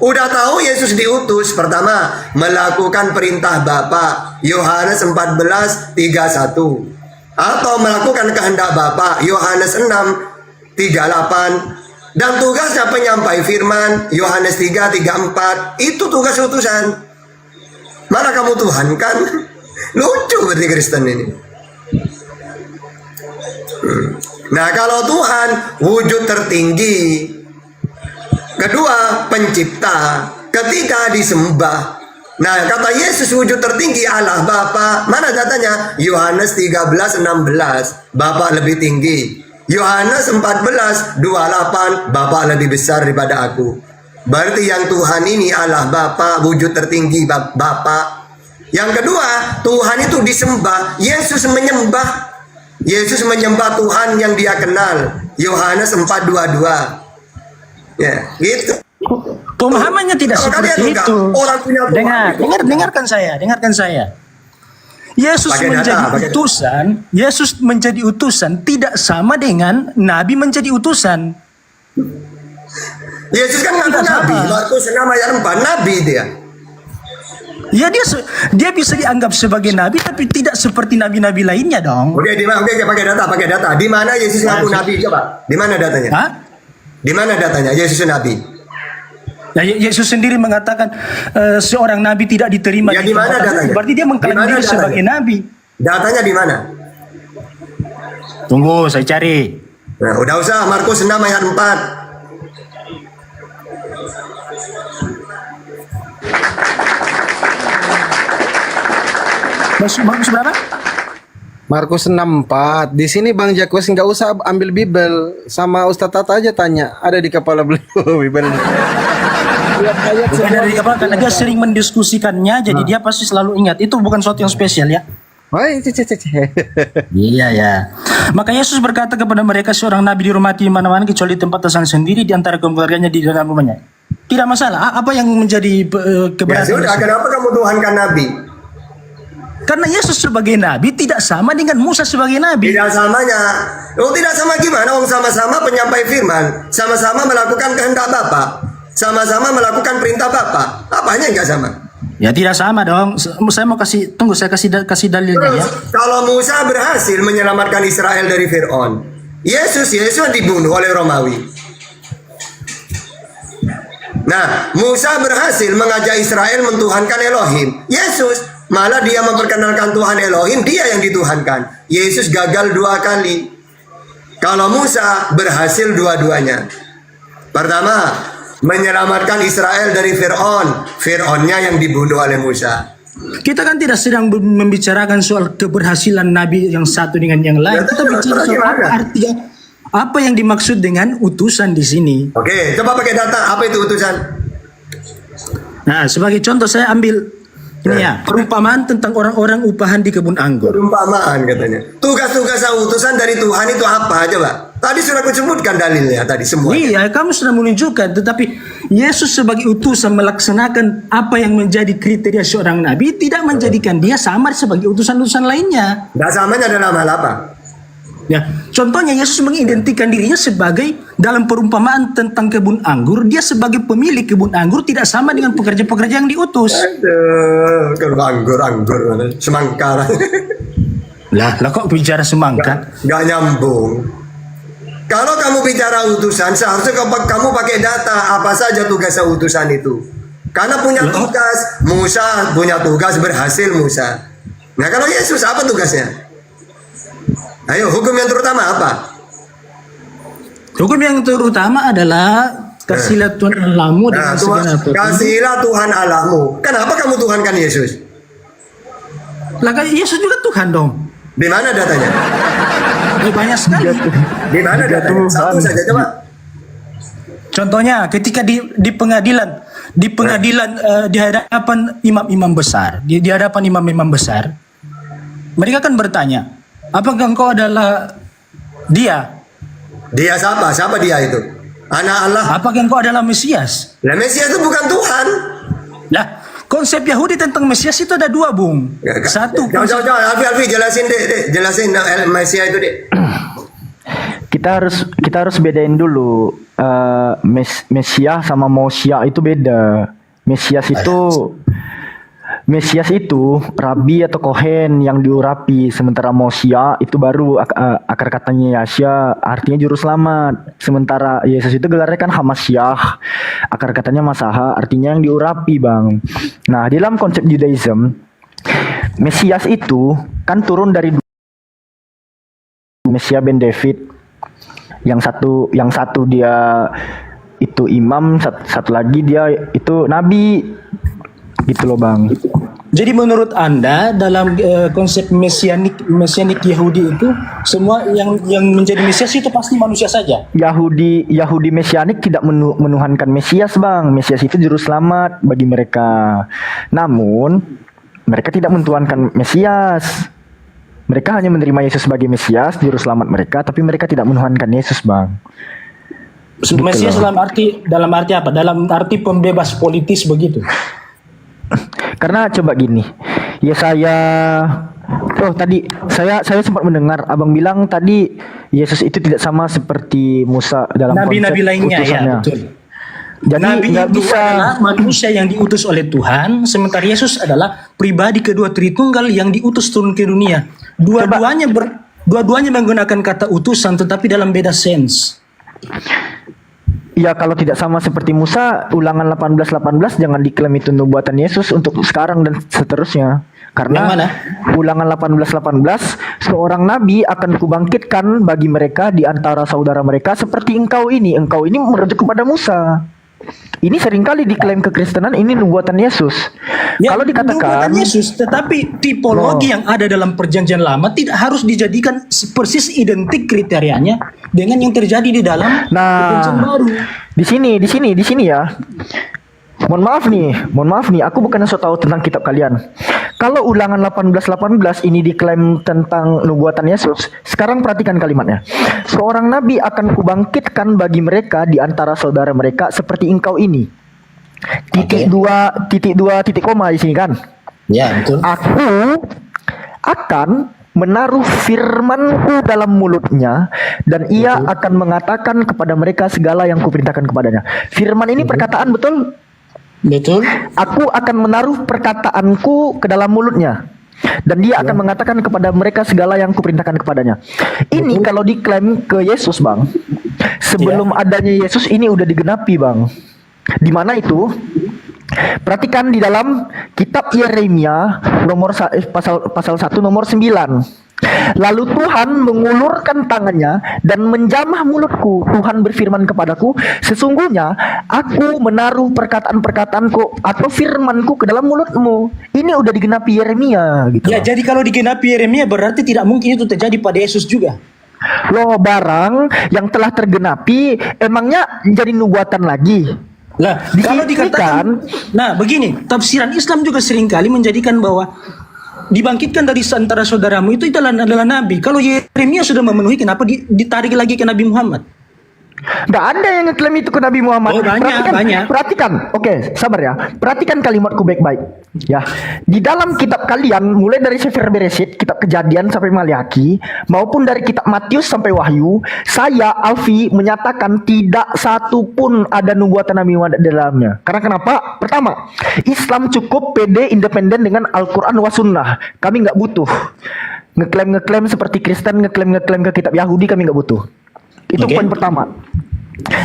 udah tahu Yesus diutus, pertama melakukan perintah Bapa, Yohanes 14:31. Atau melakukan kehendak Bapa, Yohanes 6:38. Dan tugasnya penyampai firman, Yohanes 3:34. Itu tugas utusan. Mana kamu Tuhan kan? Lucu berarti Kristen ini. Nah, kalau Tuhan wujud tertinggi, kedua pencipta, ketiga disembah. Nah, kata Yesus wujud tertinggi Allah Bapa. Mana datanya? Yohanes 13:16. Bapa lebih tinggi. Yohanes 14:28. Bapa lebih besar daripada aku. Berarti yang Tuhan ini Allah Bapa, wujud tertinggi Bapa. Yang kedua, Tuhan itu disembah. Yesus menyembah. Yesus menyembah Tuhan yang dia kenal. Yohanes 4:22. Ya, gitu. Pemahamannya tidak Kalau seperti kalian enggak, itu. orang punya Tuhan. Dengarkan saya. Yesus Pakai data, menjadi pakai data. utusan, Yesus menjadi utusan tidak sama dengan Nabi menjadi utusan. Yesus kan ngaku nabi. Markus 6 ayat 4, nabi dia. Ya dia bisa dianggap sebagai nabi tapi tidak seperti nabi-nabi lainnya dong. Oke, pakai data. Di mana Yesus ngaku nabi coba? Di mana datanya? Hah? Di mana datanya Yesus nabi? Nah, Yesus sendiri mengatakan seorang nabi tidak diterima Ya, di di mana tempat datanya? itu. Berarti dia mengklaim Di mana diri datanya? sebagai nabi. Datanya di mana? Tunggu, saya cari. Nah, udah usah Markus 6 ayat 4. Markus berapa? Markus 6:4. Di sini Bang Jakwes nggak usah ambil Bible, sama Ustadz Tata aja tanya. Ada di kepala beliau Bible. Bukan dari kepala, karena dia sering mendiskusikannya, jadi dia pasti selalu ingat. Itu bukan sesuatu yang spesial ya. Iya ya. Maka Yesus berkata kepada mereka, seorang nabi dihormati di mana-mana kecuali tempat asalnya sendiri, di antara keluarganya di dalam rumahnya. Tidak masalah. Apa yang menjadi Ya keberatan? sudah, kenapa kamu tuhankan nabi? Karena Yesus sebagai nabi tidak sama dengan Musa sebagai nabi. Tidak samanya. Oh, tidak sama gimana? Om sama-sama penyampai firman, sama-sama melakukan kehendak Bapa, sama-sama melakukan perintah Bapa. Apanya enggak sama? Ya tidak sama dong. Saya mau saya kasih dalilnya ya. Kalau Musa berhasil menyelamatkan Israel dari Fir'aun, Yesus dibunuh oleh Romawi. Nah, Musa berhasil mengajak Israel mentuhankan Elohim. Yesus malah dia memperkenalkan Tuhan Elohim, dia yang dituhankan. Yesus gagal 2 kali. Kalau Musa berhasil dua-duanya. Pertama, menyelamatkan Israel dari Fir'aun. Fir'aunnya yang dibunuh oleh Musa. Kita kan tidak sedang membicarakan soal keberhasilan nabi yang satu dengan yang lain. Kita bicara soal apa artinya, apa yang dimaksud dengan utusan di sini. Oke, coba pakai data. Apa itu utusan? Nah, sebagai contoh saya ambil ini ya, perumpamaan tentang orang-orang upahan di kebun anggur. Perumpamaan katanya. Tugas-tugas utusan dari Tuhan itu apa? Coba. Tadi sudah aku sebutkan dalilnya tadi semua. Iya, kamu sudah menunjukkan. Tetapi Yesus sebagai utusan melaksanakan apa yang menjadi kriteria seorang nabi, tidak menjadikan dia sama sebagai utusan-utusan lainnya. Tidak samanya dalam hal apa? Ya, contohnya Yesus mengidentikan dirinya sebagai dalam perumpamaan tentang kebun anggur, dia sebagai pemilik kebun anggur tidak sama dengan pekerja-pekerja yang diutus. Aduh, kebun anggur, semangka. Lah kok bicara semangka? Gak nyambung. Kalau kamu bicara utusan, seharusnya kamu pakai data apa saja tugas utusan itu. Karena punya tugas, Musa punya tugas berhasil Musa. Nah kalau Yesus apa tugasnya? Ayo, hukum yang terutama apa? Hukum yang terutama adalah kasihilah Tuhan Allahmu dengan segala apapun. Kasihilah Tuhan Allahmu. Kenapa kamu tuhankan Yesus? Lah kan Yesus juga Tuhan dong. Di mana datanya? Banyak sekali. Di mana datanya? Satu saja coba. Contohnya ketika di pengadilan di hadapan imam-imam besar, di hadapan imam-imam besar, mereka kan bertanya, apakah engkau adalah dia? Dia siapa? Siapa dia itu? Anak Allah. Apakah engkau adalah Mesias? Lah Mesias itu bukan Tuhan. Lah konsep Yahudi tentang Mesias itu ada dua, Bung. Satu. Jangan, Alfi, jelasin deh, jelasin Mesias itu deh. Kita harus bedain dulu Mesias sama Mosia itu beda. Mesias itu rabi atau kohen yang diurapi, sementara Mosia itu baru akar katanya Yasya, artinya juru selamat. Sementara Yesus itu gelarnya kan Hamasyah, akar katanya Masaha, artinya yang diurapi, Bang. Nah, di dalam konsep Judaism, Mesias itu kan turun dari Mesia ben David. Yang satu dia itu imam, satu lagi dia itu nabi. Gitu loh, Bang. Jadi menurut Anda dalam konsep mesianik Yahudi itu semua yang menjadi Mesias itu pasti manusia saja. Yahudi mesianik tidak menuhankan Mesias, Bang. Mesias itu juru selamat bagi mereka. Namun mereka tidak menuhankan Mesias. Mereka hanya menerima Yesus sebagai Mesias, juru selamat mereka, tapi mereka tidak menuhankan Yesus, Bang. Mesias dalam arti apa? Dalam arti pembebas politis begitu. Karena coba gini, tadi saya sempat mendengar abang bilang tadi Yesus itu tidak sama seperti Musa dalam nabi-nabi lainnya, utusannya. ya betul. Jadi Nabi nggak itu bisa adalah manusia yang diutus oleh Tuhan, sementara Yesus adalah pribadi kedua Tritunggal yang diutus turun ke dunia. Dua-duanya menggunakan kata utusan, tetapi dalam beda sense. Ya, kalau tidak sama seperti Musa, Ulangan 18:18 jangan diklaim itu nubuatan Yesus untuk sekarang dan seterusnya. Karena Ulangan 18:18, seorang nabi akan kubangkitkan bagi mereka di antara saudara mereka seperti engkau ini merujuk kepada Musa. Ini seringkali diklaim kekristenan ini nubuatan Yesus. Ya, kalau dikatakan nubuatan Yesus, tetapi tipologi yang ada dalam perjanjian lama tidak harus dijadikan persis identik kriterianya dengan yang terjadi di dalam perjanjian baru. Di sini ya. Mohon maaf nih, aku bukan so tahu tentang kitab kalian. Kalau Ulangan 18:18 ini diklaim tentang nubuatan Yesus, sekarang perhatikan kalimatnya. Seorang nabi akan kubangkitkan bagi mereka di antara saudara mereka seperti engkau ini. Titik dua titik koma di sini kan? Ya, betul. Aku akan menaruh firmanku dalam mulutnya dan ia akan mengatakan kepada mereka segala yang kuperintahkan kepadanya. Firman ini perkataan, betul? Betul. Aku akan menaruh perkataanku ke dalam mulutnya dan dia akan mengatakan kepada mereka segala yang kuperintahkan kepadanya. Ini kalau diklaim ke Yesus, Bang. Sebelum adanya Yesus ini udah digenapi, Bang. Di mana itu? Perhatikan di dalam kitab Yeremia pasal 1 nomor 9. Lalu Tuhan mengulurkan tangannya dan menjamah mulutku. Tuhan berfirman kepadaku, sesungguhnya aku menaruh perkataan-perkataanku atau firmanku ke dalam mulutmu. Ini udah digenapi Yeremia gitu. Ya, jadi kalau digenapi Yeremia berarti tidak mungkin itu terjadi pada Yesus juga. Loh, barang yang telah tergenapi emangnya jadi nubuatan lagi? Lah, kalau dikatakan, nah begini, tafsiran Islam juga seringkali menjadikan bahwa dibangkitkan dari antara saudaramu itu adalah nabi. Kalau Yeremia sudah memenuhi, kenapa ditarik lagi ke Nabi Muhammad? Nggak ada yang ngeklaim itu ke Nabi Muhammad. Oh, banyak. Perhatikan. Oke, sabar ya. Perhatikan kalimatku baik-baik. Ya, di dalam kitab kalian, mulai dari Sefer Beresit, kitab Kejadian sampai Maliaki, maupun dari kitab Matius sampai Wahyu, saya Alfi menyatakan tidak satu pun ada nubuatan Nabi Muhammad di dalamnya. Karena kenapa? Pertama, Islam cukup pede independen dengan Al-Quran wa Sunnah. Kami nggak butuh ngeklaim seperti Kristen ngeklaim ke kitab Yahudi. Kami nggak butuh. Itu poin pertama.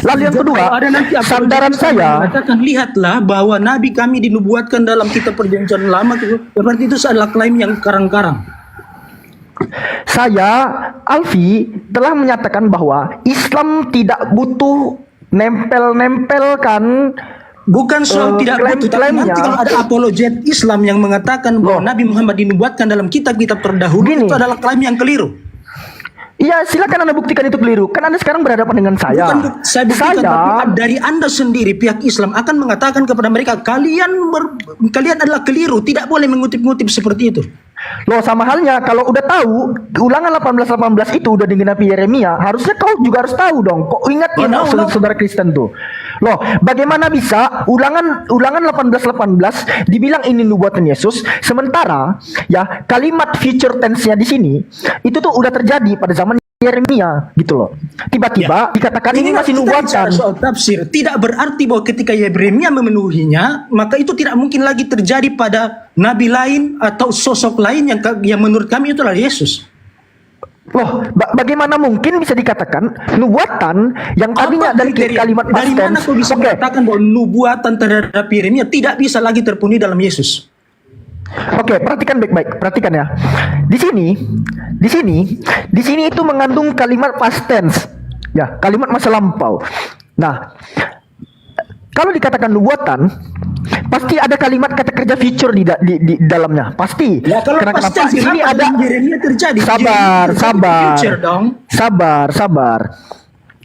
Lalu yang kedua, sandaran saya mengatakan, lihatlah bahwa nabi kami dinubuatkan dalam kitab perjanjian lama, berarti itu adalah klaim yang karang-karang. Saya, Alfi, telah menyatakan bahwa Islam tidak butuh nempel-nempelkan Bukan soal tidak butuh, tapi nanti kalau ada apologet Islam yang mengatakan bahwa Nabi Muhammad dinubuatkan dalam kitab-kitab terdahulu, itu adalah klaim yang keliru. Iya, silakan Anda buktikan itu keliru. Kan Anda sekarang berhadapan dengan saya. Bukan saya buktikan, tapi dari Anda sendiri pihak Islam akan mengatakan kepada mereka, kalian adalah keliru, tidak boleh mengutip-ngutip seperti itu. Loh, sama halnya kalau udah tahu Ulangan 18:18 itu udah digenapi Yeremia, harusnya kau juga harus tahu dong. Kok ingatin saudara Kristen tuh. Loh, bagaimana bisa Ulangan 18:18 dibilang ini nubuatan Yesus, sementara ya kalimat future tense-nya di sini itu tuh udah terjadi pada zaman Yeremia gitu loh. Tiba-tiba dikatakan ini masih nubuatan. Soal tafsir tidak berarti bahwa ketika Yeremia memenuhinya, maka itu tidak mungkin lagi terjadi pada nabi lain atau sosok lain yang menurut kami itu adalah Yesus. Loh, bagaimana mungkin bisa dikatakan nubuatan yang tadinya dari kalimat past dari mana tense? kau bisa mengatakan bahwa nubuatan terhadap Yeremia tidak bisa lagi terpenuhi dalam Yesus? Oke, perhatikan baik-baik, perhatikan ya. Di sini itu mengandung kalimat past tense, ya, kalimat masa lampau. Nah, kalau dikatakan nubuatan, pasti ada kalimat kata kerja future di dalamnya, pasti. Ya, kalau Karena past kenapa? tense Di sini kenapa ada dalam Yeremia terjadi. sabar. Future dong. Sabar.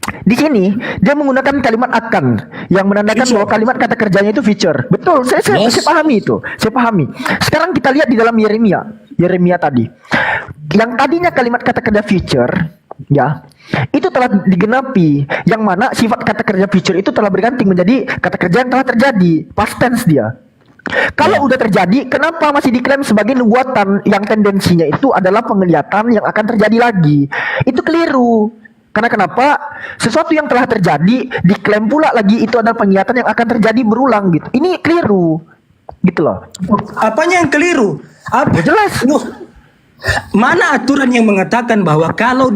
Di sini dia menggunakan kalimat akan yang menandakan bahwa kalimat kata kerjanya itu future. Betul, saya pahami itu. Saya pahami. Sekarang kita lihat di dalam Yeremia tadi. Yang tadinya kalimat kata kerja future, ya, itu telah digenapi. Yang mana sifat kata kerja future itu telah berganti menjadi kata kerja yang telah terjadi, past tense dia. Kalau udah terjadi, kenapa masih diklaim sebagai nubuatan yang tendensinya itu adalah penglihatan yang akan terjadi lagi? Itu keliru. Karena kenapa? Sesuatu yang telah terjadi diklaim pula lagi itu adalah penglihatan yang akan terjadi berulang gitu. Ini keliru. Gitu loh. Apanya yang keliru? Apa? Jelas. Mana aturan yang mengatakan bahwa kalau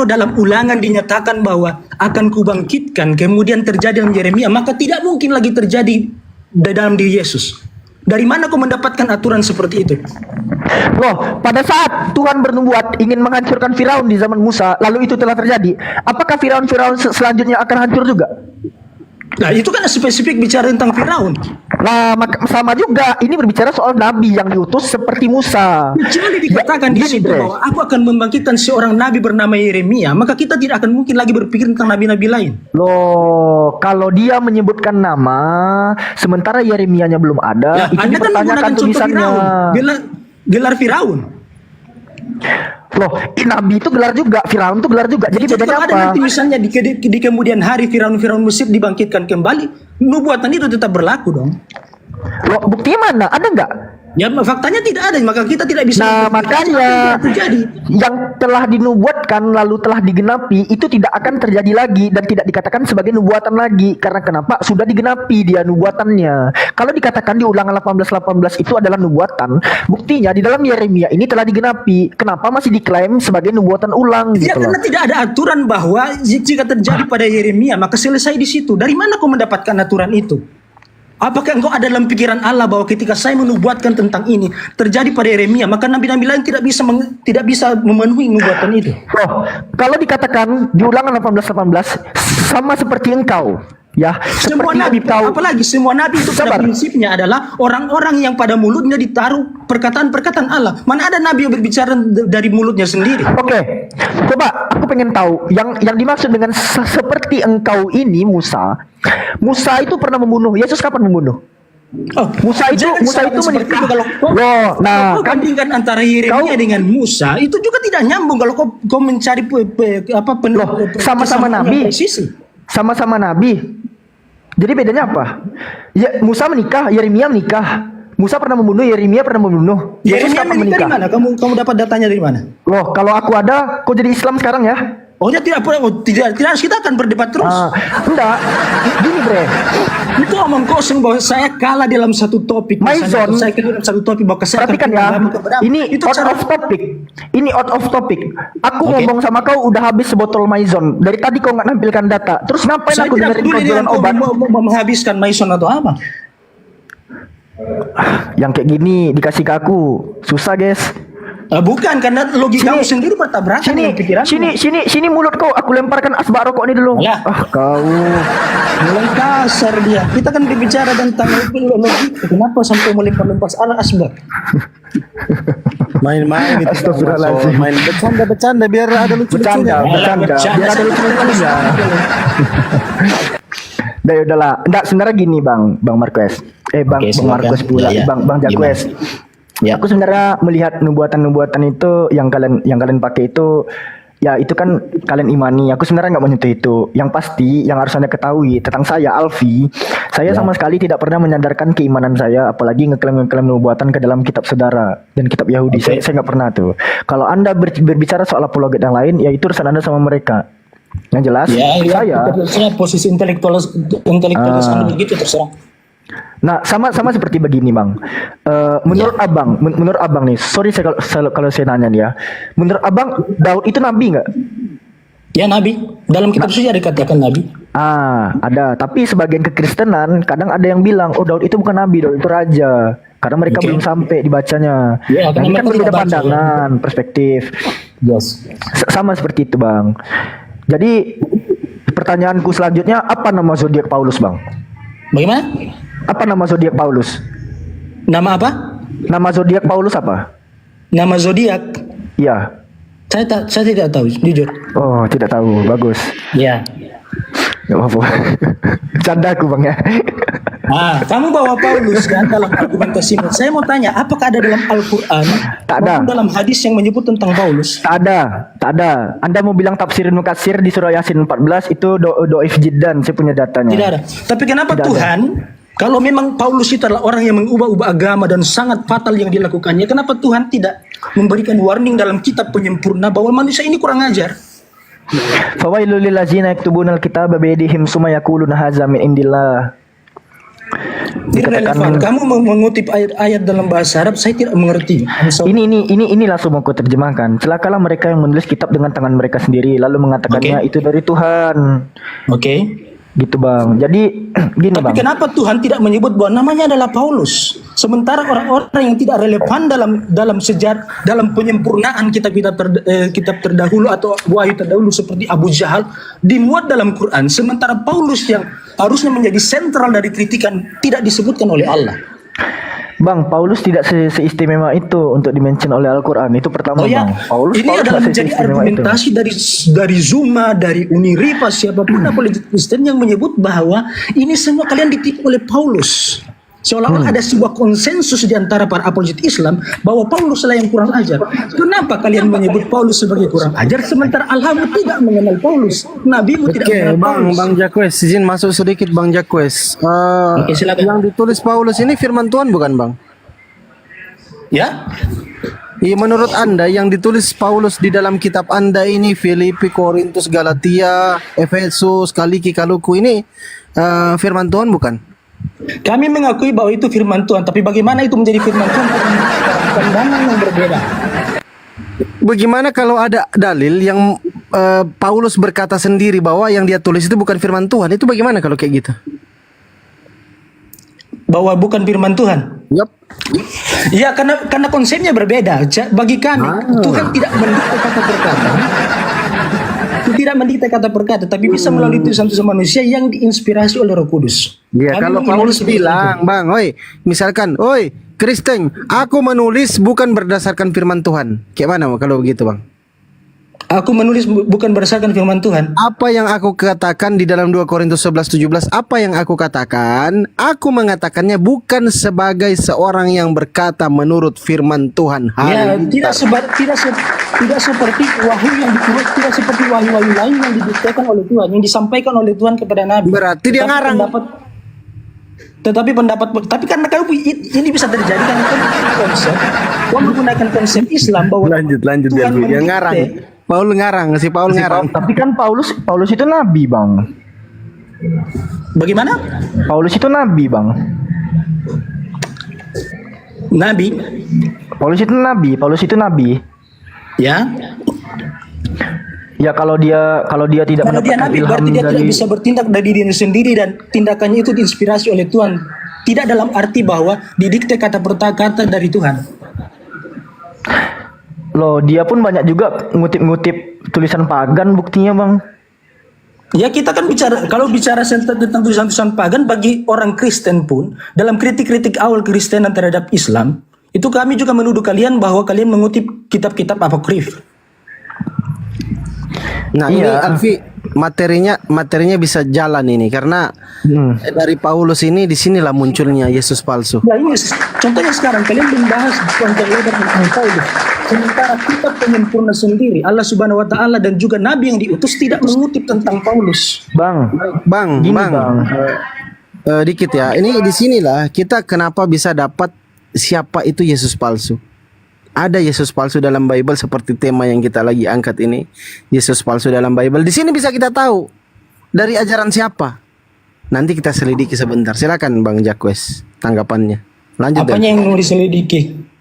dalam Ulangan dinyatakan bahwa akan kubangkitkan, kemudian terjadi dalam Yeremia, maka tidak mungkin lagi terjadi dalam diri Yesus. Dari mana kau mendapatkan aturan seperti itu? Loh, pada saat Tuhan bernubuat ingin menghancurkan Firaun di zaman Musa, lalu itu telah terjadi. Apakah Firaun selanjutnya akan hancur juga? Nah, itu kan spesifik bicara tentang Firaun. Nah, sama juga ini berbicara soal nabi yang diutus seperti Musa. Kecuali dikatakan di situ bahwa aku akan membangkitkan seorang nabi bernama Yeremia, maka kita tidak akan mungkin lagi berpikir tentang nabi-nabi lain. Loh, kalau dia menyebutkan nama sementara Yeremianya belum ada, itu Anda kan dipertanyakan menggunakan contoh tulisannya. Firaun, gelar Firaun. Loh, nabi itu gelar juga, Firaun itu gelar juga. Jadi bedanya kalau apa? ada nanti misalnya di kemudian hari Firaun Mesir dibangkitkan kembali, nubuatan itu tetap berlaku dong. Loh, buktinya mana? Ada nggak? Ya, faktanya tidak ada, maka kita tidak bisa. Nah, makanya terjadi. yang telah dinubuatkan lalu telah digenapi itu tidak akan terjadi lagi dan tidak dikatakan sebagai nubuatan lagi. Karena kenapa? Sudah digenapi dia nubuatannya. Kalau dikatakan di Ulangan 18:18 itu adalah nubuatan, buktinya di dalam Yeremia ini telah digenapi. Kenapa masih diklaim sebagai nubuatan ulang Ya, gitu karena loh? tidak ada aturan bahwa jika terjadi pada Yeremia maka selesai di situ. Dari mana kau mendapatkan aturan itu? Apakah engkau ada dalam pikiran Allah bahwa ketika saya menubuatkan tentang ini terjadi pada Yeremia, maka nabi-nabi lain tidak bisa memenuhi nubuatan itu? Oh, kalau dikatakan di Ulangan 18:18 sama seperti engkau, ya, Semua seperti nabi, engkau. apalagi semua nabi itu pada prinsipnya adalah orang-orang yang pada mulutnya ditaruh perkataan-perkataan Allah. Mana ada nabi yang berbicara dari mulutnya sendiri? Oke, coba aku pengen tahu yang dimaksud dengan seperti engkau ini Musa. Musa itu pernah membunuh. Yesus kapan membunuh? Musa itu menikah. Loh, nah, kau bandingkan antara Yeremia dengan Musa, itu juga tidak nyambung kalau kau mencari sama-sama nabi. Sama-sama nabi. Jadi bedanya apa? Ya, Musa menikah, Yeremia menikah. Musa pernah membunuh, Yeremia pernah membunuh. Yesus Yeremia kapan menikah menikah? di mana? Kamu dapat datanya dari mana? Loh, kalau aku ada, kau jadi Islam sekarang ya? Oh ya tidak harus, kita akan berdebat terus. Enggak, gini bre. Itu omong kosong bahwa saya kalah dalam satu topik. Maison, saya kalah dalam satu topik bahwa saya perhatikan ya. Ini out of topic. Ini out of topic. Aku ngomong sama kau udah habis sebotol Maison. Dari tadi kau nggak nampilkan data. Terus ngapain saya aku dengerin kau jualan obat? Menghabiskan Maison atau apa? Yang kayak gini dikasih ke aku susah guys. Bukan, karena logikamu sendiri bertabrakan dengan pikiran. Sini mulut kau, aku lemparkan asbak rokok ini dulu. Alah. Kau. Mulai kasar dia. Kita kan berbicara tentang logika. Kenapa sampai melempar-lempar asbak? Main-main itu. Astagfirullahaladzim. Main bercanda biar ada lucu-lucunya. Bercanda. Biar ada lucu-lucunya. Udah, udahlah. Enggak, sebenarnya gini Bang Marquez. Bang Marquez pula. Bang Jacques. Ya. Aku sebenarnya melihat nubuatan-nubuatan itu yang kalian pakai itu, ya itu kan kalian imani. Aku sebenarnya nggak menyentuh itu. Yang pasti yang harus Anda ketahui tentang saya, Alfi, saya sama sekali tidak pernah menyandarkan keimanan saya, apalagi ngeklaim nubuatan ke dalam kitab saudara dan kitab Yahudi. Saya nggak pernah tuh. Kalau Anda berbicara soal apologet yang lain, ya itu urusan Anda sama mereka. Yang jelas, saya terserah posisi intelektual Anda begitu, terserah. Nah, sama seperti begini, Bang. Menurut Abang nih, sorry kalau saya nanya nih ya. Menurut Abang, Daud itu nabi nggak? Ya, nabi. Dalam kitab suci ada dikatakan nabi. Ada. Tapi sebagian kekristenan kadang ada yang bilang, oh Daud itu bukan nabi, Daud itu raja. Karena mereka belum sampai dibacanya. Ya, nah, ini kan berbeda pandangan, perspektif. Yes. Sama seperti itu, Bang. Jadi pertanyaanku selanjutnya, apa nama zodiak Paulus, Bang? Bagaimana? Apa nama zodiak Paulus? Nama apa? Nama zodiak Paulus apa? Nama zodiak? Iya. Saya tidak tahu, jujur. Oh, tidak tahu. Bagus. Ya. Gak apa-apa. Canda aku, Bang ya. Kamu bawa Paulus kan dalam argumentasimu. Saya mau tanya, apakah ada dalam Al-Quran maupun dalam hadis yang menyebut tentang Paulus? Tak ada. Anda mau bilang tafsir Nukatsir di surah Yasin 14 itu doif jiddan, saya punya datanya. Tidak ada. Tapi kenapa Tuhan, kalau memang Paulus itu adalah orang yang mengubah-ubah agama dan sangat fatal yang dilakukannya, kenapa Tuhan tidak memberikan warning dalam kitab penyempurna bahwa manusia ini kurang ajar? Fawailul lil ladzina yaktubunal kitaba biyadihim summa yaquluna hadza min indillah. Dikatakan, kamu mengutip ayat-ayat dalam bahasa Arab, saya tidak mengerti. Ini langsung aku terjemahkan. Celakalah mereka yang menulis kitab dengan tangan mereka sendiri lalu mengatakannya itu dari Tuhan. Gitu, Bang. Jadi gini, Bang. Tapi kenapa Tuhan tidak menyebut bahwa namanya adalah Paulus? Sementara orang-orang yang tidak relevan dalam sejarah, dalam penyempurnaan kitab-kitab terdahulu atau wahyu terdahulu seperti Abu Jahal dimuat dalam Quran, sementara Paulus yang harusnya menjadi sentral dari kritikan tidak disebutkan oleh Allah. Bang, Paulus tidak seistimewa itu untuk dimention oleh Al-Quran. Itu pertama, Bang. Paulus adalah menjadi argumentasi dari Zuma, dari Uniripa, siapapun apologet Kristen yang menyebut bahwa ini semua kalian ditipu oleh Paulus. Seolah-olah ada sebuah konsensus di antara para apologet Islam bahwa Paulus lah yang kurang ajar. Kenapa kalian menyebut Paulus sebagai kurang ajar sementara Allah tidak mengenal Paulus? Nabimu tidak mengenal Paulus. Bang Jacques, izin masuk sedikit, Bang Jacques. Silakan. Yang ditulis Paulus ini firman Tuhan bukan, Bang? Ya? Iya, menurut Anda yang ditulis Paulus di dalam kitab Anda ini, Filipi, Korintus, Galatia, Efesus, Kaliki, Kaluku ini firman Tuhan bukan? Kami mengakui bahwa itu firman Tuhan, tapi bagaimana itu menjadi firman Tuhan? Pandangan yang berbeda. Bagaimana kalau ada dalil yang Paulus berkata sendiri bahwa yang dia tulis itu bukan firman Tuhan? Itu bagaimana kalau kayak gitu? Bahwa bukan firman Tuhan? Ya, karena konsepnya berbeda. Bagi kami, Tuhan tidak mendikte kata per kata. Tidak mendikte kata per kata, tapi bisa melalui tulisan manusia yang diinspirasi oleh Roh Kudus. Ya, kalau Paulus bilang, Bang, misalkan, Kristen, aku menulis bukan berdasarkan firman Tuhan. Kayak mana kalau begitu, Bang? Aku menulis bukan berdasarkan firman Tuhan. Apa yang aku katakan di dalam 2 Korintus 11:17? Apa yang aku katakan? Aku mengatakannya bukan sebagai seorang yang berkata menurut firman Tuhan. Ya, tidak seperti wahyu yang diturut, tidak seperti wahyu-wahyu lain yang didiktekan oleh Tuhan, yang disampaikan oleh Tuhan kepada Nabi. Berarti dia ngarang. Tapi karena kamu ini bisa terjadi karena konsep, kamu menggunakan konsep Islam bahwa lanjut Tuhan yang ngarang. Paul ngarang. Tapi kan Paulus itu nabi, Bang. Bagaimana? Paulus itu nabi, Bang. Nabi? Paulus itu nabi. Ya. Ya, kalau dia tidak mendapatkan nabi, ilham berarti dia tidak bisa bertindak dari diri sendiri dan tindakannya itu diinspirasi oleh Tuhan. Tidak dalam arti bahwa didikte kata per kata dari Tuhan. Loh, dia pun banyak juga ngutip-ngutip tulisan pagan buktinya, Bang. Ya kita kan bicara, kalau bicara tentang tulisan-tulisan pagan bagi orang Kristen pun, dalam kritik-kritik awal Kristenan terhadap Islam, itu kami juga menuduh kalian bahwa kalian mengutip kitab-kitab apokrif. Nah ini Alfi, materinya bisa jalan ini karena dari Paulus ini disinilah munculnya Yesus palsu. Ya ini contohnya sekarang kalian membahas konten lebar tentang Paulus. Sementara kitab penyempurna sendiri Allah Subhanahu wa taala dan juga nabi yang diutus tidak mengutip tentang Paulus. Bang. Dikit ya. Ini disinilah kita kenapa bisa dapat siapa itu Yesus palsu. Ada Yesus palsu dalam Bible seperti tema yang kita lagi angkat ini. Yesus palsu dalam Bible. Di sini bisa kita tahu dari ajaran siapa. Nanti kita selidiki sebentar. Silakan Bang Jacques tanggapannya. Lanjut. Apanya yang mau diselidiki?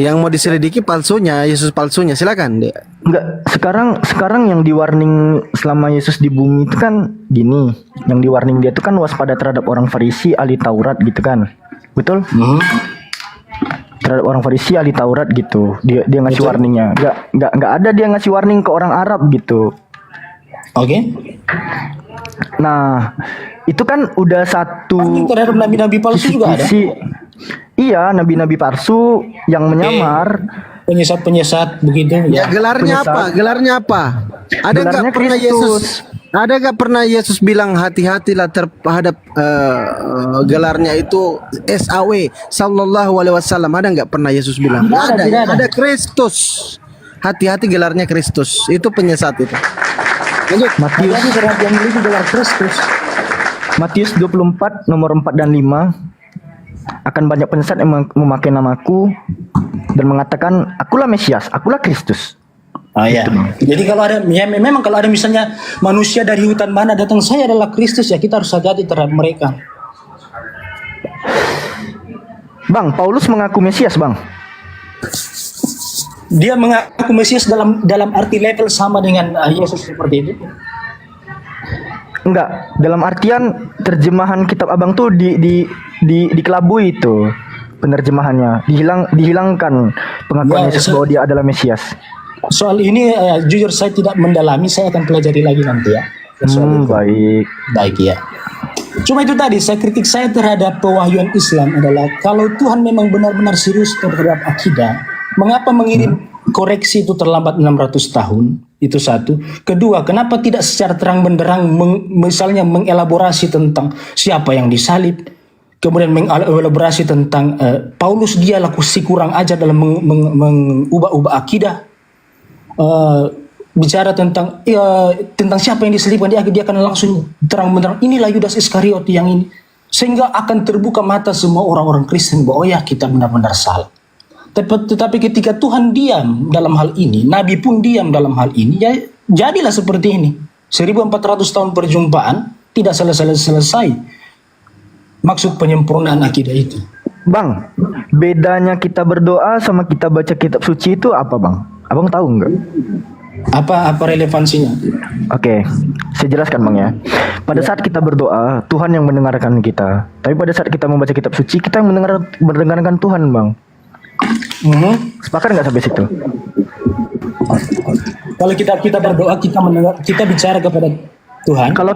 Yang mau diselidiki palsunya, Yesus palsunya. Silakan. Enggak, sekarang yang di warning selama Yesus di bumi itu kan gini. Yang di warning dia itu kan waspada terhadap orang Farisi ahli Taurat gitu kan. Betul? Terhadap orang Farisi ahli Taurat gitu. Dia ngasih warningnya. Enggak ada dia ngasih warning ke orang Arab gitu. Oke. Nah, itu kan udah satu terhadap nabi-nabi palsu juga ada. Iya, nabi-nabi palsu yang menyamar, penyesat-penyesat begitu. Ya gelarnya penyesat. apa? Gelarnya apa? Ada nggak Gelarnya pernah Kristus. Yesus? Ada nggak pernah Yesus bilang hati-hatilah terhadap gelarnya itu SAW Sallallahu Alaihi Wasallam? Ada nggak pernah Yesus bilang? Tidak ada. Ada Kristus. Hati-hati gelarnya Kristus. Itu penyesat itu. Lanjut. Matius yang memiliki gelar Kristus. Matius 24 nomor 4 dan 5. Akan banyak penyesat yang memakai namaku dan mengatakan akulah Mesias, akulah Kristus. Ya. Jadi kalau ada, ya memang kalau ada misalnya manusia dari hutan mana datang saya adalah Kristus, ya kita harus hati-hati terhadap mereka. Bang, Paulus mengaku Mesias, Bang. Dia mengaku Mesias dalam arti level sama dengan Yesus seperti itu. Enggak, dalam artian terjemahan kitab Abang tuh dikelabui itu penerjemahannya, dihilangkan pengakuan Yesus bahwa dia adalah Mesias. Soal ini jujur saya tidak mendalami, saya akan pelajari lagi nanti ya. Baik ya. Cuma itu tadi kritik saya terhadap pewahyuan Islam adalah kalau Tuhan memang benar-benar serius terhadap akidah, mengapa mengirim koreksi itu terlambat 600 tahun? Itu satu. Kedua, kenapa tidak secara terang benderang misalnya mengelaborasi tentang siapa yang disalib, kemudian mengelaborasi tentang Paulus dialah si kurang ajar dalam mengubah-ubah akidah, bicara tentang siapa yang diselipkan dia akan langsung terang benderang inilah Yudas Iskariot yang ini, sehingga akan terbuka mata semua orang-orang Kristen bahwa ya kita benar-benar salah. Tetapi ketika Tuhan diam dalam hal ini, Nabi pun diam dalam hal ini, ya jadilah seperti ini. 1400 tahun perjumpaan tidak selesai maksud penyempurnaan akidah itu. Bang, bedanya kita berdoa sama kita baca kitab suci itu apa, Bang? Abang tahu nggak? Apa relevansinya? Oke, saya jelaskan, Bang ya. Pada saat kita berdoa, Tuhan yang mendengarkan kita. Tapi pada saat kita membaca kitab suci, kita yang mendengarkan Tuhan, Bang. Sepakat nggak sampai situ? Kalau kita berdoa, kita bicara kepada Tuhan. Kalau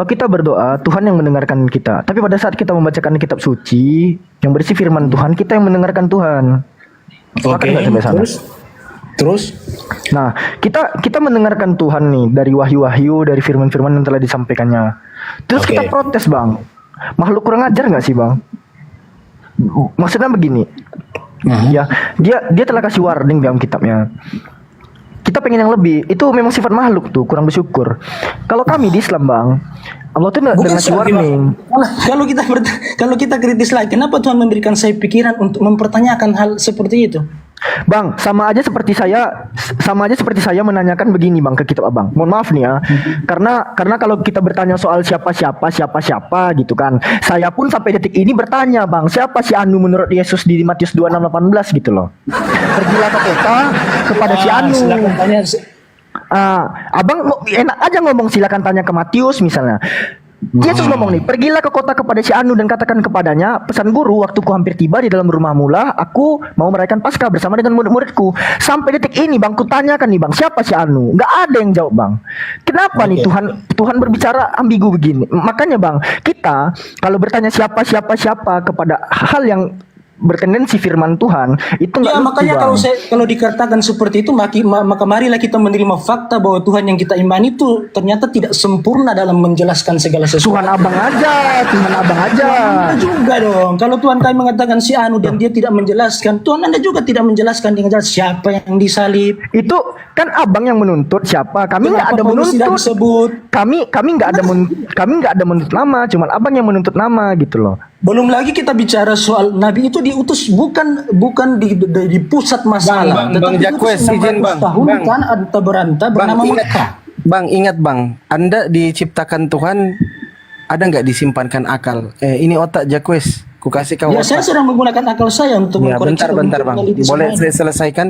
kita berdoa, Tuhan yang mendengarkan kita. Tapi pada saat kita membacakan kitab suci yang berisi firman Tuhan, kita yang mendengarkan Tuhan. Sepakat nggak sampai sana? Terus? Nah, kita mendengarkan Tuhan nih dari wahyu-wahyu, dari firman-firman yang telah disampaikannya. Terus kita protes, Bang. Makhluk kurang ajar nggak sih, Bang? Maksudnya begini, ya dia telah kasih warning dalam kitabnya. Kita pengen yang lebih, itu memang sifat makhluk tuh, kurang bersyukur. Kalau kami di Islam, Bang, Allah tuh nggak ngasih warning. Kalau kita kritis lagi, kenapa Tuhan memberikan saya pikiran untuk mempertanyakan hal seperti itu? Bang, sama aja seperti saya menanyakan begini, Bang, ke kitab Abang. Mohon maaf nih ya. Karena kalau kita bertanya soal siapa gitu kan. Saya pun sampai detik ini bertanya, Bang, siapa si Anu menurut Yesus di Matius 26:18 gitu loh. Pergilah ke kota kepada si Anu. Silakan tanya. Abang enak aja ngomong silakan tanya ke Matius misalnya. Yesus ngomong nih, pergilah ke kota kepada si Anu dan katakan kepadanya, pesan guru, waktuku hampir tiba di dalam rumahmu lah, aku mau merayakan Paskah bersama dengan murid-muridku. Sampai detik ini bang, kutanyakan nih bang, siapa si Anu? Nggak ada yang jawab bang. Kenapa nih Tuhan berbicara ambigu begini? Makanya bang, kita kalau bertanya siapa kepada hal yang bertendensi firman Tuhan itu nggak Ya lucu, makanya Bang. kalau dikatakan seperti itu maka marilah kita menerima fakta bahwa Tuhan yang kita imani itu ternyata tidak sempurna dalam menjelaskan segala sesuatu. Tuhan abang aja. Anda juga dong. Kalau Tuhan kami mengatakan si Anu dan dia tidak menjelaskan, Tuhan Anda juga tidak menjelaskan dengan jelas siapa yang disalib. Itu kan abang yang menuntut siapa? Kami nggak ada Kenapa Paulus tidak menuntut. disebut? Kami nggak ada menuntut nama, cuman abang yang menuntut nama gitu loh. Belum lagi kita bicara soal Nabi itu diutus bukan di pusat masalah, Bang Jacques, izin Bang. Tahun tanah anta berantah bernama Mekah. Bang, ingat Bang, Anda diciptakan Tuhan, ada nggak disimpankan akal? Ini otak Jacques, ku kasih kau Ya otak. saya sedang menggunakan akal saya untuk Ya, mengkoreksi bentar Bang. meneliti Boleh semuanya. saya selesaikan?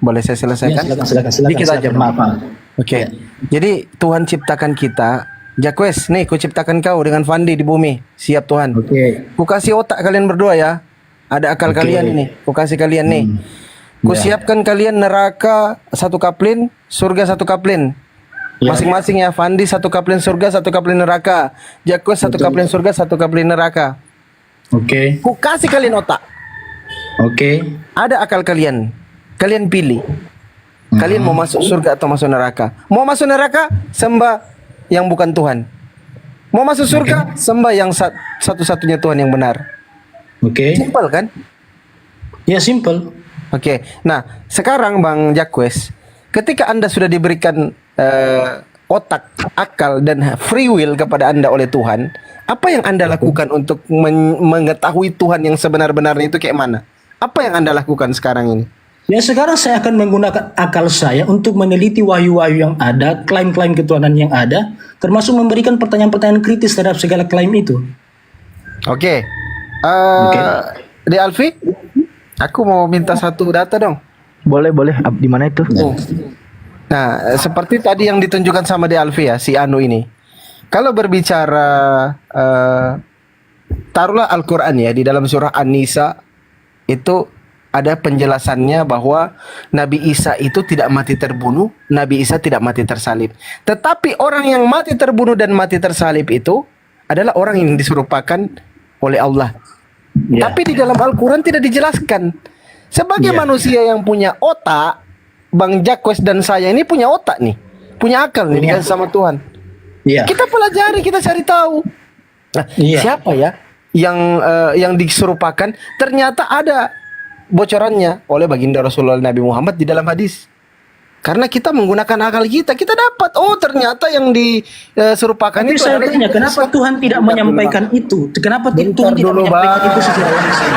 Boleh saya selesaikan? Ya, silakan. Dikit aja, Maaf. Oke. Jadi Tuhan ciptakan kita, Jacques, nih ku ciptakan kau dengan Fandi di bumi. Siap Tuhan. Ku kasih otak kalian berdua ya. Ada akal kalian ini. Ku kasih kalian nih. Ku siapkan kalian neraka satu kaplin, surga satu kaplin. Masing-masing ya, Fandi satu kaplin surga, satu kaplin neraka. Jacques satu kaplin surga, satu kaplin neraka. Oke. Ku kasih kalian otak. Oke. Ada akal kalian. Kalian pilih. Kalian mau masuk surga atau masuk neraka? Mau masuk neraka, sembah yang bukan Tuhan. Mau masuk surga, sembah yang satu-satunya Tuhan yang benar. Oke. Simpel kan? Ya simple. Oke. Nah, sekarang Bang Jacques, ketika Anda sudah diberikan otak, akal dan free will kepada Anda oleh Tuhan, apa yang Anda lakukan untuk mengetahui Tuhan yang sebenar-benarnya itu kayak mana? Apa yang Anda lakukan sekarang ini? Ya sekarang saya akan menggunakan akal saya untuk meneliti wahyu-wahyu yang ada, klaim-klaim ketuhanan yang ada, termasuk memberikan pertanyaan-pertanyaan kritis terhadap segala klaim itu. Oke. Di Alfi, aku mau minta satu data dong. Boleh. Di mana itu? Nah, seperti tadi yang ditunjukkan sama De Alfi ya, si Anu ini. Kalau berbicara taruhlah Al-Qur'an ya, di dalam surah An-Nisa itu ada penjelasannya bahwa Nabi Isa itu tidak mati terbunuh, Nabi Isa tidak mati tersalib. Tetapi orang yang mati terbunuh dan mati tersalib itu adalah orang yang diserupakan oleh Allah. Tapi di dalam Al-Quran tidak dijelaskan. Sebagai manusia yang punya otak, Bang Jacques dan saya ini punya otak nih, punya akal nih dikasih sama Tuhan. Kita pelajari, kita cari tahu. Nah, siapa ya yang diserupakan? Ternyata ada bocorannya oleh baginda Rasulullah Nabi Muhammad di dalam hadis. Karena kita menggunakan akal kita dapat, oh ternyata yang diserupakan Tapi itu. saya tanya, kenapa Tuhan tidak menyampaikan itu? Kenapa Tuhan tidak menyampaikan itu secara langsung?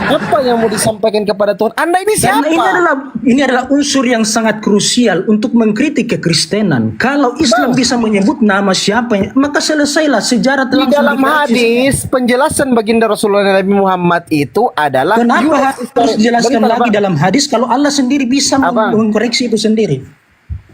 Apa yang mau disampaikan kepada Tuhan? Anda ini siapa? Karena ini adalah unsur yang sangat krusial untuk mengkritik kekristenan. Kalau Islam bisa menyebut nama siapa, maka selesailah sejarah Di dalam hadis penjelasan baginda Rasulullah Nabi Muhammad itu adalah Kenapa harus dijelaskan lagi dalam hadis kalau Allah sendiri bisa mengkoreksi itu sendiri?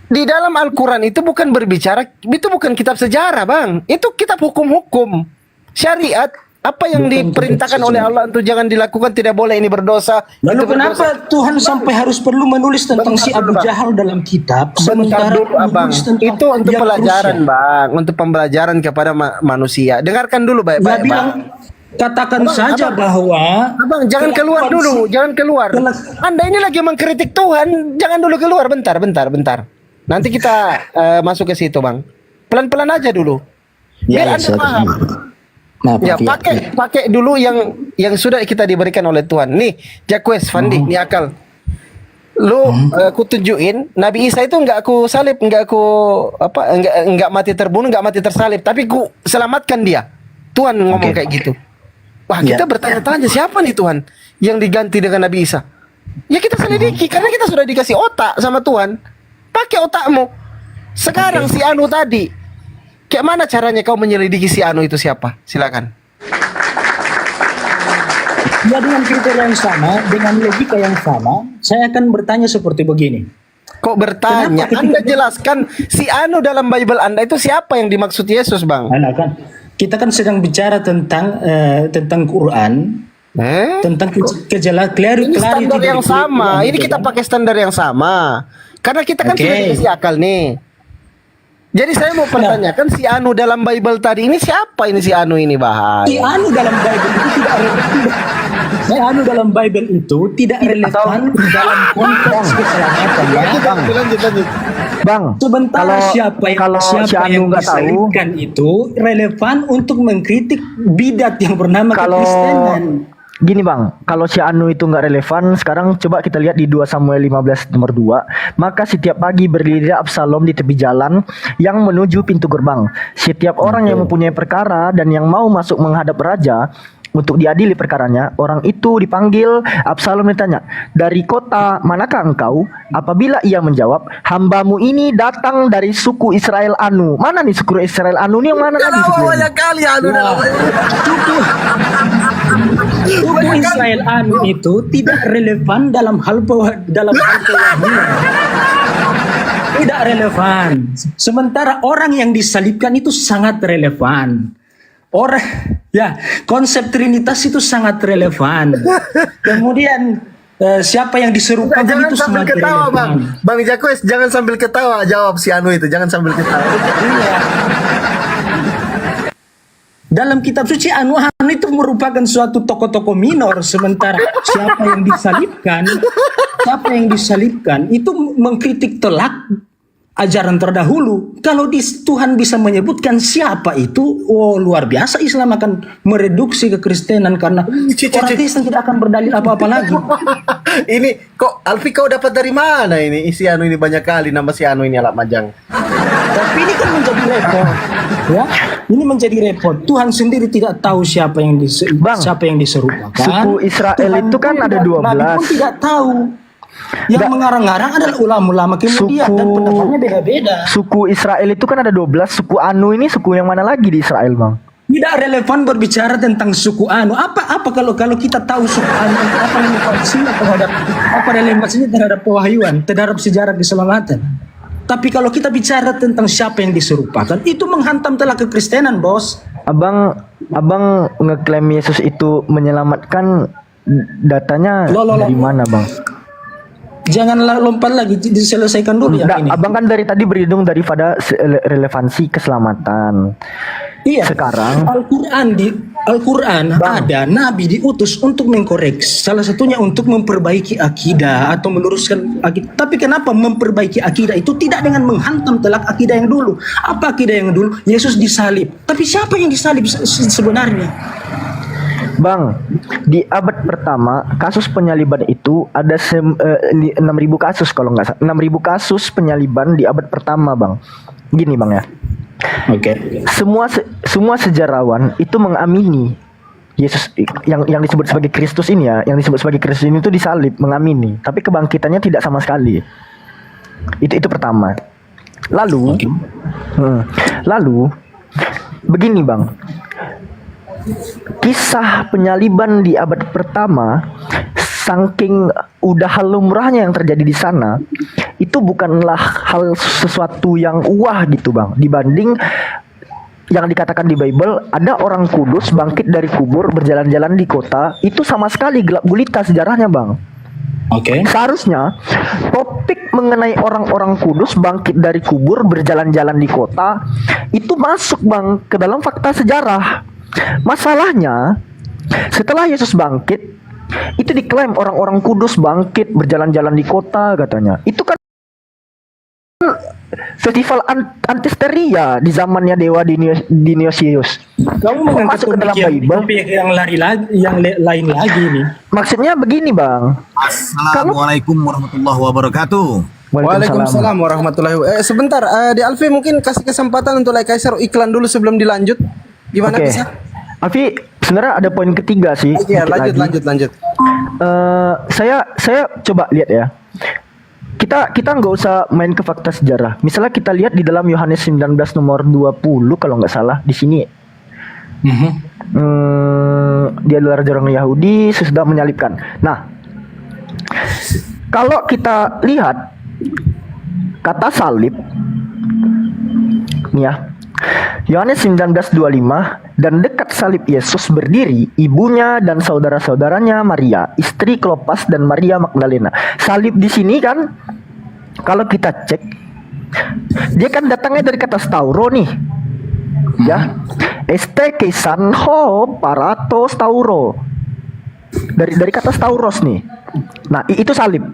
Di dalam Al-Quran itu bukan berbicara, itu bukan kitab sejarah Bang, itu kitab hukum-hukum syariat. Apa yang diperintahkan oleh Allah untuk jangan dilakukan, tidak boleh, ini berdosa. Lalu itu kenapa berdosa. Tuhan sampai harus perlu menulis tentang si Abu Jahal dalam kitab? Bentar dulu Abang, itu untuk pelajaran Bang, untuk pembelajaran kepada manusia. Dengarkan dulu baik-baik Bang. Katakan saja bahwa Abang jangan keluar dulu, jangan keluar. Anda ini lagi mengkritik Tuhan, jangan dulu keluar, bentar. Nanti kita masuk ke situ Bang. Pelan-pelan aja dulu. Biar Anda paham. Ya, pakai dulu yang sudah kita diberikan oleh Tuhan. Nih, Jacques, Fandi, ini akal. Lu aku tunjukin Nabi Isa itu enggak aku salib, enggak mati terbunuh, enggak mati tersalib, tapi ku selamatkan dia. Tuhan ngomong kayak gitu. Wah, kita bertanya-tanya siapa nih Tuhan yang diganti dengan Nabi Isa? Ya kita selidiki karena kita sudah dikasih otak sama Tuhan. Pakai otakmu. Sekarang si Anu tadi, kayak mana caranya kau menyelidiki si Anu itu siapa? Silakan. Ya dengan kriteria yang sama, dengan logika yang sama, saya akan bertanya seperti begini. Kok bertanya? Anda jelaskan si anu dalam Bible Anda itu siapa yang dimaksud Yesus, Bang? Nah, kan kita kan sedang bicara tentang Quran, tentang Ini standar yang sama. Ini kita pakai standar yang sama. Karena kita kan sudah dikasih akal nih. Jadi saya mau pertanyakan si anu dalam Bible tadi ini siapa ini si anu ini, bahaya. Si anu dalam Bible itu tidak relevan. Si anu dalam Bible itu tidak relevan dalam konteks keselamatan. Lanjut. Bang, sementara kalau si anu yang nggak tahu, disalibkan itu relevan untuk mengkritik bidat yang bernama kekristenan. Gini bang, kalau si anu itu nggak relevan, sekarang coba kita lihat di 2 Samuel 15 nomor 2. Maka setiap pagi berdiri Absalom di tepi jalan yang menuju pintu gerbang. Setiap orang yang mempunyai perkara dan yang mau masuk menghadap raja untuk diadili perkaranya, orang itu dipanggil. Absalom ditanya, dari kota manakah engkau? Apabila ia menjawab, hambamu ini datang dari suku Israel Anu. Mana nih suku Israel Anu nih, yang mana lagi suku? Banyak kali anu dalam Suku Israel Anu itu tidak relevan dalam hal keyakinan. Tidak relevan. Sementara orang yang disalibkan itu sangat relevan. Konsep Trinitas itu sangat relevan. Kemudian siapa yang diserupakan itu sangat relevan. Bang Jakwes, jangan sambil ketawa jawab si anu itu, jangan sambil ketawa. Iya. Dalam kitab suci anu itu merupakan suatu tokoh-tokoh minor, sementara siapa yang disalibkan itu mengkritik telak ajaran terdahulu. Kalau Tuhan bisa menyebutkan siapa itu, luar biasa. Islam akan mereduksi kekristenan karena orang Kristen tidak akan berdalil apa-apa lagi. Ini kok Alfi kau dapat dari mana ini? Isi anu ini banyak kali nama si anu ini Alak Majang. Tapi ini kan menjadi repot, ya. Ini menjadi repot. Tuhan sendiri tidak tahu siapa yang diserupakan. Suku Israel Tuhan itu kan ada 12. Nabi pun tidak tahu. Yang mengarang-arang adalah ulama-ulama kemudian dan pendapatnya beda-beda. Suku Israel itu kan ada 12. Suku Anu ini suku yang mana lagi di Israel, Bang? Tidak relevan berbicara tentang suku Anu. Apa kalau kita tahu suku Anu itu apa relevansinya terhadap pewahyuan, terhadap sejarah keselamatan. Tapi kalau kita bicara tentang siapa yang diserupakan, itu menghantam telah kekristenan, bos. Abang ngeklaim Yesus itu menyelamatkan, datanya dari mana, Bang? Jangan lompat lagi, diselesaikan dulu yang ini. Abang kan dari tadi berhidung daripada relevansi keselamatan. Iya. Sekarang Al-Quran ada nabi diutus untuk mengkoreksi, salah satunya untuk memperbaiki akidah atau meluruskan akidah. Tapi kenapa memperbaiki akidah itu tidak dengan menghantam telak akidah yang dulu? Apa akidah yang dulu? Yesus disalib. Tapi siapa yang disalib sebenarnya? Bang, di abad pertama kasus penyaliban itu ada 6.000 kasus kalau nggak salah. 6.000 kasus penyaliban di abad pertama, Bang. Gini, Bang ya. Oke. Semua sejarawan itu mengamini Yesus yang disebut sebagai Kristus ini ya, yang disebut sebagai Kristus ini itu disalib, mengamini. Tapi kebangkitannya tidak sama sekali. Itu pertama. Lalu begini, Bang. Kisah penyaliban di abad pertama, saking udah lumrahnya yang terjadi di sana, itu bukanlah hal sesuatu yang wah gitu, Bang. Dibanding yang dikatakan di Bible, ada orang kudus bangkit dari kubur berjalan-jalan di kota, itu sama sekali gelap gulita sejarahnya, Bang. Oke. Seharusnya topik mengenai orang-orang kudus bangkit dari kubur berjalan-jalan di kota itu masuk, Bang, ke dalam fakta sejarah. Masalahnya setelah Yesus bangkit, itu diklaim orang-orang kudus bangkit berjalan-jalan di kota katanya. Itu kan festival antisteria di zamannya Dewa Dionysius. Kamu masuk ke dalam Bible yang lain lagi nih. Maksudnya begini, Bang. Assalamualaikum warahmatullahi wabarakatuh. Waalaikumsalam warahmatullahi wabarakatuh. Sebentar, di Alfi mungkin kasih kesempatan untuk Kaiser iklan dulu sebelum dilanjut. Gimana bisa? Alfi, sebenarnya ada poin ketiga sih. Iya, lanjut. Saya coba lihat ya. Kita nggak usah main ke fakta sejarah. Misalnya kita lihat di dalam Yohanes 19 nomor 20 kalau nggak salah di sini. Dia adalah raja orang Yahudi sesudah menyalibkan. Nah, kalau kita lihat kata salib nih ya. Yohanes 19:25, dan dekat salib Yesus berdiri ibunya dan saudara-saudaranya Maria, istri Klopas dan Maria Magdalena. Salib di sini kan kalau kita cek dia kan datangnya dari kata stauro nih. Ya. Este kesan ho parato stauro. Dari kata stauros nih. Nah, itu salib.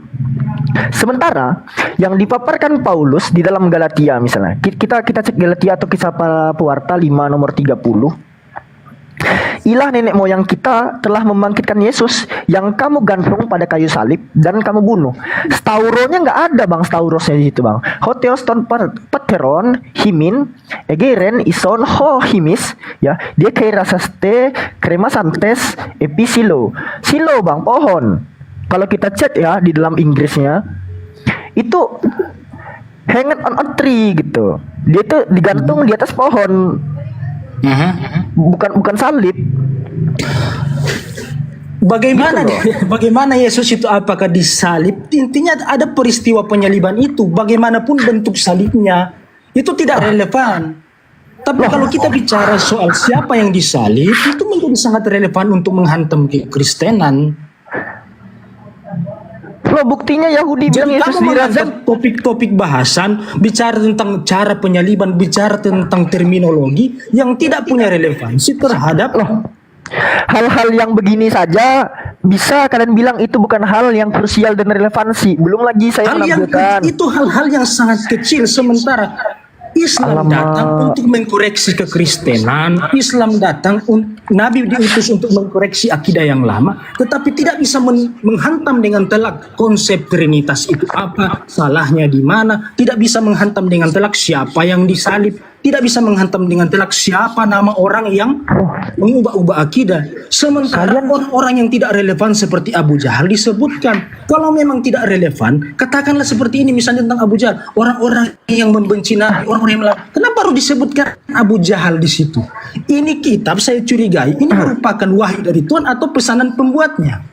Sementara yang dipaparkan Paulus di dalam Galatia misalnya, kita cek Galatia atau Kisah Para Pewarta 5 nomor 30. Ilah nenek moyang kita telah membangkitkan Yesus yang kamu gantung pada kayu salib dan kamu bunuh. Stauronya nggak ada bang, staurosnya di situ bang. Hoteoston pateron himin egeren ison ho himis ya. Dia kayak rasaste kremasantes episilo silo bang, pohon. Kalau kita cek ya di dalam Inggrisnya itu hanged on a tree gitu. Dia tuh digantung di atas pohon. Bukan salib. Bagaimana Yesus itu apakah disalib? Intinya ada peristiwa penyaliban itu. Bagaimanapun bentuk salibnya itu tidak relevan. Tapi kalau kita bicara soal siapa yang disalib, itu menjadi sangat relevan untuk menghantam kekristenan. Loh, buktinya Yahudi bilang Yesus dirajam. Topik-topik bahasan, bicara tentang cara penyaliban, bicara tentang terminologi yang tidak punya relevansi terhadap hal-hal yang begini saja bisa kalian bilang itu bukan hal yang krusial dan relevansi. Belum lagi saya menampilkan itu hal-hal yang sangat kecil. Sementara Islam datang untuk mengkoreksi kekristenan, Islam datang, Nabi diutus untuk mengkoreksi akidah yang lama, tetapi tidak bisa menghantam dengan telak konsep Trinitas itu apa, salahnya di mana, tidak bisa menghantam dengan telak siapa yang disalib, tidak bisa menghantam dengan telak siapa nama orang yang mengubah-ubah akidah. Sementara orang-orang yang tidak relevan seperti Abu Jahal disebutkan. Kalau memang tidak relevan, katakanlah seperti ini misalnya tentang Abu Jahal, orang-orang yang membenci Nabi, orang-orang yang melawan. Kenapa harus disebutkan Abu Jahal di situ? Ini kitab saya curigai ini merupakan wahyu dari Tuhan atau pesanan pembuatnya.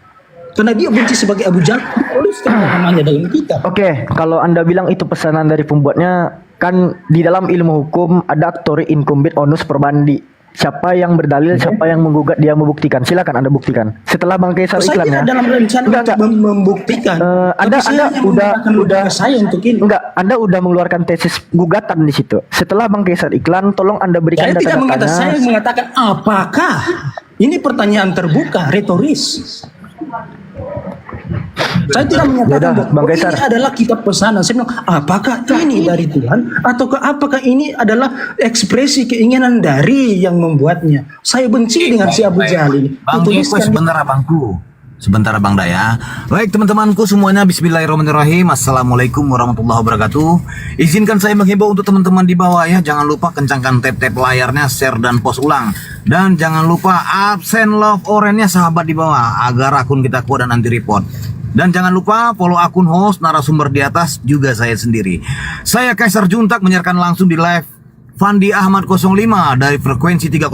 Karena dia benci sebagai Abu Jahal, tuliskan namanya dalam kitab. Oke, kalau Anda bilang itu pesanan dari pembuatnya, kan di dalam ilmu hukum ada aktori incumbit onus probandi. Siapa yang berdalil, siapa yang menggugat, dia membuktikan. Silakan Anda buktikan. Setelah Bang Kaisar iklannya. Saya dalam rencana untuk membuktikan. Anda udah saya untuk ini. Enggak, Anda udah mengeluarkan tesis gugatan di situ. Setelah Bang Kaisar iklan, tolong Anda berikan data-datanya. Saya mengatakan apakah ini pertanyaan terbuka, retoris. Saya tidak menyatakan bahwa ini adalah kitab pesanan. Saya bilang, apakah ini dari Tuhan ataukah apakah ini adalah ekspresi keinginan dari yang membuatnya? Saya benci dengan si Abu Jahal ini. Bang Eko, sebentar abangku. Sebentar Bang Daya. Baik teman-temanku semuanya, bismillahirrahmanirrahim. Assalamualaikum warahmatullahi wabarakatuh. Izinkan saya menghimbau untuk teman-teman di bawah ya, jangan lupa kencangkan tap-tap layarnya, share dan post ulang. Dan jangan lupa absen love orange-nya sahabat di bawah agar akun kita kuat dan anti report. Dan jangan lupa follow akun host narasumber di atas juga saya sendiri. Saya Kaisar Juntak menyiarkan langsung di live Fandi Ahmad 05 dari frekuensi 3,1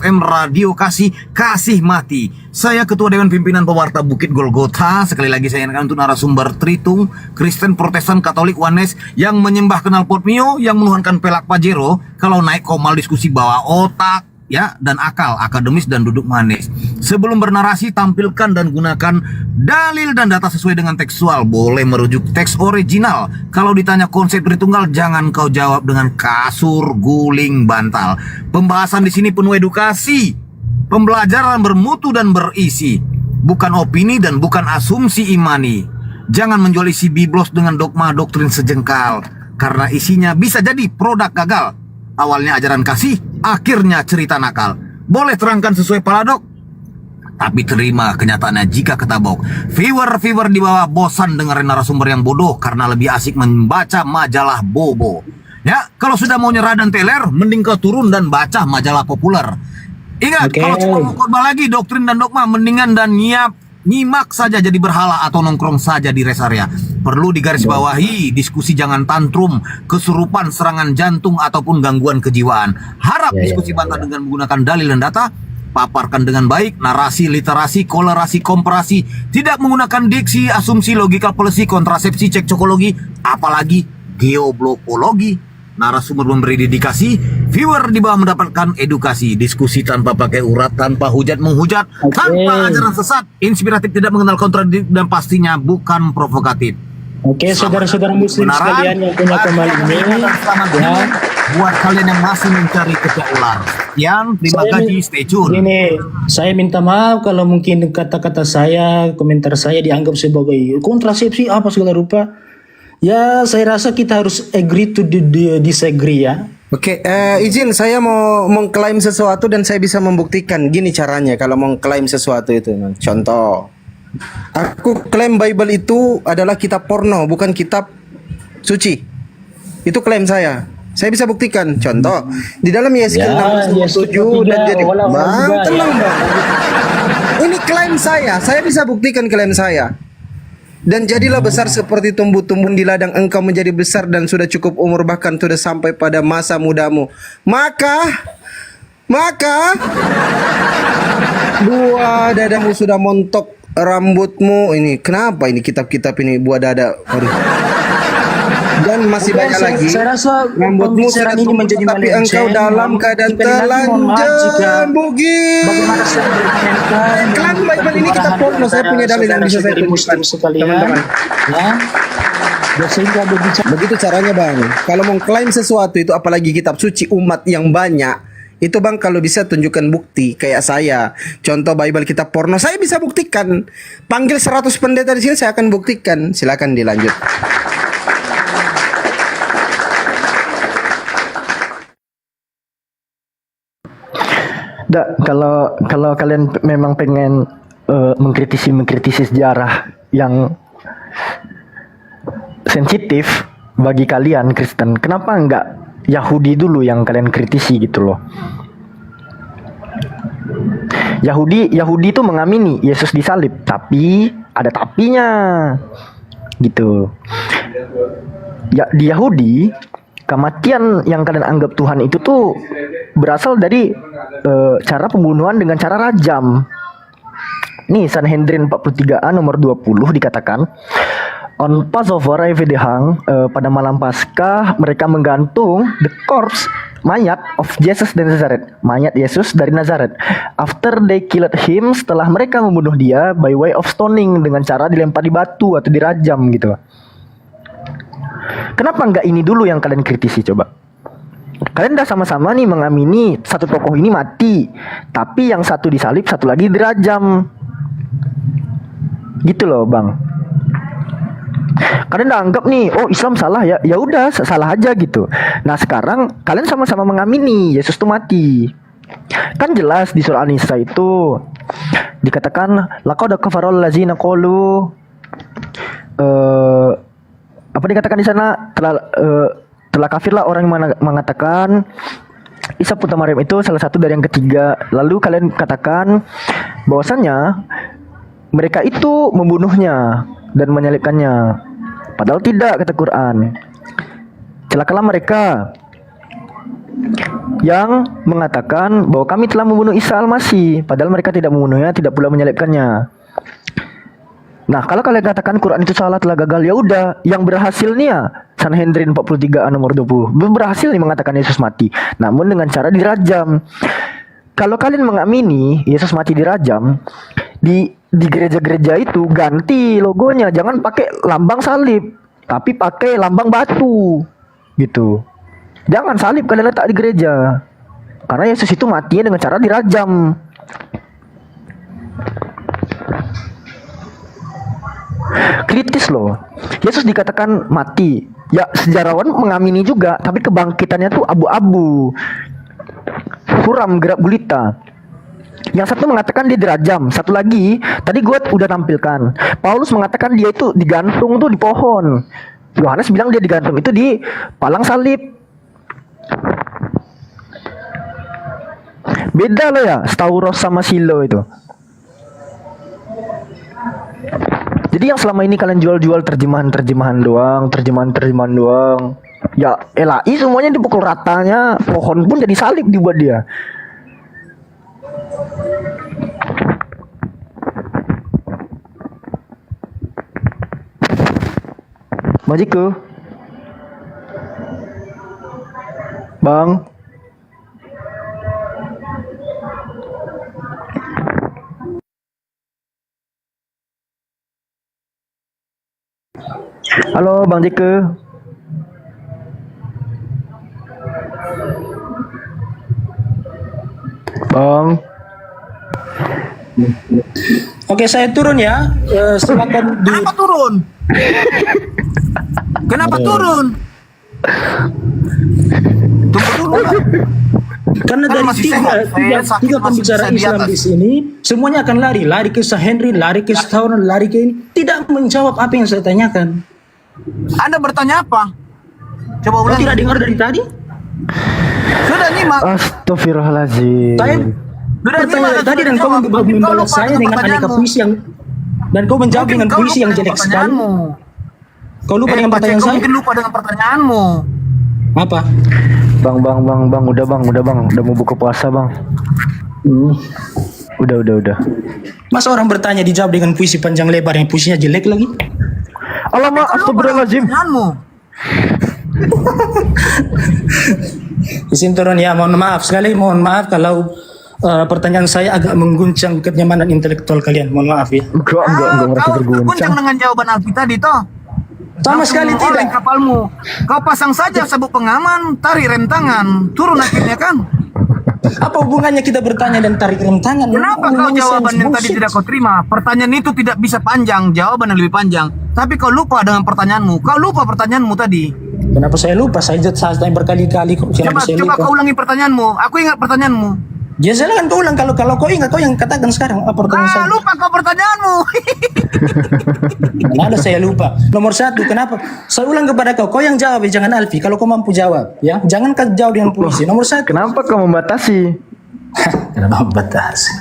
FM Radio Kasih Mati. Saya Ketua Dewan Pimpinan Pewarta Bukit Golgota. Sekali lagi saya ingatkan untuk narasumber Tritung, Kristen, Protestan, Katolik, Wanes yang menyembah knalpot mio, yang menuhankan pelak pajero, kalau naik komal diskusi bawa otak ya, dan akal akademis dan duduk manis. Sebelum bernarasi, tampilkan dan gunakan dalil dan data sesuai dengan tekstual. Boleh merujuk teks original. Kalau ditanya konsep Tritunggal, jangan kau jawab dengan kasur, guling, bantal. Pembahasan di sini penuh edukasi, pembelajaran bermutu dan berisi, bukan opini dan bukan asumsi imani. Jangan menjual isi biblos dengan dogma doktrin sejengkal, karena isinya bisa jadi produk gagal. Awalnya ajaran kasih, akhirnya cerita nakal. Boleh terangkan sesuai paradok, tapi terima kenyataannya jika ketabok. Viewer di bawah bosan dengerin narasumber yang bodoh karena lebih asik membaca majalah bobo. Ya, kalau sudah mau nyerah dan teler, mending kau turun dan baca majalah populer. Ingat, kalau cuma mau khotbah lagi doktrin dan dogma, mendingan dan nyimak saja jadi berhala atau nongkrong saja di rest area. Perlu digarisbawahi, diskusi jangan tantrum, kesurupan, serangan jantung ataupun gangguan kejiwaan. Harap diskusi bantah dengan menggunakan dalil dan data, paparkan dengan baik, narasi, literasi, kolerasi, komparasi, tidak menggunakan diksi, asumsi, logika, polisi, kontrasepsi, cek cokologi, apalagi geoblokologi. Narasumber memberi dedikasi, viewer di bawah mendapatkan edukasi, diskusi tanpa pakai urat, tanpa hujat menghujat, tanpa ajaran sesat, inspiratif, tidak mengenal kontradiktif, dan pastinya bukan provokatif. Oke, saudara-saudara muslim Kebenaran, sekalian yang punya kembali ini, ya. Buat kalian yang masih mencari kecak ular. Sekian, terima kasih, stay tune. Gini, saya minta maaf kalau mungkin kata-kata saya, komentar saya dianggap sebagai kontrasepsi apa segala rupa. Ya, saya rasa kita harus agree to disagree ya. Oke, izin saya mau mengklaim sesuatu dan saya bisa membuktikan. Gini caranya kalau mau klaim sesuatu itu. Contoh, aku klaim Bible itu adalah kitab porno, bukan kitab suci. Itu klaim saya. Saya bisa buktikan. Contoh, di dalam Yesaya 67 dan jadi Bang, tenang Bang. Ini klaim saya bisa buktikan klaim saya. Dan jadilah besar seperti tumbuh-tumbuhan di ladang, engkau menjadi besar dan sudah cukup umur, bahkan sudah sampai pada masa mudamu. Maka buah dadamu sudah montok rambutmu. Ini kenapa ini kitab-kitab ini buah dada? Aduh. Dan masih banyak lagi. Saya rasa rambutmu sudah ini menjadi tapi engkau dalam keadaan telanjang. Bugil. Bagaimana saya berkomentar? Klaim Bible ini kita porno. Saya punya dalil yang bisa saya tunjukkan, teman-teman. Ya. Sehingga begitu caranya Bang. Kalau mau klaim sesuatu itu, apalagi kitab suci umat yang banyak, itu Bang kalau bisa tunjukkan bukti kayak saya. Contoh Bible kitab porno, saya bisa buktikan. Panggil 100 pendeta di sini, saya akan buktikan. Silakan dilanjut. Kalau kalian memang pengen mengkritisi sejarah yang sensitif bagi kalian Kristen, kenapa enggak Yahudi dulu yang kalian kritisi gitu loh? Yahudi itu mengamini Yesus disalib, tapi ada tapinya gitu. Ya, di Yahudi kematian yang kalian anggap Tuhan itu tuh berasal dari cara pembunuhan dengan cara rajam. Nih Sanhedrin 43a nomor 20 dikatakan, on Passover every day hung, pada malam Paskah mereka menggantung the corpse, mayat of Jesus dari Nazaret, mayat Yesus dari Nazaret. After they killed him, setelah mereka membunuh dia by way of stoning, dengan cara dilempari batu atau dirajam gitu. Kenapa enggak ini dulu yang kalian kritisi coba? Kalian udah sama-sama nih mengamini satu tokoh ini mati, tapi yang satu disalib, satu lagi dirajam. Gitu loh, Bang. Kalian udah anggap nih, oh Islam salah ya, ya udah salah aja gitu. Nah sekarang kalian sama-sama mengamini Yesus tuh mati. Kan jelas di surah An-Nisa itu dikatakan laqad kafarul ladzina qalu, apa dikatakan di sana, telah kafirlah orang yang mengatakan Isa putra Maryam itu salah satu dari yang ketiga. Lalu kalian katakan bahwasannya mereka itu membunuhnya dan menyalibkannya, padahal tidak, kata Quran. Celakalah mereka yang mengatakan bahwa kami telah membunuh Isa Al-Masih, padahal mereka tidak membunuhnya, tidak pula menyalibkannya. Nah, kalau kalian katakan Quran itu salah, telah gagal, ya udah, yang berhasil nih ya Sanhedrin 43 nomor 20 berhasil nih mengatakan Yesus mati, namun dengan cara dirajam. Kalau kalian mengamini Yesus mati dirajam, di gereja-gereja itu ganti logonya, jangan pakai lambang salib, tapi pakai lambang batu gitu. Jangan salib kalian letak di gereja, karena Yesus itu matinya dengan cara dirajam. Kritis loh. Yesus dikatakan mati, ya sejarawan mengamini juga, tapi kebangkitannya tuh abu-abu, suram gerak gulita. Yang satu mengatakan dia dirajam, satu lagi tadi gue udah tampilkan, Paulus mengatakan dia itu digantung tuh di pohon. Yohanes bilang dia digantung itu di palang salib. Beda loh ya Stauros sama Silo itu. Jadi yang selama ini kalian jual-jual terjemahan doang. Ya LAI semuanya dipukul ratanya, pohon pun jadi salib dibuat dia. Majiku. Bang. Halo Bang Jeke. Bang. Oke, saya turun ya. Silakan di. Kenapa turun? Kenapa turun? Tunggu dulu. Karena Kan dari masih tiga, sehat. tiga, Saya sakit, tiga masih pembicara bisa di Islam atas. di sini, semuanya akan lari ke Sir Henry, lari ke Stauner, lari ke ini, tidak menjawab apa yang saya tanyakan. Anda bertanya apa? Coba Kau ulang. tidak dengar dari tadi? Sudah nyimak. Astagfirullahaladzim. Saya Sudah bertanya nyimak, dari tadi sudah dan kau jawab. Tapi kau membalas lupa saya dengan dengan aneka pertanyaanmu. puisi yang dan kau menjawab Mungkin dengan kau puisi lupa yang dengan jelek sekali. pertanyaanmu. Kau lupa dengan Pak pertanyaan Ceko saya? mungkin lupa dengan pertanyaanmu. Apa? Bang, udah mau buka puasa bang. Udah. Masa orang bertanya dijawab dengan puisi panjang lebar yang puisinya jelek lagi? Alamak, astagfirullahaladzim. Pertanyaanmu. Izin turun ya, mohon maaf kalau pertanyaan saya agak mengguncang kenyamanan intelektual kalian. Mohon maaf ya. Enggak merasa Kau terguncang. terguncang dengan jawaban Alfi tadi toh. Sama sekali Oleng tidak. kapalmu. Kau pasang saja sabuk pengaman, tarik rem tangan, turun akhirnya kan. Apa hubungannya kita bertanya dan tarik rem tangan? Kenapa kau Hubungannya jawaban sense yang tadi bullshit. tidak kau terima? Pertanyaan itu tidak bisa panjang, jawaban yang lebih panjang. Tapi kau lupa dengan pertanyaanmu. Kau lupa pertanyaanmu tadi. Kenapa saya lupa? Saya tanya berkali-kali kok. Kenapa saya Coba lupa? kau ulangi pertanyaanmu. Aku ingat pertanyaanmu. Ya silakan kau ulang kalau kau ingat kau yang katakan sekarang apa pertanyaan saya? Lupa kau pertanyaanmu. Mana ada saya lupa. Nomor satu, kenapa? Saya ulang kepada kau. Kau yang jawab, ya, jangan Alfi. Kalau kau mampu jawab, ya, jangan kau jawab dengan puisi. Nomor satu. Kenapa kau membatasi? Kenapa membatasi?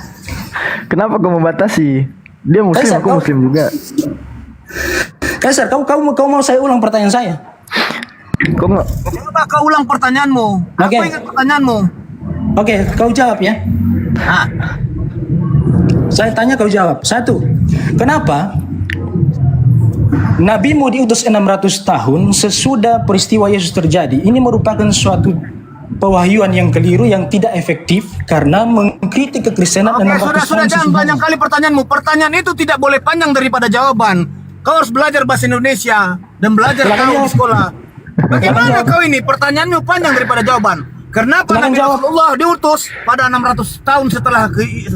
Kenapa kau membatasi? Dia muslim, Kaisar, aku muslim juga. Kaisar, kau mau saya ulang pertanyaan saya? Kau nggak? Coba kau ulang pertanyaanmu. Oke. Aku ingat pertanyaanmu. Oke, kau jawab ya. Saya tanya kau jawab. Satu, kenapa Nabimu diutus 600 tahun sesudah peristiwa Yesus terjadi? Ini merupakan suatu pewahyuan yang keliru, yang tidak efektif karena mengkritik kekristenan Oke, 600 sudah tahun jangan sesungguhnya. banyak kali pertanyaanmu. Pertanyaan itu tidak boleh panjang daripada jawaban. Kau harus belajar bahasa Indonesia dan belajar Silakan kau di jawab. sekolah. Bagaimana jawab. kau ini? Pertanyaanmu panjang daripada jawaban. Kenapa Silakan Nabi jawab. Rasulullah diutus pada 600 tahun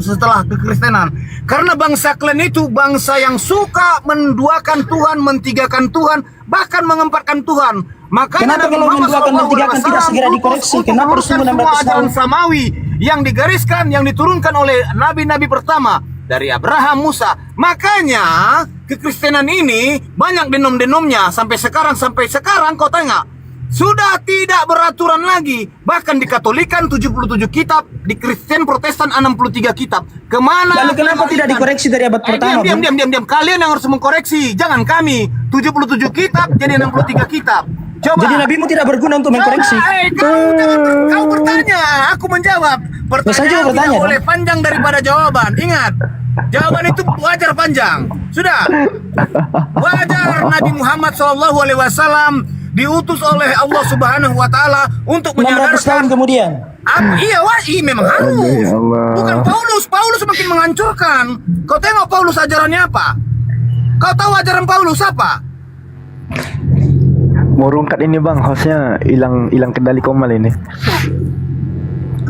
setelah kekristenan? Karena bangsa kalian itu bangsa yang suka menduakan Tuhan, mentigakan Tuhan, bahkan mengempatkan Tuhan. Makanya Kenapa Nabi kalau Muhammad menduakan, SAW mentigakan tidak segera utus dikoreksi? untuk Kenapa harus meluruskan tunggu semua 600 ajaran tahun? samawi yang digariskan, yang diturunkan oleh nabi-nabi pertama dari Abraham, Musa. Makanya kekristenan ini banyak denom-denomnya sampai sekarang kau tengok sudah tidak beraturan lagi. Bahkan di Katolikan 77 kitab, di Kristen Protestan 63 kitab. Kemana? Lalu kenapa tidak dikoreksi dari abad pertama? Diam. Bung? Kalian yang harus mengkoreksi, jangan kami. 77 kitab jadi 63 kitab. Coba. Jadi nabimu tidak berguna untuk mengkoreksi. Kau bertanya, aku menjawab. Saya juga Pertanyaan bertanya, tidak kan? boleh panjang daripada jawaban. Ingat, jawaban itu wajar panjang. Sudah. Wajar Nabi Muhammad SAW diutus oleh Allah Subhanahu wa taala untuk 600 tahun menyadarkan. kemudian. Iya, memang harus. Ya Allah. Bukan Paulus semakin menghancurkan. Kau tengok Paulus ajarannya apa? Kau tahu ajaran Paulus apa? Mau rungkat ini bang, hostnya hilang kendali komal ini.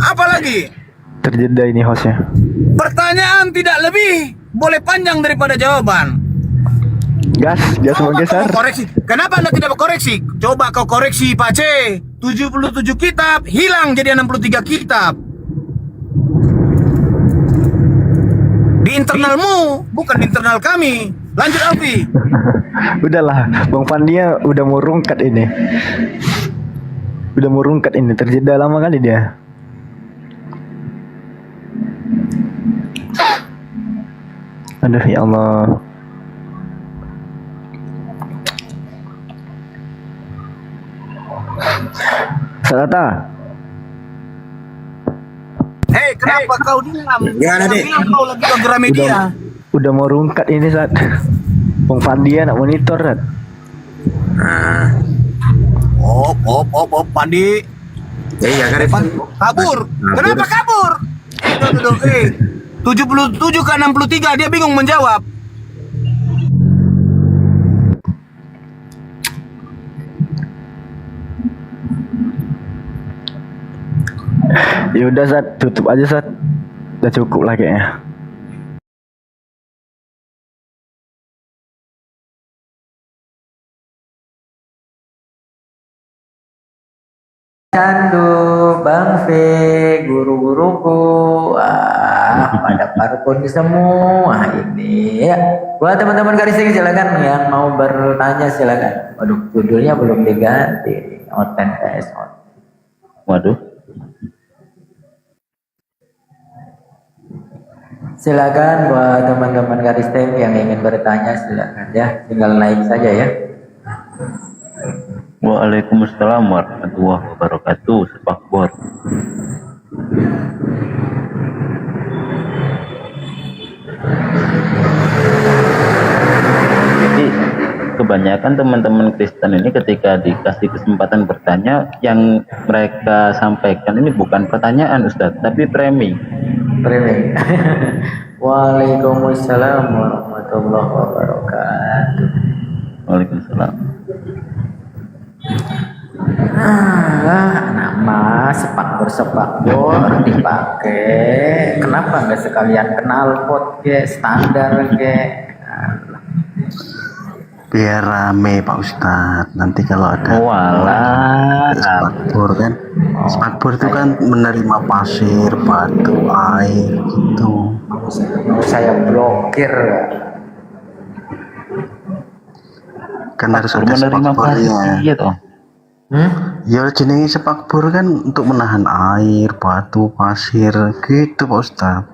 Apa lagi? Terjeda ini hostnya. Pertanyaan tidak lebih boleh panjang daripada jawaban. Gas mau geser. Koreksi. Kenapa Anda tidak koreksi? Coba kau koreksi Pak C. 77 kitab hilang jadi 63 kitab. Di internalmu, bukan di internal kami. Lanjut Alfi. Udahlah, Bang Pandia udah mau rungkat ini. Terjeda lama kali dia. Aduh ya Allah. Salata. Hei, kenapa kau diam? Gimana, Dik? Bilang kau lagi ke Gramedia. Udah mau rungkat ini saat Bang Pandia nak monitor saat. Op, Pandi. Iya kan Rifan? Kabur. Kenapa kabur? Tuh, 77 ke 63 dia bingung menjawab. Ya udah Sat, tutup aja Sat. Udah cukup lah kayaknya. Candu, Bang V, guru-guruku, pada parpun semua ini ya. Buat teman-teman garising silakan yang mau bertanya silakan. Waduh, judulnya belum diganti. Oten PS. Waduh. Silakan buat teman-teman garising yang ingin bertanya silakan ya, tinggal naik saja ya. Waalaikumsalam warahmatullahi wabarakatuh. Sepak bor. Jadi kebanyakan teman-teman Kristen ini ketika dikasih kesempatan bertanya, yang mereka sampaikan ini bukan pertanyaan Ustadz, tapi framing. Framing. Waalaikumsalam warahmatullahi wabarakatuh. Waalaikumsalam. Nama sepak bor dipakai. Kenapa nggak sekalian knalpot ke standar ke? Biar rame Pak Ustadz. Nanti kalau ada spakbor kan, spakbor itu kan menerima pasir, batu, air gitu. Mau saya blokir. Kan harus ada spakbornya. Ya jenenge spakbor kan untuk menahan air, batu, pasir gitu Pak Ustadz.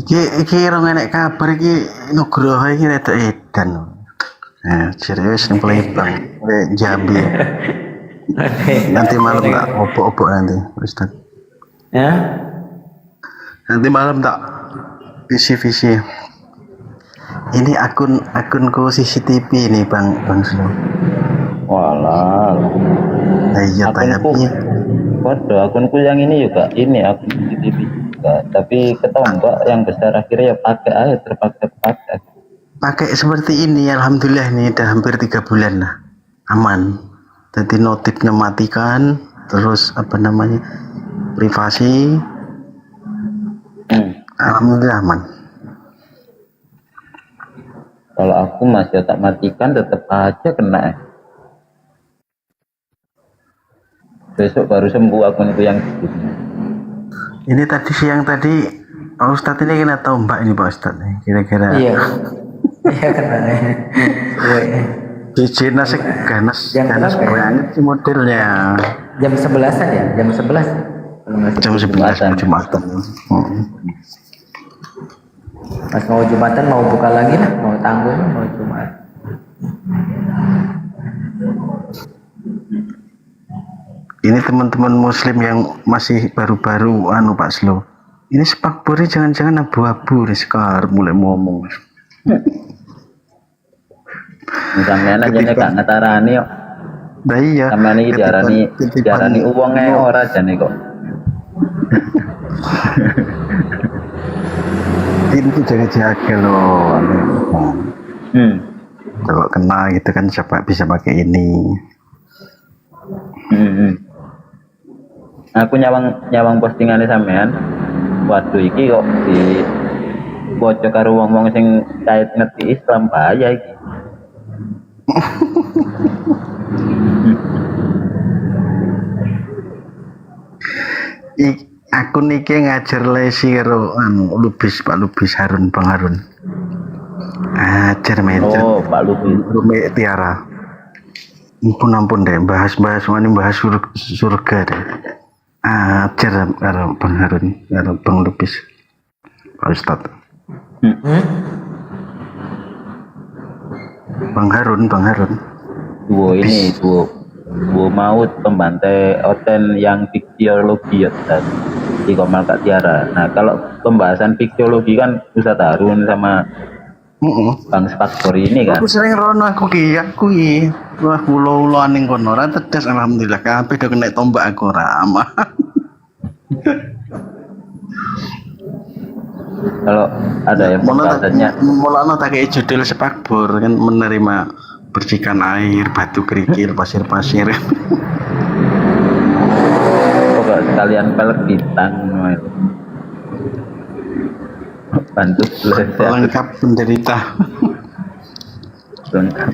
Iki orang enek kabar iki Nugroho iki rada edan. Serius ning Palembang, Jambi. Nanti malam tak obok-obok nanti Ustadz. Ya? Nanti malam tak visi-visi. Ini akunku CCTV ini Bang Slo. Walah. Iya akunku, waduh, akunku yang ini juga ini akun CCTV juga, tapi ketombak yang besar akhirnya ya pakai aja, terpakai. Pakai seperti ini, alhamdulillah ini udah hampir 3 bulan lah, aman. Jadi notifnya matikan, terus apa namanya privasi, alhamdulillah aman. Kalau aku masih tak matikan tetap aja kena. Besok baru sembuh akunku yang sebelumnya. Ini tadi siang tadi Pak Ustadz ini kena tombak ini Pak Ustadz kira-kira. Iya. Iya kena. Jijik nasi ganas banget sih modelnya. Jam 11-an ya? Jam 11. Jam 11 Jumatan. Pas mau Jumatan mau buka lagi lah, mau tanggung mau Jumat. Ini teman-teman muslim yang masih baru-baru Pak Slo. Ini spakbornya jangan-jangan abu-abu nih sekarang mulai ngomong. Sampeyan aja nek gak ngetarani kok. Nah iya. Sampeyan iki diarani uwonge ora jane kok. Ini tuh jaga-jaga loh. Kalau kena gitu kan siapa bisa pakai ini. Aku nyawang postingannya sampean. Waduh iki kok di bocok karo wong-wong sing kait ngerti Islam bahaya iki. Aku niki ngajar lesi karo Lubis Pak Lubis Harun Bang Harun. Ajar mencet. Oh, Pak Lubis. Rumi Tiara. Ampun deh, bahas surga deh. Ajar karo Bang Harun, karo Bang Lubis. Pak Ustadz. Bang Harun. Wo ini Bu Maut pembantai Oten yang fiksiologi ya Ustaz di Komal Kak Tiara. Nah kalau pembahasan fiksiologi kan Ustaz Harun sama Bang Spaktor ini kan. Aku sering rono aku ki. Wah ulo-ulo aning kono ora tetes alhamdulillah kabeh do kena tombak aku ora aman. Kalau ada yang pembahasannya Mulanya tak kayak judul Spakbor kan menerima percikan air, batu kerikil, pasir-pasir. pokok sekalian pelek bintang bantu Lengkap penderita. lengkap.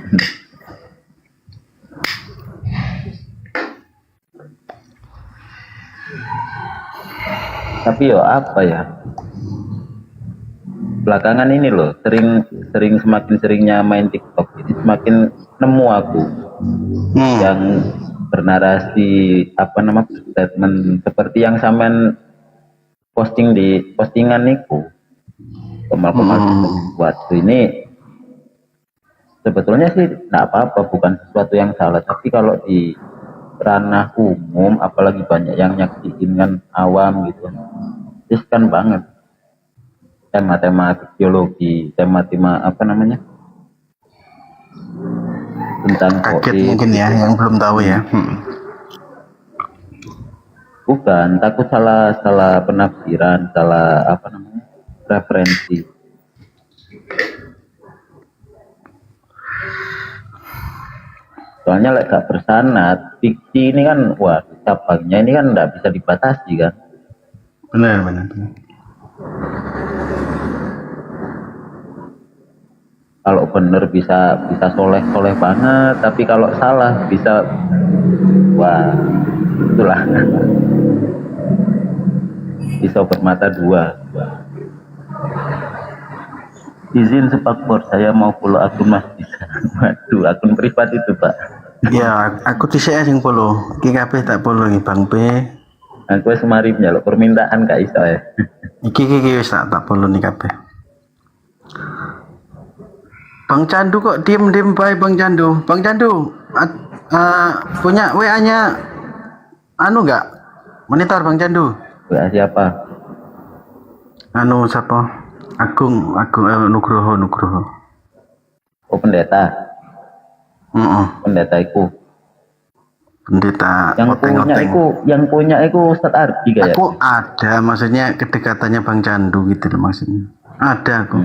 Tapi yo apa ya? Belakangan ini loh semakin seringnya main TikTok, jadi semakin nemu aku yang bernarasi statement seperti yang sampean posting di postingan niku. Kemal-kemal sesuatu ini sebetulnya sih nggak apa-apa, bukan sesuatu yang salah, tapi kalau di ranah umum apalagi banyak yang nyaksiin kan awam gitu, riskan banget. Tema-tema biologi, tema-tema tentang kaget mungkin ya yang belum tahu ya. Bukan, takut salah penafsiran, salah referensi. Soalnya gak bersanad, fiksi ini kan cabangnya ini kan nggak bisa dibatasi kan. Benar. Kalau bener bisa soleh banget, tapi kalau salah bisa itulah pisau bermata dua. Izin Spakbor, saya mau follow akun Mas bisa. Waduh, akun privat itu Pak. Ya, aku dhisik sing follow. Ki kabeh tak follow iki Bang P. Aku wis mari nyaluk permintaan gak iso ya. Iki wis tak follow nih kabeh. Bang Candu kok diem bae Bang Candu. Bang Candu punya WA-nya enggak? Monitor Bang Candu. WA siapa? Siapa? Agung Nugroho. Oh pendeta. Pendeta iku. Pendeta yang punya iku Ustadz Ardi kayak. Aku ada, maksudnya kedekatannya Bang Candu gitu loh maksudnya. Ada aku.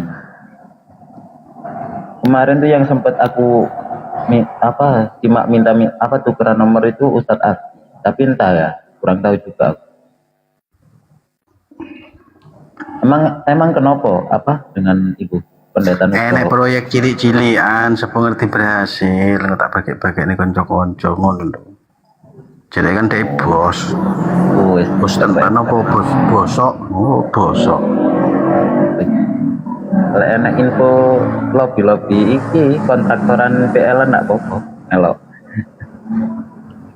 Kemarin tuh yang sempat aku minta tukeran nomor itu Ustadz Ardi. Tapi entah ya, kurang tahu juga aku. Emang kenapa dengan ibu pendeta Nugroho? Proyek cilik-cilian sepuluh ngerti berhasil tak pakai nih konco-konco ngono lho. Jadi kan dia bos. Bos tenan apa bosok? Bosok. Kalau enak info lobby iki kontraktoran PL ndak apa-apa. Halo.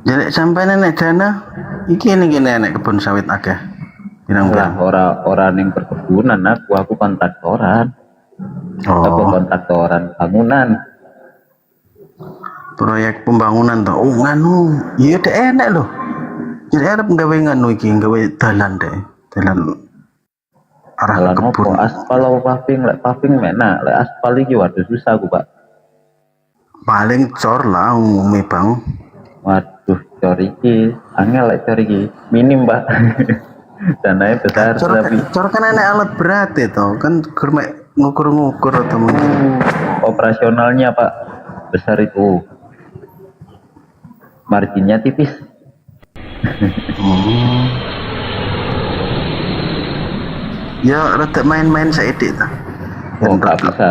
Jadi sampai nenek dana iki nenek kebun sawit akeh. Lah orang yang perkebunan aku kontraktoran. Aku kontraktoran bangunan. Proyek pembangunan tuh. Iya deh enak loh. Jadi Arab nggawe nggawe dalan deh. Dalan arah kebun. Aspal paving menak. Aspal iki waduh susah aku, Pak. Paling cor lah umumnya Bang. Waduh, cor iki angel cor iki. Minim, Pak. Dananya besar tapi cor kan enak alat berat itu kan ngukur atau mungkin operasionalnya Pak besar itu, marginnya tipis. Ya rada main-main saidik ta. Gak bisa.